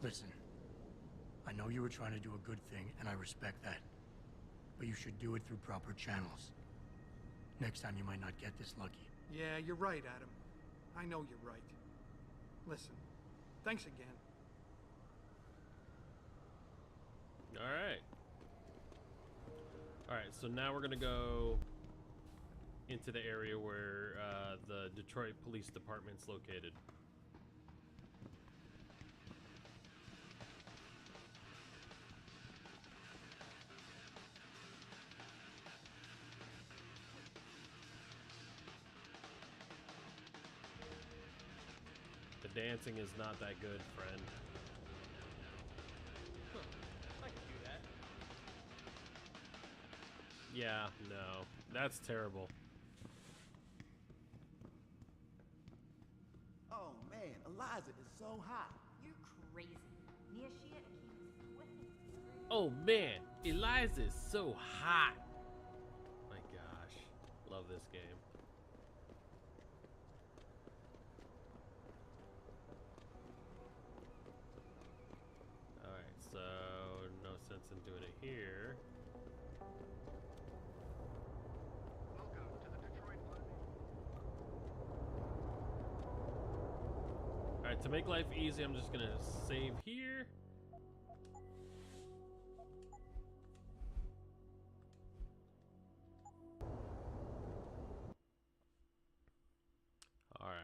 [SPEAKER 7] Listen, I know you were trying to do a good thing, and I respect that. But you should do it through proper channels. Next time you might not get this lucky.
[SPEAKER 5] Yeah, you're right, Adam. I know you're right. Listen, thanks again.
[SPEAKER 1] Alright. Alright, so now we're gonna go into the area where the Detroit Police Department's located. The dancing is not that good, friend.
[SPEAKER 10] I can do that.
[SPEAKER 1] Yeah, no. That's terrible.
[SPEAKER 2] Oh man, Eliza is so hot.
[SPEAKER 22] You're crazy. Niashia Akeem is
[SPEAKER 1] Oh man, Eliza is so hot. My gosh, love this game. Alright, so no sense in doing it here. Alright, to make life easy, I'm just gonna save here. Alright.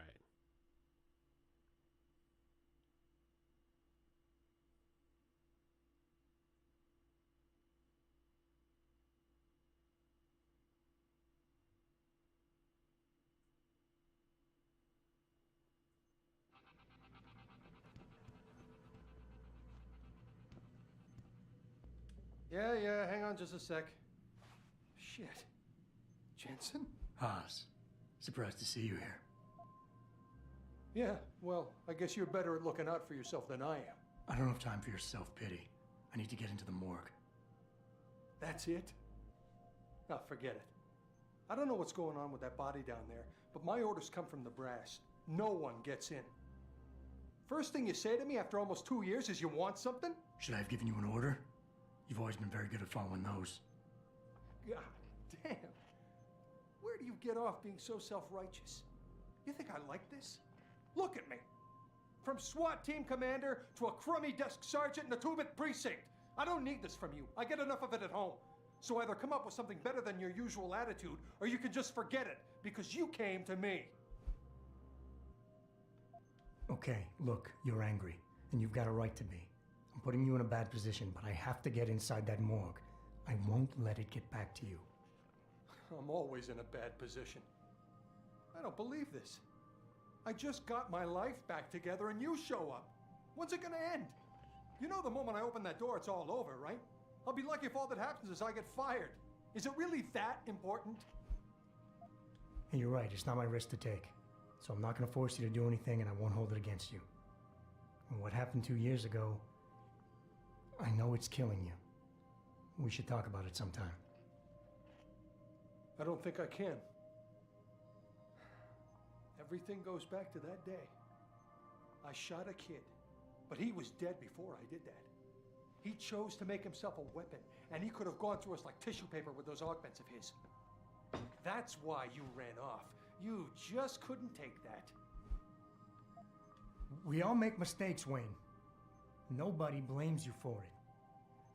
[SPEAKER 5] Yeah, hang on just a sec. Shit. Jensen?
[SPEAKER 7] Haas, surprised to see you here.
[SPEAKER 5] Yeah, well, I guess you're better at looking out for yourself than I am.
[SPEAKER 7] I don't have time for your self-pity. I need to get into the morgue.
[SPEAKER 5] That's it? Oh, forget it. I don't know what's going on with that body down there, but my orders come from the brass. No one gets in. First thing you say to me after almost 2 years is you want something?
[SPEAKER 7] Should I have given you an order? You've always been very good at following those.
[SPEAKER 5] God damn. Where do you get off being so self-righteous? You think I like this? Look at me. From SWAT team commander to a crummy desk sergeant in the 2-bit precinct. I don't need this from you. I get enough of it at home. So either come up with something better than your usual attitude, or you can just forget it, because you came to me.
[SPEAKER 7] Okay, look, you're angry, and you've got a right to be. I'm putting you in a bad position, but I have to get inside that morgue. I won't let it get back to you.
[SPEAKER 5] I'm always in a bad position. I don't believe this. I just got my life back together and you show up. When's it gonna end? You know the moment I open that door, it's all over, right? I'll be lucky if all that happens is I get fired. Is it really that important?
[SPEAKER 7] And you're right, it's not my risk to take. So I'm not gonna force you to do anything and I won't hold it against you. And what happened 2 years ago, I know it's killing you. We should talk about it sometime.
[SPEAKER 5] I don't think I can. Everything goes back to that day. I shot a kid, but he was dead before I did that. He chose to make himself a weapon, and he could have gone through us like tissue paper with those augments of his. That's why you ran off. You just couldn't take that.
[SPEAKER 7] We all make mistakes, Wayne. Nobody blames you for it.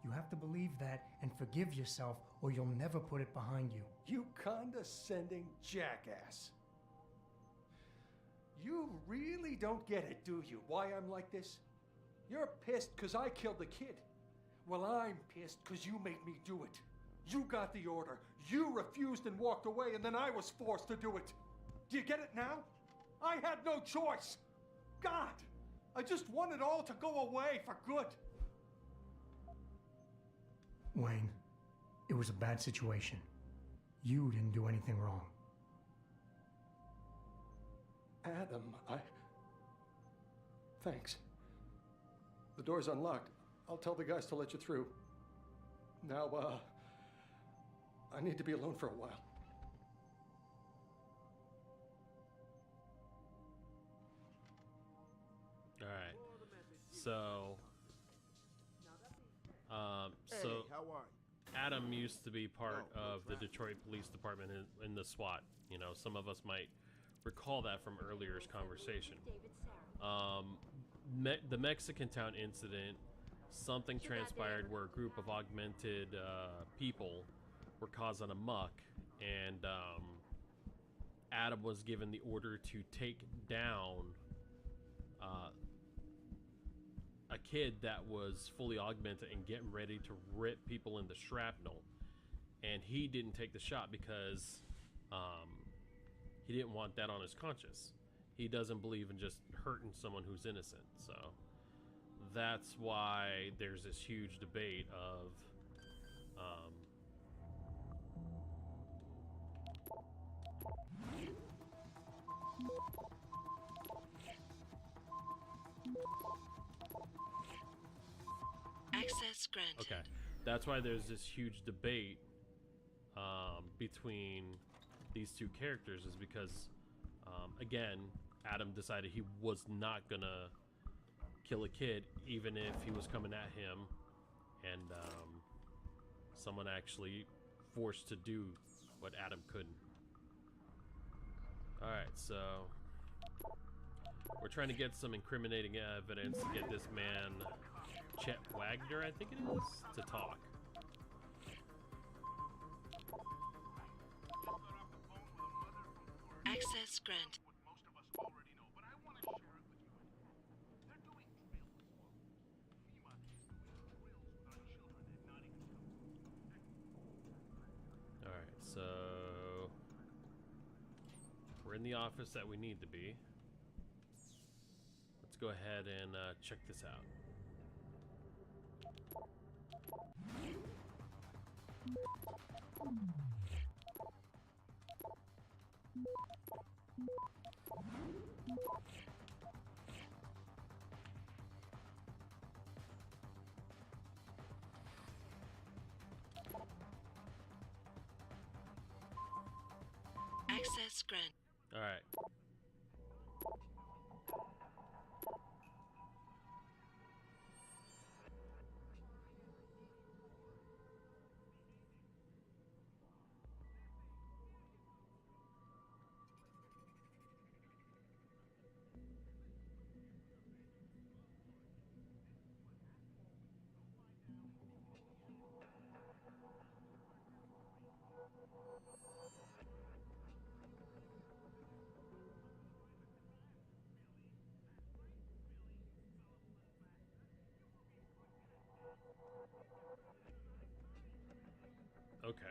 [SPEAKER 7] You have to believe that and forgive yourself, or you'll never put it behind you.
[SPEAKER 5] You condescending jackass. You really don't get it, do you, why I'm like this? You're pissed because I killed the kid. Well, I'm pissed because you made me do it. You got the order. You refused and walked away, and then I was forced to do it. Do you get it now? I had no choice. God, I just want it all to go away for good.
[SPEAKER 7] Wayne, it was a bad situation. You didn't do anything wrong.
[SPEAKER 5] Adam, Thanks. The door's unlocked. I'll tell the guys to let you through. Now, I need to be alone for a while.
[SPEAKER 1] Alright. So,
[SPEAKER 15] Hey, how are you?
[SPEAKER 1] Adam used to be part of the Detroit Police Department in the SWAT. You know, some of us might recall that from earlier's conversation. The Mexican town incident, something transpired where a group of augmented people were causing a muck, and Adam was given the order to take down a kid that was fully augmented and getting ready to rip people into shrapnel, and he didn't take the shot because he didn't want that on his conscience. He doesn't believe in just hurting someone who's innocent. So that's why there's this huge debate of
[SPEAKER 6] Access granted.
[SPEAKER 1] Okay, that's why there's this huge debate between these two characters, is because, again, Adam decided he was not gonna kill a kid, even if he was coming at him, and someone actually forced to do what Adam couldn't. Alright, so we're trying to get some incriminating evidence to get this man, Chet Wagner, I think it is, to talk.
[SPEAKER 6] Access granted.
[SPEAKER 1] Alright, so we're in the office that we need to be. Let's go ahead and check this out.
[SPEAKER 6] Access granted.
[SPEAKER 1] All right. Okay.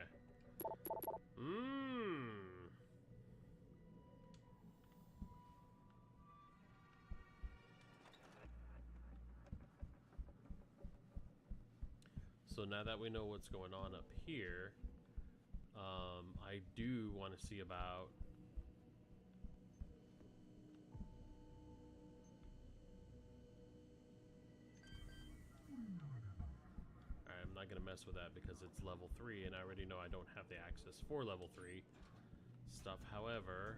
[SPEAKER 1] So now that we know what's going on up here, I do want to see about I'm not going to mess with that because it's level 3 and I already know I don't have the access for level 3 stuff. However,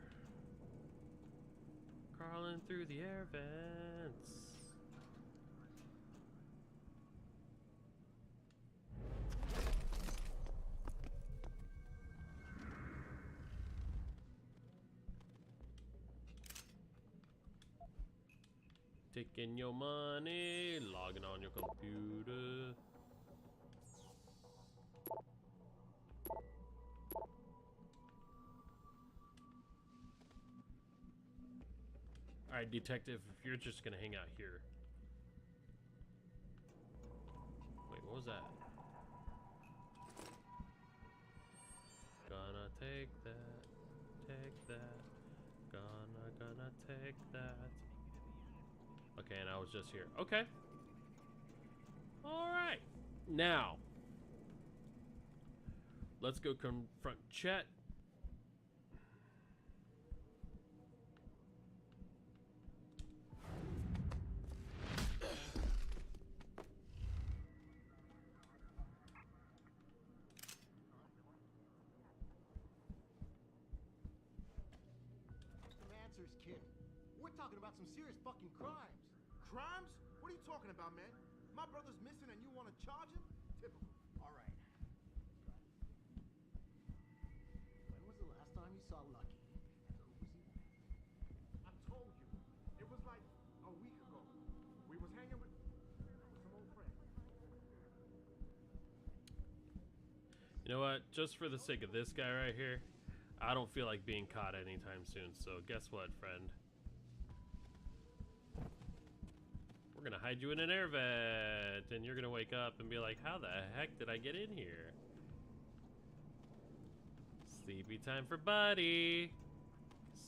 [SPEAKER 1] crawling through the air vents. Taking your money, logging on your computer. Alright, detective, if you're just gonna hang out here. Wait, what was that? Gonna take that, gonna take that. Okay, and I was just here. Okay. Alright. Now, let's go confront Chet.
[SPEAKER 2] Answers, kid. We're talking about some serious fucking crimes.
[SPEAKER 15] Crimes? What are you talking about, man? My brother's missing and you want to charge him? Typical.
[SPEAKER 2] All right. When was the last time you saw Lucky? And who was he with?
[SPEAKER 15] I told you. It was like a week ago. We was hanging with some old friends.
[SPEAKER 1] You know what? Just for the sake of this guy right here, I don't feel like being caught anytime soon. So guess what, friend? We're gonna hide you in an air vent, and you're gonna wake up and be like, how the heck did I get in here? Sleepy time for buddy.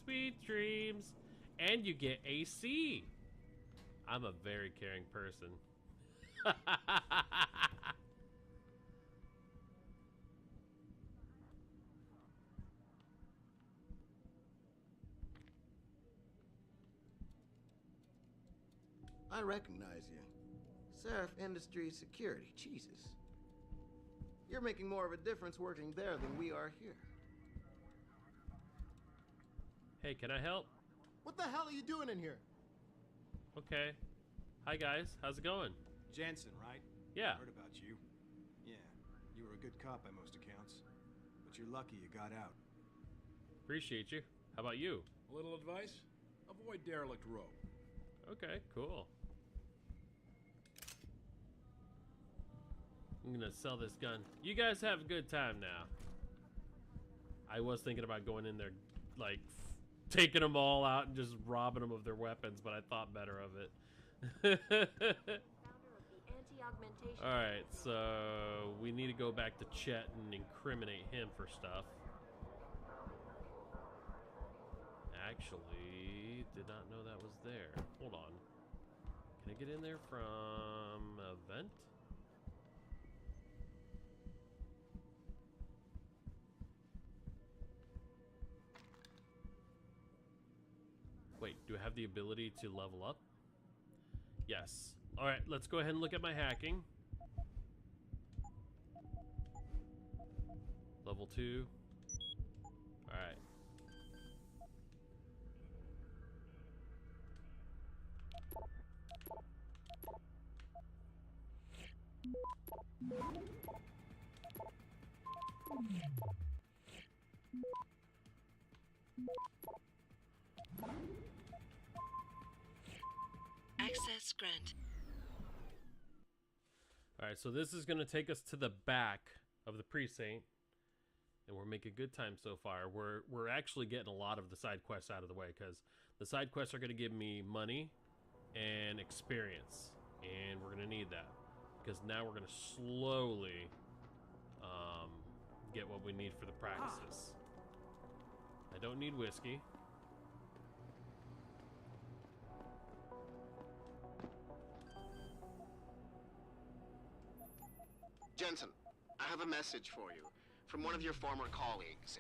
[SPEAKER 1] Sweet dreams. And you get AC. I'm a very caring person.
[SPEAKER 2] I recognize you.
[SPEAKER 3] Seraph Industries Security, Jesus. You're making more of a difference working there than we are here.
[SPEAKER 1] Hey, can I help?
[SPEAKER 3] What the hell are you doing in here?
[SPEAKER 1] Okay. Hi guys, how's it going?
[SPEAKER 19] Jensen, right?
[SPEAKER 1] Yeah.
[SPEAKER 19] I heard about you. Yeah, you were a good cop by most accounts. But you're lucky you got out.
[SPEAKER 1] Appreciate you. How about you?
[SPEAKER 20] A little advice? Avoid derelict row.
[SPEAKER 1] Okay, cool. I'm gonna sell this gun. You guys have a good time now. I was thinking about going in there, like, taking them all out and just robbing them of their weapons, but I thought better of it. Alright, so we need to go back to Chet and incriminate him for stuff. Actually, did not know that was there. Hold on. Can I get in there from event? Wait, do I have the ability to level up? Yes. Alright, let's go ahead and look at my hacking. Level 2. Alright.
[SPEAKER 6] Access grant.
[SPEAKER 1] Alright, so this is going to take us to the back of the precinct. And we're making good time so far. We're actually getting a lot of the side quests out of the way, because the side quests are going to give me money and experience. And we're going to need that, because now we're going to slowly get what we need for the practices. I don't need whiskey.
[SPEAKER 18] Jensen, I have a message for you from one of your former colleagues,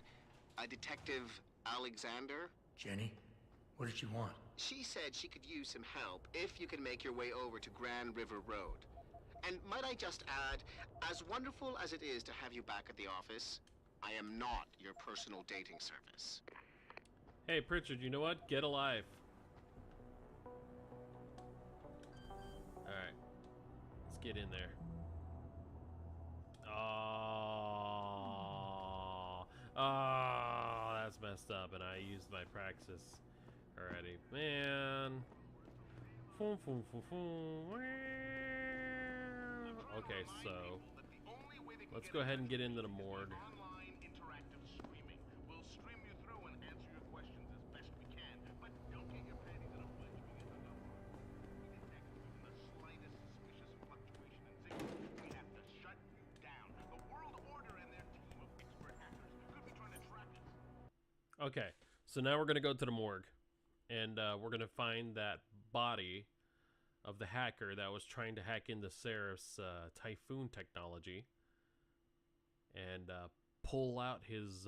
[SPEAKER 18] a Detective Alexander.
[SPEAKER 7] Jenny, what did you want?
[SPEAKER 18] She said she could use some help if you can make your way over to Grand River Road. And might I just add, as wonderful as it is to have you back at the office, I am not your personal dating service.
[SPEAKER 1] Hey, Pritchard, you know what? Get alive. Alright. Let's get in there. Oh, that's messed up, and I used my praxis already. Man. Okay, so let's go ahead and get into the morgue. Okay, so now we're going to go to the morgue, and we're going to find that body of the hacker that was trying to hack into Seraph's Typhoon technology, and pull out his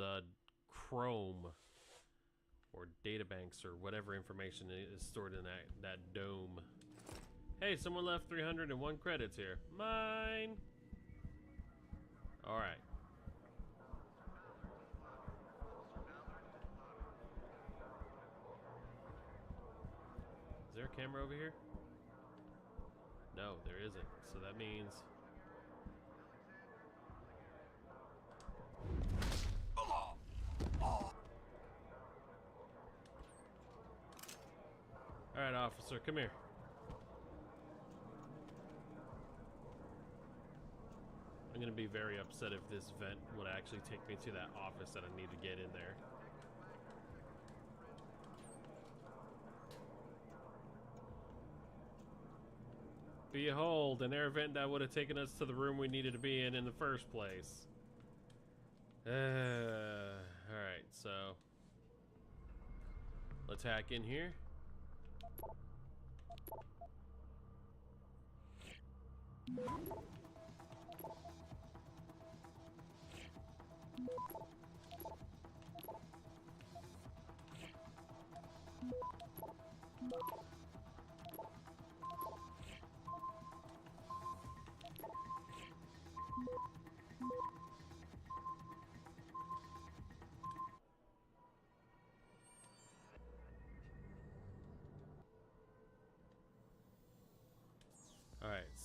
[SPEAKER 1] Chrome or databanks or whatever information is stored in that dome. Hey, someone left 301 credits here. Mine! Alright. Is there a camera over here? No, there isn't. So that means... Alright, officer, come here. I'm gonna be very upset if this vent would actually take me to that office that I need to get in there. Behold, an air vent that would have taken us to the room we needed to be in the first place. Alright, so let's hack in here.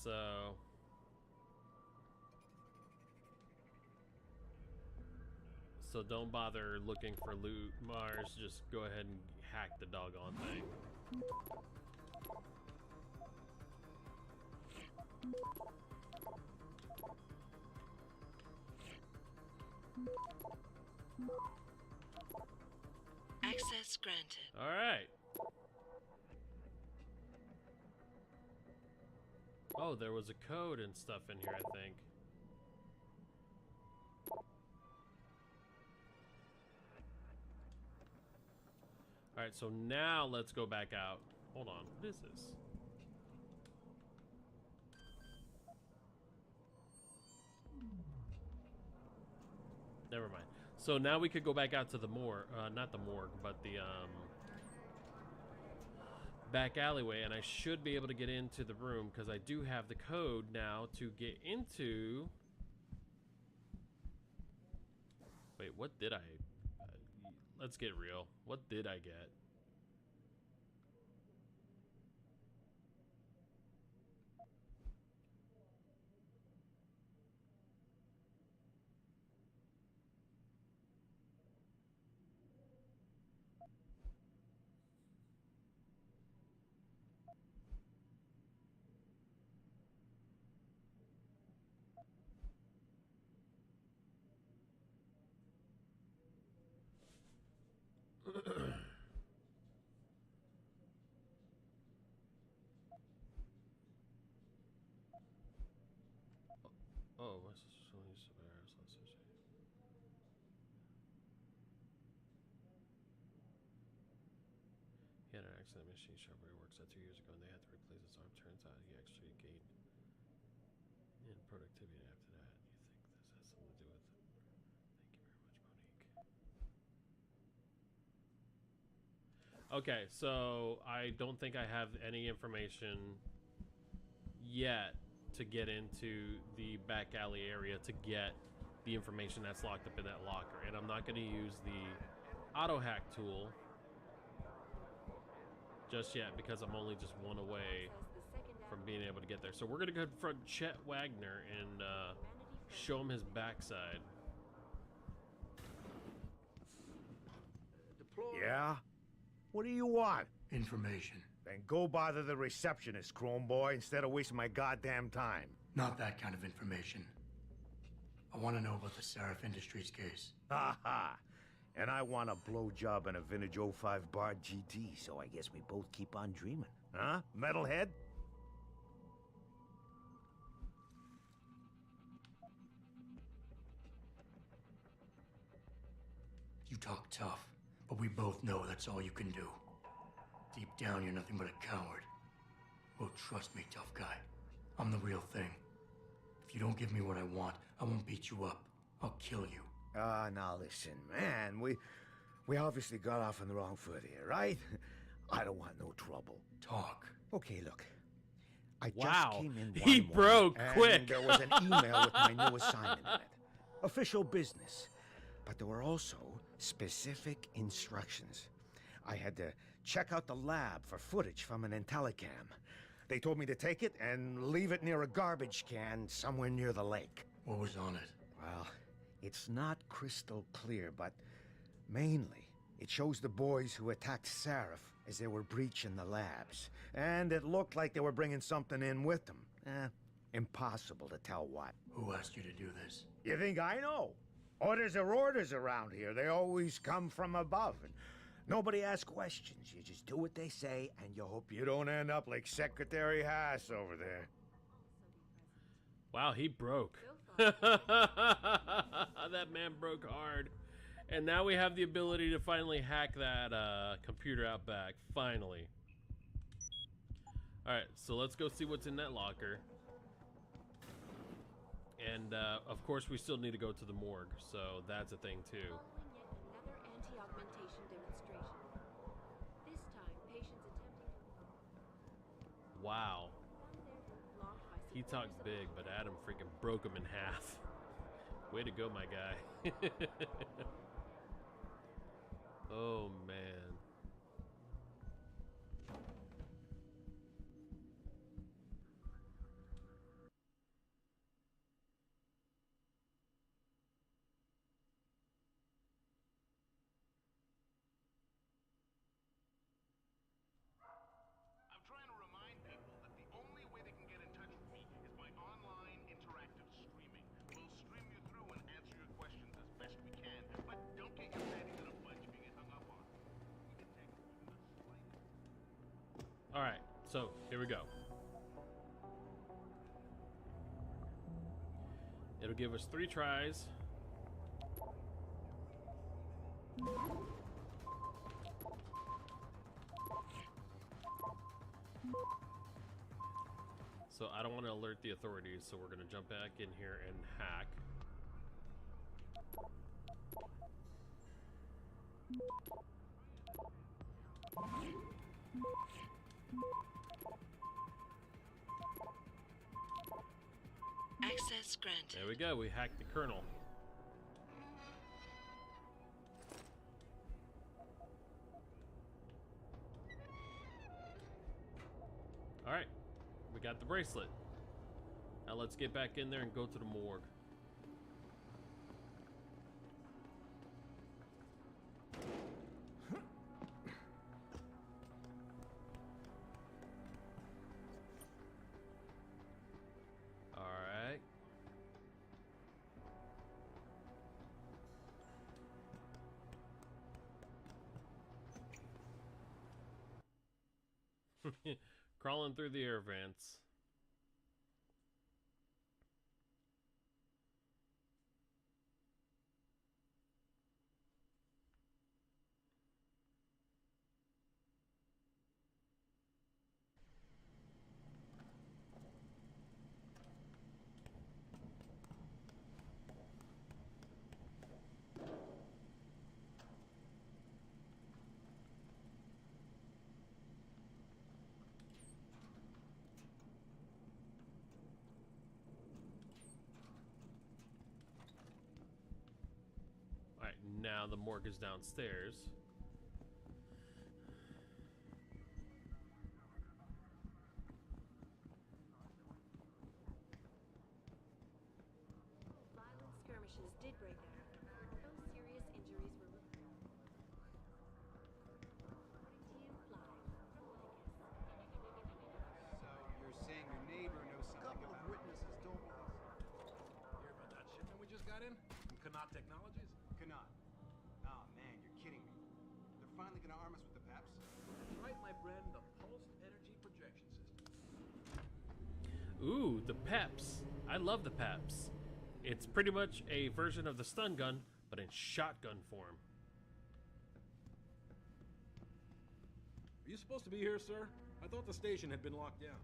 [SPEAKER 1] So don't bother looking for loot, Mars. Just go ahead and hack the doggone thing.
[SPEAKER 6] Access granted.
[SPEAKER 1] All right. Oh, there was a code and stuff in here, I think. All right, so now let's go back out. Hold on, what is this? Never mind. So now we could go back out to the morgue, not the morgue, but the back alleyway, and I should be able to get into the room because I do have the code now to get into. Wait, what did I? Let's get real. What did I get? Oh, what's this? He had an accident at machine shop where he works at 2 years ago, and they had to replace his arm. Turns out he actually gained in productivity after that. You think this has something to do with it? Thank you very much, Monique. Okay, so I don't think I have any information yet to get into the back alley area to get the information that's locked up in that locker, and I'm not going to use the auto hack tool just yet because I'm only just one away from being able to get there. So we're going to confront Chet Wagner and show him his backside.
[SPEAKER 4] Yeah? What do you want?
[SPEAKER 7] Information.
[SPEAKER 4] Then go bother the receptionist, Chrome Boy, instead of wasting my goddamn time.
[SPEAKER 7] Not that kind of information. I want to know about the Seraph Industries case.
[SPEAKER 4] Ha ha! And I want a blowjob in a vintage 05 bar GT, so I guess we both keep on dreaming. Huh, metalhead?
[SPEAKER 7] You talk tough, but we both know that's all you can do. Deep down, you're nothing but a coward. Well, trust me, tough guy. I'm the real thing. If you don't give me what I want, I won't beat you up. I'll kill you.
[SPEAKER 4] Now listen, man, we obviously got off on the wrong foot here, right? I don't want no trouble.
[SPEAKER 7] Talk.
[SPEAKER 4] Okay, look. I
[SPEAKER 1] Wow.
[SPEAKER 4] just came in
[SPEAKER 1] He
[SPEAKER 4] one
[SPEAKER 1] broke
[SPEAKER 4] morning,
[SPEAKER 1] quick.
[SPEAKER 4] and there was an email with my new assignment in it. Official business. But there were also specific instructions. I had to check out the lab for footage from an IntelliCam. They told me to take it and leave it near a garbage can somewhere near the lake.
[SPEAKER 7] What was on it?
[SPEAKER 4] Well, it's not crystal clear, but mainly it shows the boys who attacked Seraph as they were breaching the labs. And it looked like they were bringing something in with them. Impossible to tell what.
[SPEAKER 7] Who asked you to do this?
[SPEAKER 4] You think I know? Orders are orders around here. They always come from above. And nobody asks questions. You just do what they say, and you hope you don't end up like Secretary Haas over there.
[SPEAKER 1] Wow, he broke. That man broke hard. And now we have the ability to finally hack that computer out back. Finally. Alright, so let's go see what's in that locker. And, of course, we still need to go to the morgue, so that's a thing, too.
[SPEAKER 17] Another anti-augmentation demonstration. This time, patients attempting to...
[SPEAKER 1] Wow. He talked big, but Adam freaking broke him in half. Way to go, my guy. Oh, man. Alright, so here we go. It'll give us 3 tries. So I don't want to alert the authorities, so we're going to jump back in here and hack.
[SPEAKER 6] Access granted.
[SPEAKER 1] There we go, we hacked the kernel. Alright, we got the bracelet. Now let's get back in there and go to the morgue. Alright. Crawling through the air vents. Alright, now the morgue is downstairs.
[SPEAKER 17] Violent skirmishes did break out. No serious injuries were reported. According to you, live from Vegas.
[SPEAKER 19] So you're saying your neighbor knows something about
[SPEAKER 2] witnesses told me.
[SPEAKER 20] Hear about that shipment we just got in? From Connaught Technologies?
[SPEAKER 19] Connaught. Oh man, you're kidding me. They're finally gonna arm us with the PAPs?
[SPEAKER 20] That's right, my friend, the pulsed energy projection system.
[SPEAKER 1] Ooh, the PEPs. I love the PEPs. It's pretty much a version of the stun gun, but in shotgun form.
[SPEAKER 20] Are you supposed to be here, sir? I thought the station had been locked down.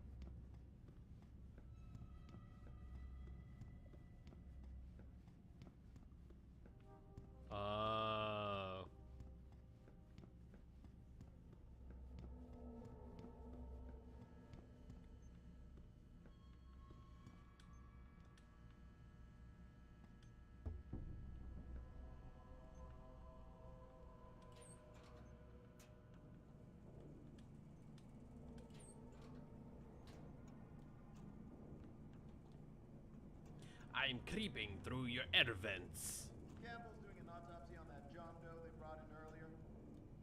[SPEAKER 20] I'm creeping through your air vents.
[SPEAKER 3] Campbell's doing an autopsy on that John Doe they brought in earlier.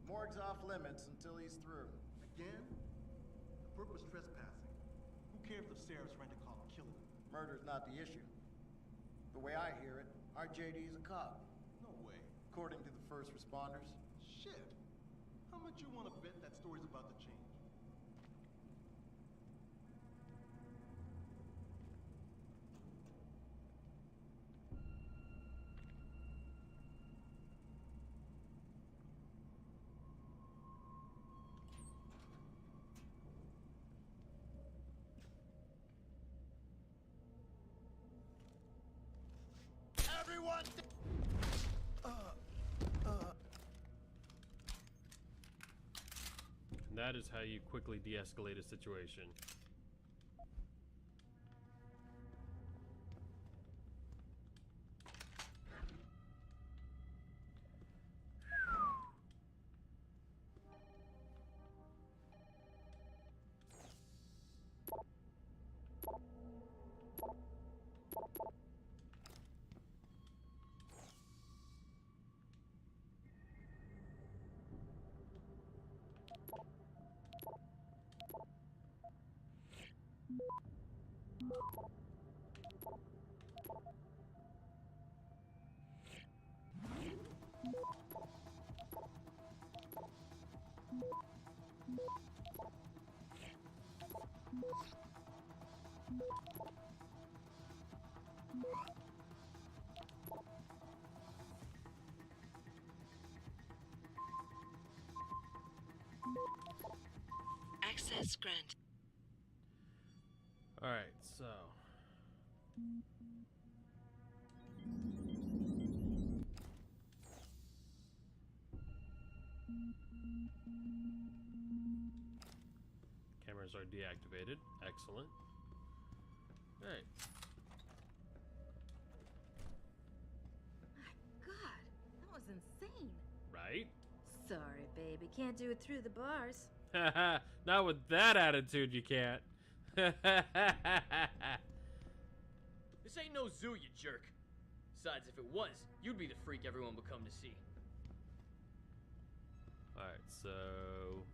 [SPEAKER 3] Morgue's off limits until he's through.
[SPEAKER 2] Again? The perp was trespassing. Who cares if Sarah's rent a call killing him?
[SPEAKER 3] Murder's not the issue. The way I hear it, our JD's a cop.
[SPEAKER 2] No way.
[SPEAKER 3] According to the first responders.
[SPEAKER 2] Shit. How much you want to bet that story's about to change?
[SPEAKER 3] Everyone!
[SPEAKER 1] And that is how you quickly de-escalate a situation.
[SPEAKER 6] Access granted.
[SPEAKER 1] All right, so. Cameras are deactivated. Excellent. All right.
[SPEAKER 22] My God, that was insane.
[SPEAKER 1] Right?
[SPEAKER 22] Sorry, baby, can't do it through the bars.
[SPEAKER 1] Not with that attitude, you can't.
[SPEAKER 12] This ain't no zoo, you jerk. Besides, if it was, you'd be the freak everyone would come to see.
[SPEAKER 1] Alright, so...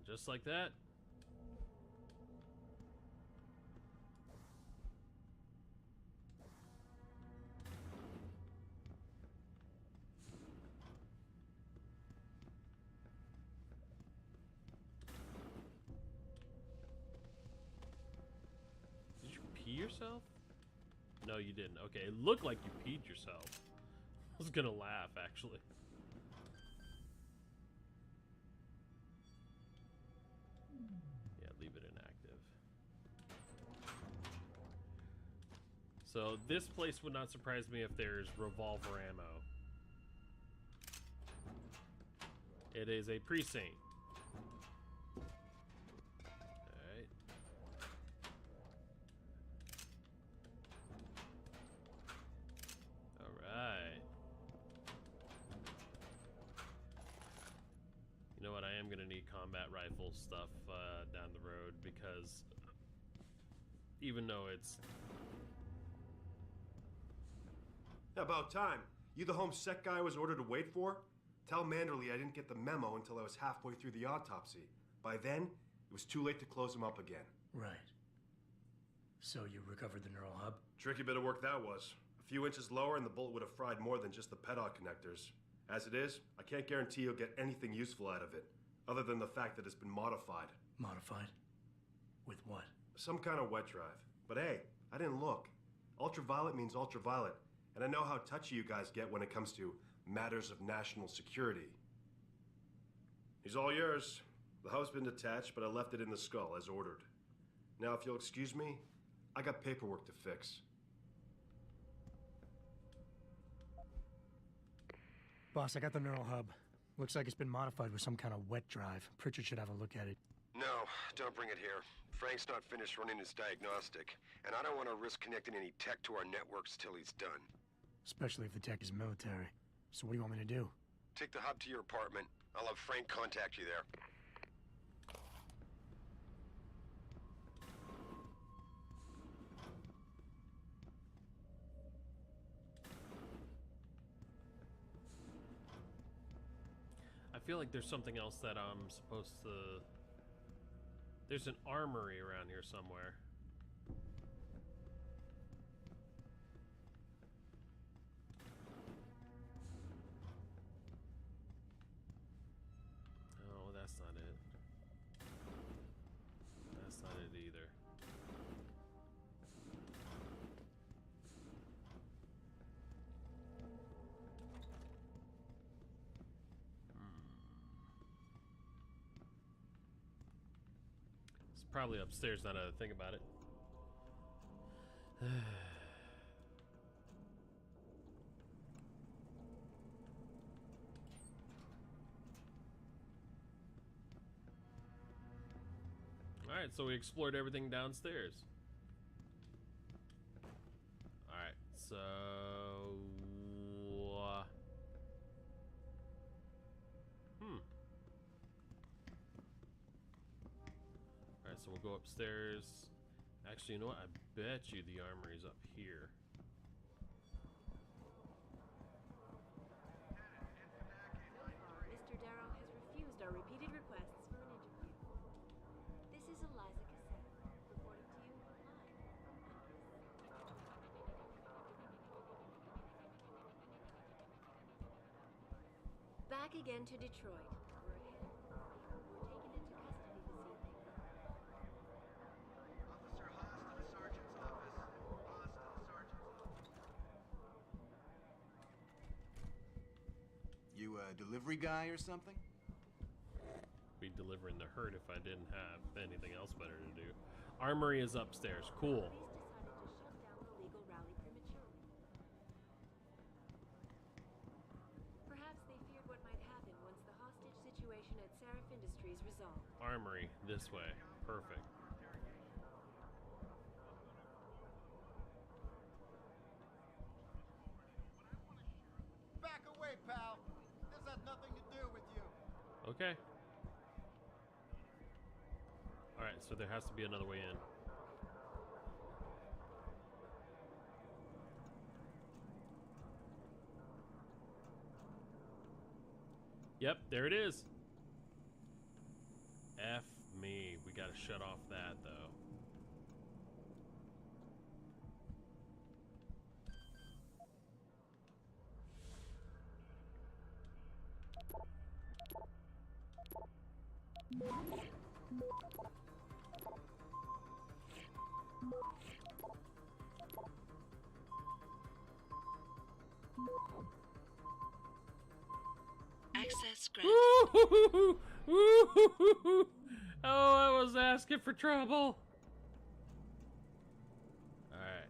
[SPEAKER 1] just like that. Did you pee yourself? No, you didn't. Okay, it looked like you peed yourself. I was gonna laugh, actually. Yeah, leave it inactive. So this place would not surprise me if there's revolver ammo. It is a precinct. Alright. Alright. You know what? I am going to need combat rifle stuff down the road because even though it's...
[SPEAKER 14] About time. You the home sec guy I was ordered to wait for? Tell Manderley I didn't get the memo until I was halfway through the autopsy. By then, it was too late to close him up again.
[SPEAKER 7] Right. So you recovered the neural hub?
[SPEAKER 14] Tricky bit of work that was. A few inches lower and the bullet would have fried more than just the pedal connectors. As it is, I can't guarantee you'll get anything useful out of it, other than the fact that it's been modified.
[SPEAKER 7] Modified? With what?
[SPEAKER 14] Some kind of wet drive. But hey, I didn't look. Ultraviolet means ultraviolet, and I know how touchy you guys get when it comes to matters of national security. He's all yours. The hub's been detached, but I left it in the skull as ordered. Now, if you'll excuse me, I got paperwork to fix.
[SPEAKER 7] Boss, I got the neural hub. Looks like it's been modified with some kind of wet drive. Pritchard should have a look at it.
[SPEAKER 9] No, don't bring it here. Frank's not finished running his diagnostic, and I don't want to risk connecting any tech to our networks till he's done.
[SPEAKER 7] Especially if the tech is military. So what do you want me to do?
[SPEAKER 9] Take the hub to your apartment. I'll have Frank contact you there.
[SPEAKER 1] I feel like there's something else that I'm supposed to... There's an armory around here somewhere. Oh, that's not it. That's not it either. It's probably upstairs now that I think about it. Alright, so we explored everything downstairs. Alright, so... Alright, so we'll go upstairs. Actually, you know what? I bet you the armory's up here.
[SPEAKER 17] Back again to Detroit. We're taken into custody this evening.
[SPEAKER 3] Officer Haas to the sergeant's office. Haas to the sergeant's office.
[SPEAKER 19] You a delivery guy or something?
[SPEAKER 1] Be delivering the herd if I didn't have anything else better to do. Armory is upstairs. Cool.
[SPEAKER 17] Police decided to shut down the legal rally prematurely. Perhaps they feared what might happen once the hostage situation at Seraph Industries resolved.
[SPEAKER 1] Armory this way. Perfect.
[SPEAKER 2] Back away, pal. This has nothing to do with you.
[SPEAKER 1] Okay. Alright, so there has to be another way in. Yep, there it is. F me. We gotta shut off that, though.
[SPEAKER 6] Access granted.
[SPEAKER 1] Oh, I was asking for trouble. Alright.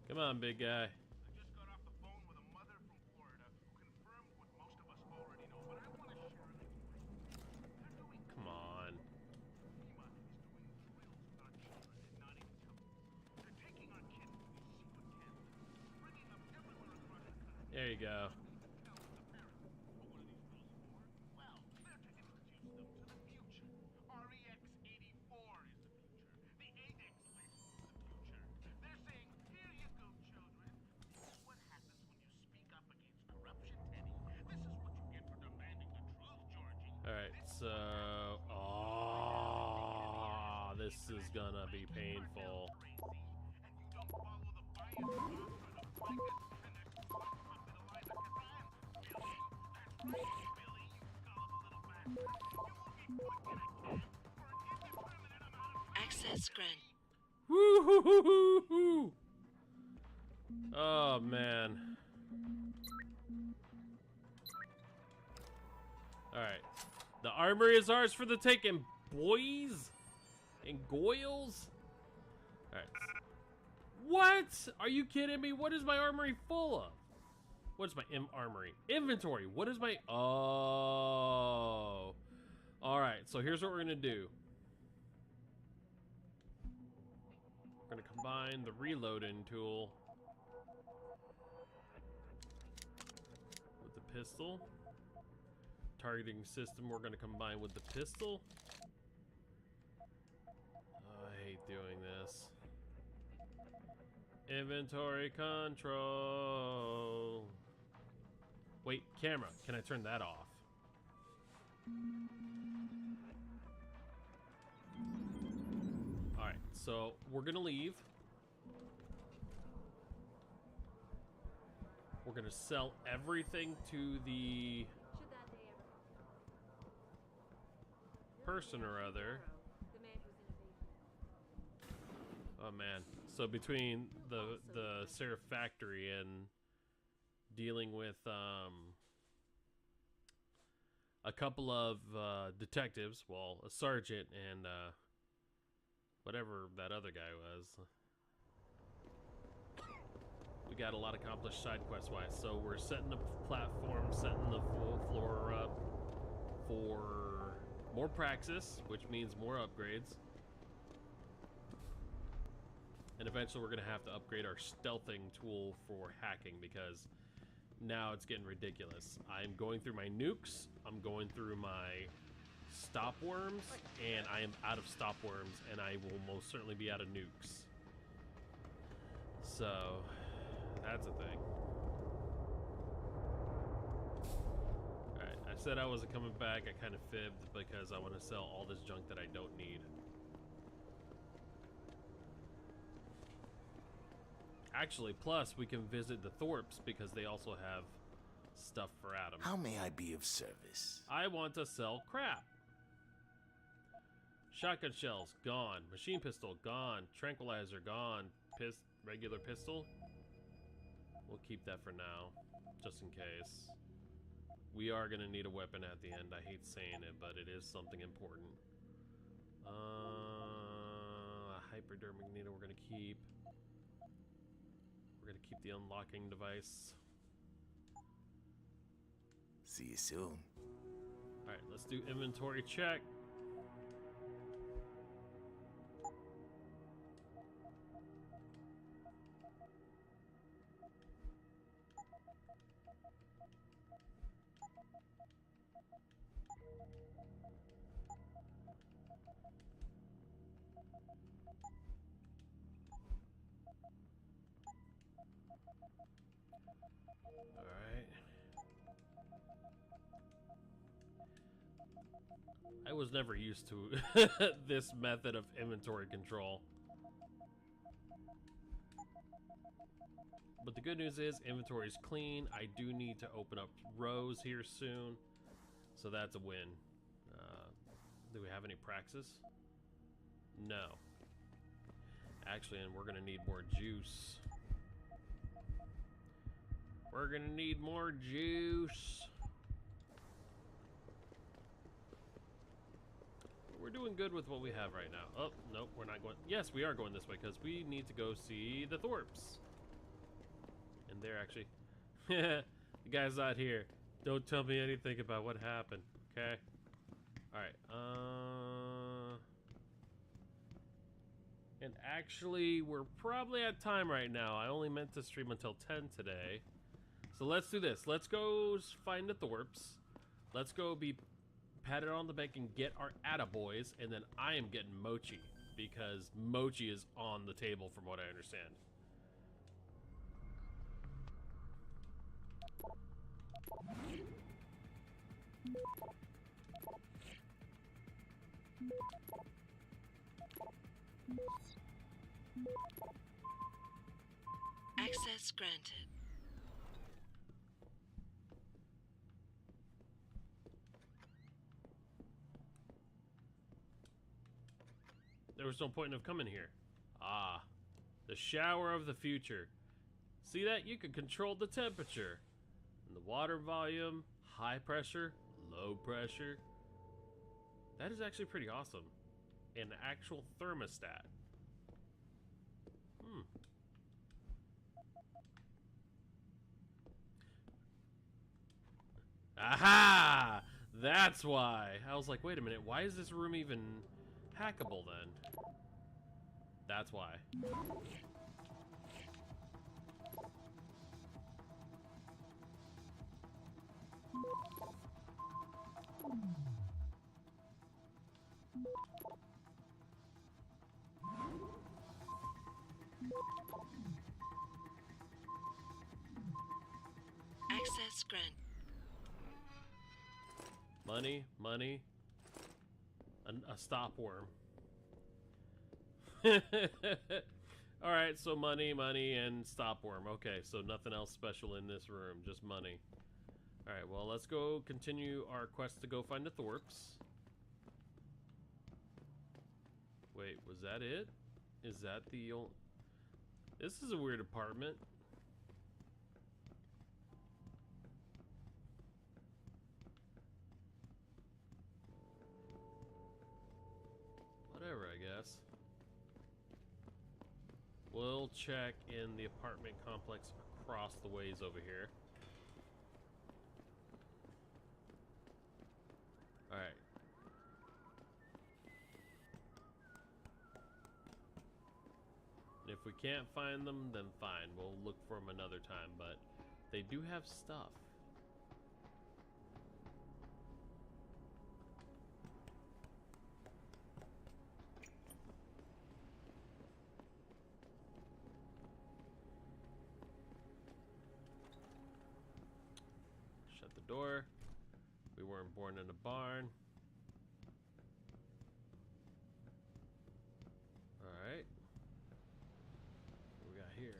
[SPEAKER 1] Come on, big guy. Come on. There you go. Alright, so... Oh, this is gonna be painful.
[SPEAKER 6] Access granted.
[SPEAKER 1] Woo-hoo-hoo-hoo-hoo! Oh, man. Alright. The armory is ours for the taking, boys and goyles. Alright. What? Are you kidding me? What is my armory full of? What is my armory? Inventory. What is my... Oh. Alright, so here's what we're going to do. We're going to combine the reloading tool with the pistol. Targeting system we're going to combine with the pistol. Oh, I hate doing this. Inventory control. Wait, camera. Can I turn that off? Alright, so we're going to leave. We're going to sell everything to the person or other. Oh man. So between the Seraph factory and dealing with a couple of detectives, well, a sergeant and whatever that other guy was, we got a lot accomplished side quest wise. So we're setting the platform, setting the full floor up for more praxis, which means more upgrades. And eventually we're going to have to upgrade our stealthing tool for hacking because now it's getting ridiculous. I'm going through my nukes, I'm going through my stop worms, and I am out of stop worms, and I will most certainly be out of nukes. So, that's a thing. Alright, I said I wasn't coming back. I kind of fibbed because I want to sell all this junk that I don't need. Actually, plus we can visit the Thorpes because they also have stuff for Adam.
[SPEAKER 13] How may I be of service?
[SPEAKER 1] I want to sell crap. Shotgun shells, gone. Machine pistol, gone. Tranquilizer, gone. Regular pistol. We'll keep that for now, just in case. We are going to need a weapon at the end. I hate saying it, but it is something important. A hypodermic needle we're going to keep. We're going to keep the unlocking device.
[SPEAKER 13] See you soon.
[SPEAKER 1] Alright, let's do inventory check. I was never used to this method of inventory control. But the good news is inventory is clean. I do need to open up rows here soon, so that's a win. Do we have any praxis? No. Actually, and we're gonna need more juice. We're gonna need more juice. We're doing good with what we have right now. Oh, nope, we're not going. Yes, we are going this way because we need to go see the Thorpes. And they're actually... the guy's not here. Don't tell me anything about what happened, okay? Alright, and actually, we're probably at time right now. I only meant to stream until 10 today. So let's do this. Let's go find the Thorpes. Let's go be patted on the back and get our attaboys, and then I am getting mochi because mochi is on the table from what I understand.
[SPEAKER 6] Access granted.
[SPEAKER 1] There was no point of coming here. Ah, the shower of the future. See that? You can control the temperature. And the water volume, high pressure, low pressure. That is actually pretty awesome. An actual thermostat. Aha! That's why. I was like, wait a minute, why is this room even hackable then? That's why.
[SPEAKER 6] Access grant.
[SPEAKER 1] Money, money, a stop worm. Alright, so money, money, and stop worm. Okay, so nothing else special in this room, just money. Alright, well, let's go continue our quest to go find the Thorpes. Wait, was that it? Is that the old... This is a weird apartment. Whatever, I guess. We'll check in the apartment complex across the ways over here. Alright. If we can't find them, then fine. We'll look for them another time, but They do have stuff. Shut the door. We weren't born in a barn. Alright. What we got here?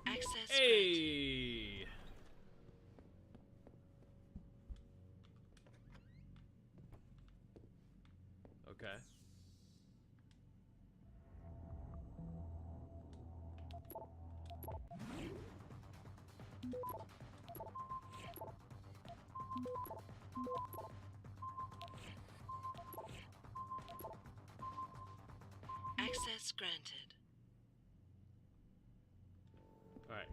[SPEAKER 6] Access
[SPEAKER 1] Hey! Okay.
[SPEAKER 6] Access granted.
[SPEAKER 1] Alright.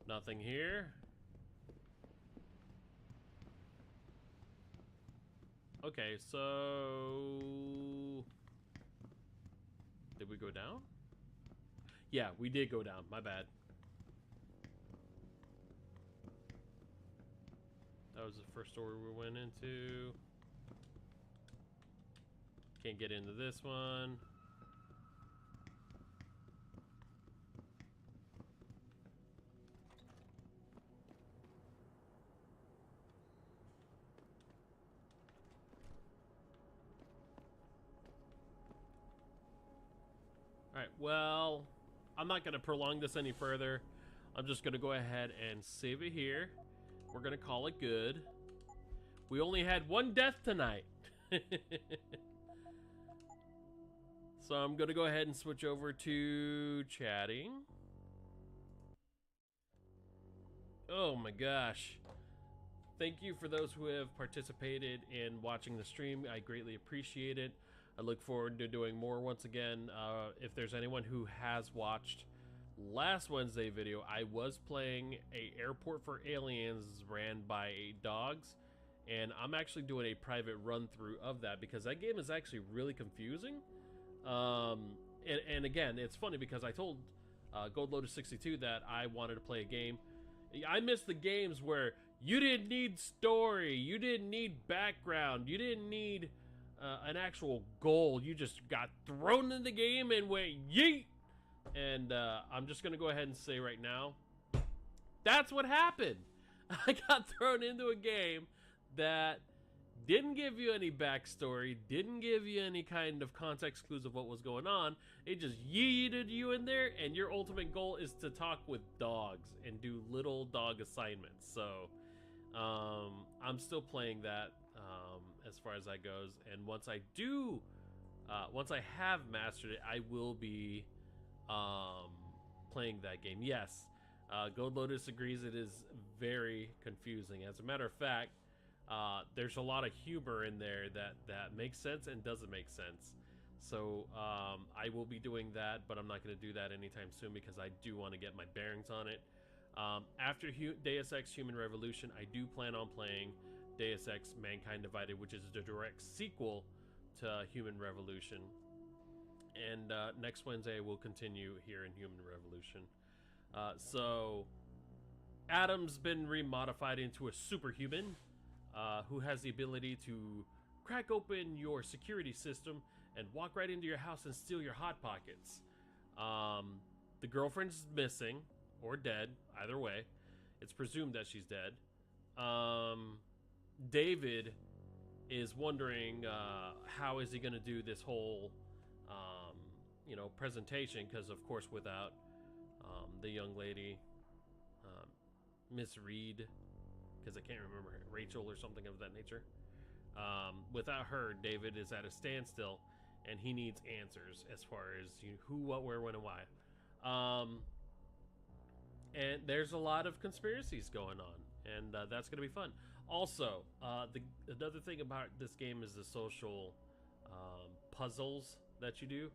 [SPEAKER 1] Nothing here. Okay, so did we go down? Yeah, we did go down. My bad. That was the first door we went into. Can't get into this one. Alright, well, I'm not going to prolong this any further. I'm just going to go ahead and save it here. We're going to call it good. We only had one death tonight. So I'm going to go ahead and switch over to chatting. Oh my gosh. Thank you for those who have participated in watching the stream. I greatly appreciate it. I look forward to doing more once again. If there's anyone who has watched last Wednesday video, I was playing a Airport for Aliens ran by dogs, and I'm actually doing a private run through of that because that game is actually really confusing. And again, it's funny because I told Gold Lotus 62 that I wanted to play a game. I miss the games where you didn't need story, you didn't need background, you didn't need an actual goal. You just got thrown in the game and went yeet. And I'm just gonna go ahead and say right now, that's what happened. I got thrown into a game that didn't give you any backstory, didn't give you any kind of context clues of what was going on. It just yeeted you in there, and your ultimate goal is to talk with dogs and do little dog assignments. So I'm still playing that as far as that goes, and once I have mastered it, I will be playing that game. Yes, Gold Lotus agrees it is very confusing. As a matter of fact, there's a lot of humor in there that makes sense and doesn't make sense. So I will be doing that, but I'm not going to do that anytime soon because I do want to get my bearings on it. After Deus Ex Human Revolution, I do plan on playing Deus Ex Mankind Divided, which is the direct sequel to Human Revolution. And next Wednesday, we'll continue here in Human Revolution. So Adam's been remodified into a superhuman who has the ability to crack open your security system and walk right into your house and steal your Hot Pockets. The girlfriend's missing or dead, either way. It's presumed that she's dead. David is wondering how is he going to do this whole presentation, because of course without the young lady, Miss Reed, because I can't remember her, Rachel or something of that nature. Without her, David is at a standstill, and he needs answers as far as who, what, where, when, and why. And there's a lot of conspiracies going on, and that's going to be fun. Also, another thing about this game is the social puzzles that you do,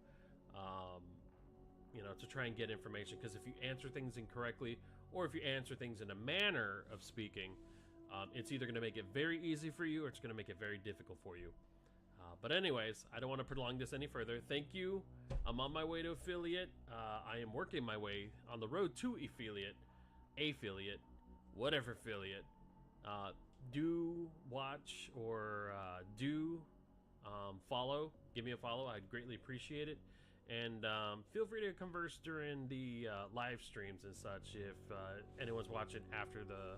[SPEAKER 1] you know, to try and get information. Because if you answer things incorrectly, or if you answer things in a manner of speaking, it's either going to make it very easy for you, or it's going to make it very difficult for you. But anyways, I don't want to prolong this any further. Thank you. I'm on my way to affiliate. I am working my way on the road to affiliate, whatever affiliate. Do watch or do follow. Give me a follow. I'd greatly appreciate it. And feel free to converse during the live streams and such if anyone's watching after the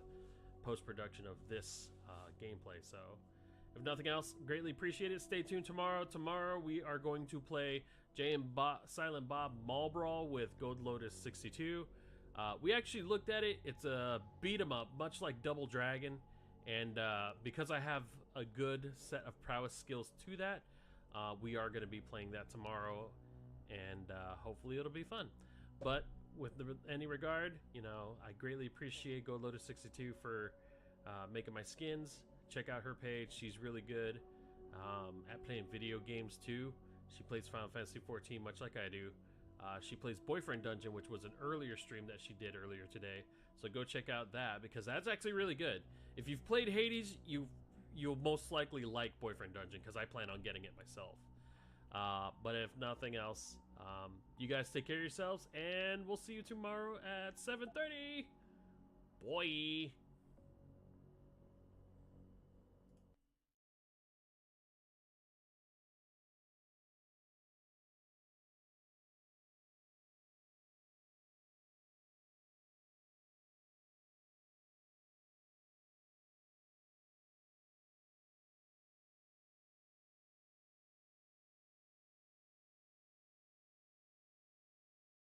[SPEAKER 1] post-production of this gameplay. So if nothing else, greatly appreciate it. Stay tuned tomorrow. Tomorrow we are going to play Jay and Silent Bob Mall Brawl with Gold Lotus 62. We actually looked at it. It's a beat 'em up, much like Double Dragon. And because I have a good set of prowess skills to that, we are going to be playing that tomorrow. And hopefully it'll be fun. But with any regard, you know, I greatly appreciate Gold Lotus 62 for making my skins. Check out her page. She's really good at playing video games too. She plays Final Fantasy 14 much like I do. She plays Boyfriend Dungeon, which was an earlier stream that she did earlier today. So go check out that, because that's actually really good. If you've played Hades, you'll most likely like Boyfriend Dungeon, because I plan on getting it myself. But if nothing else, you guys take care of yourselves, and we'll see you tomorrow at 7:30. Boy.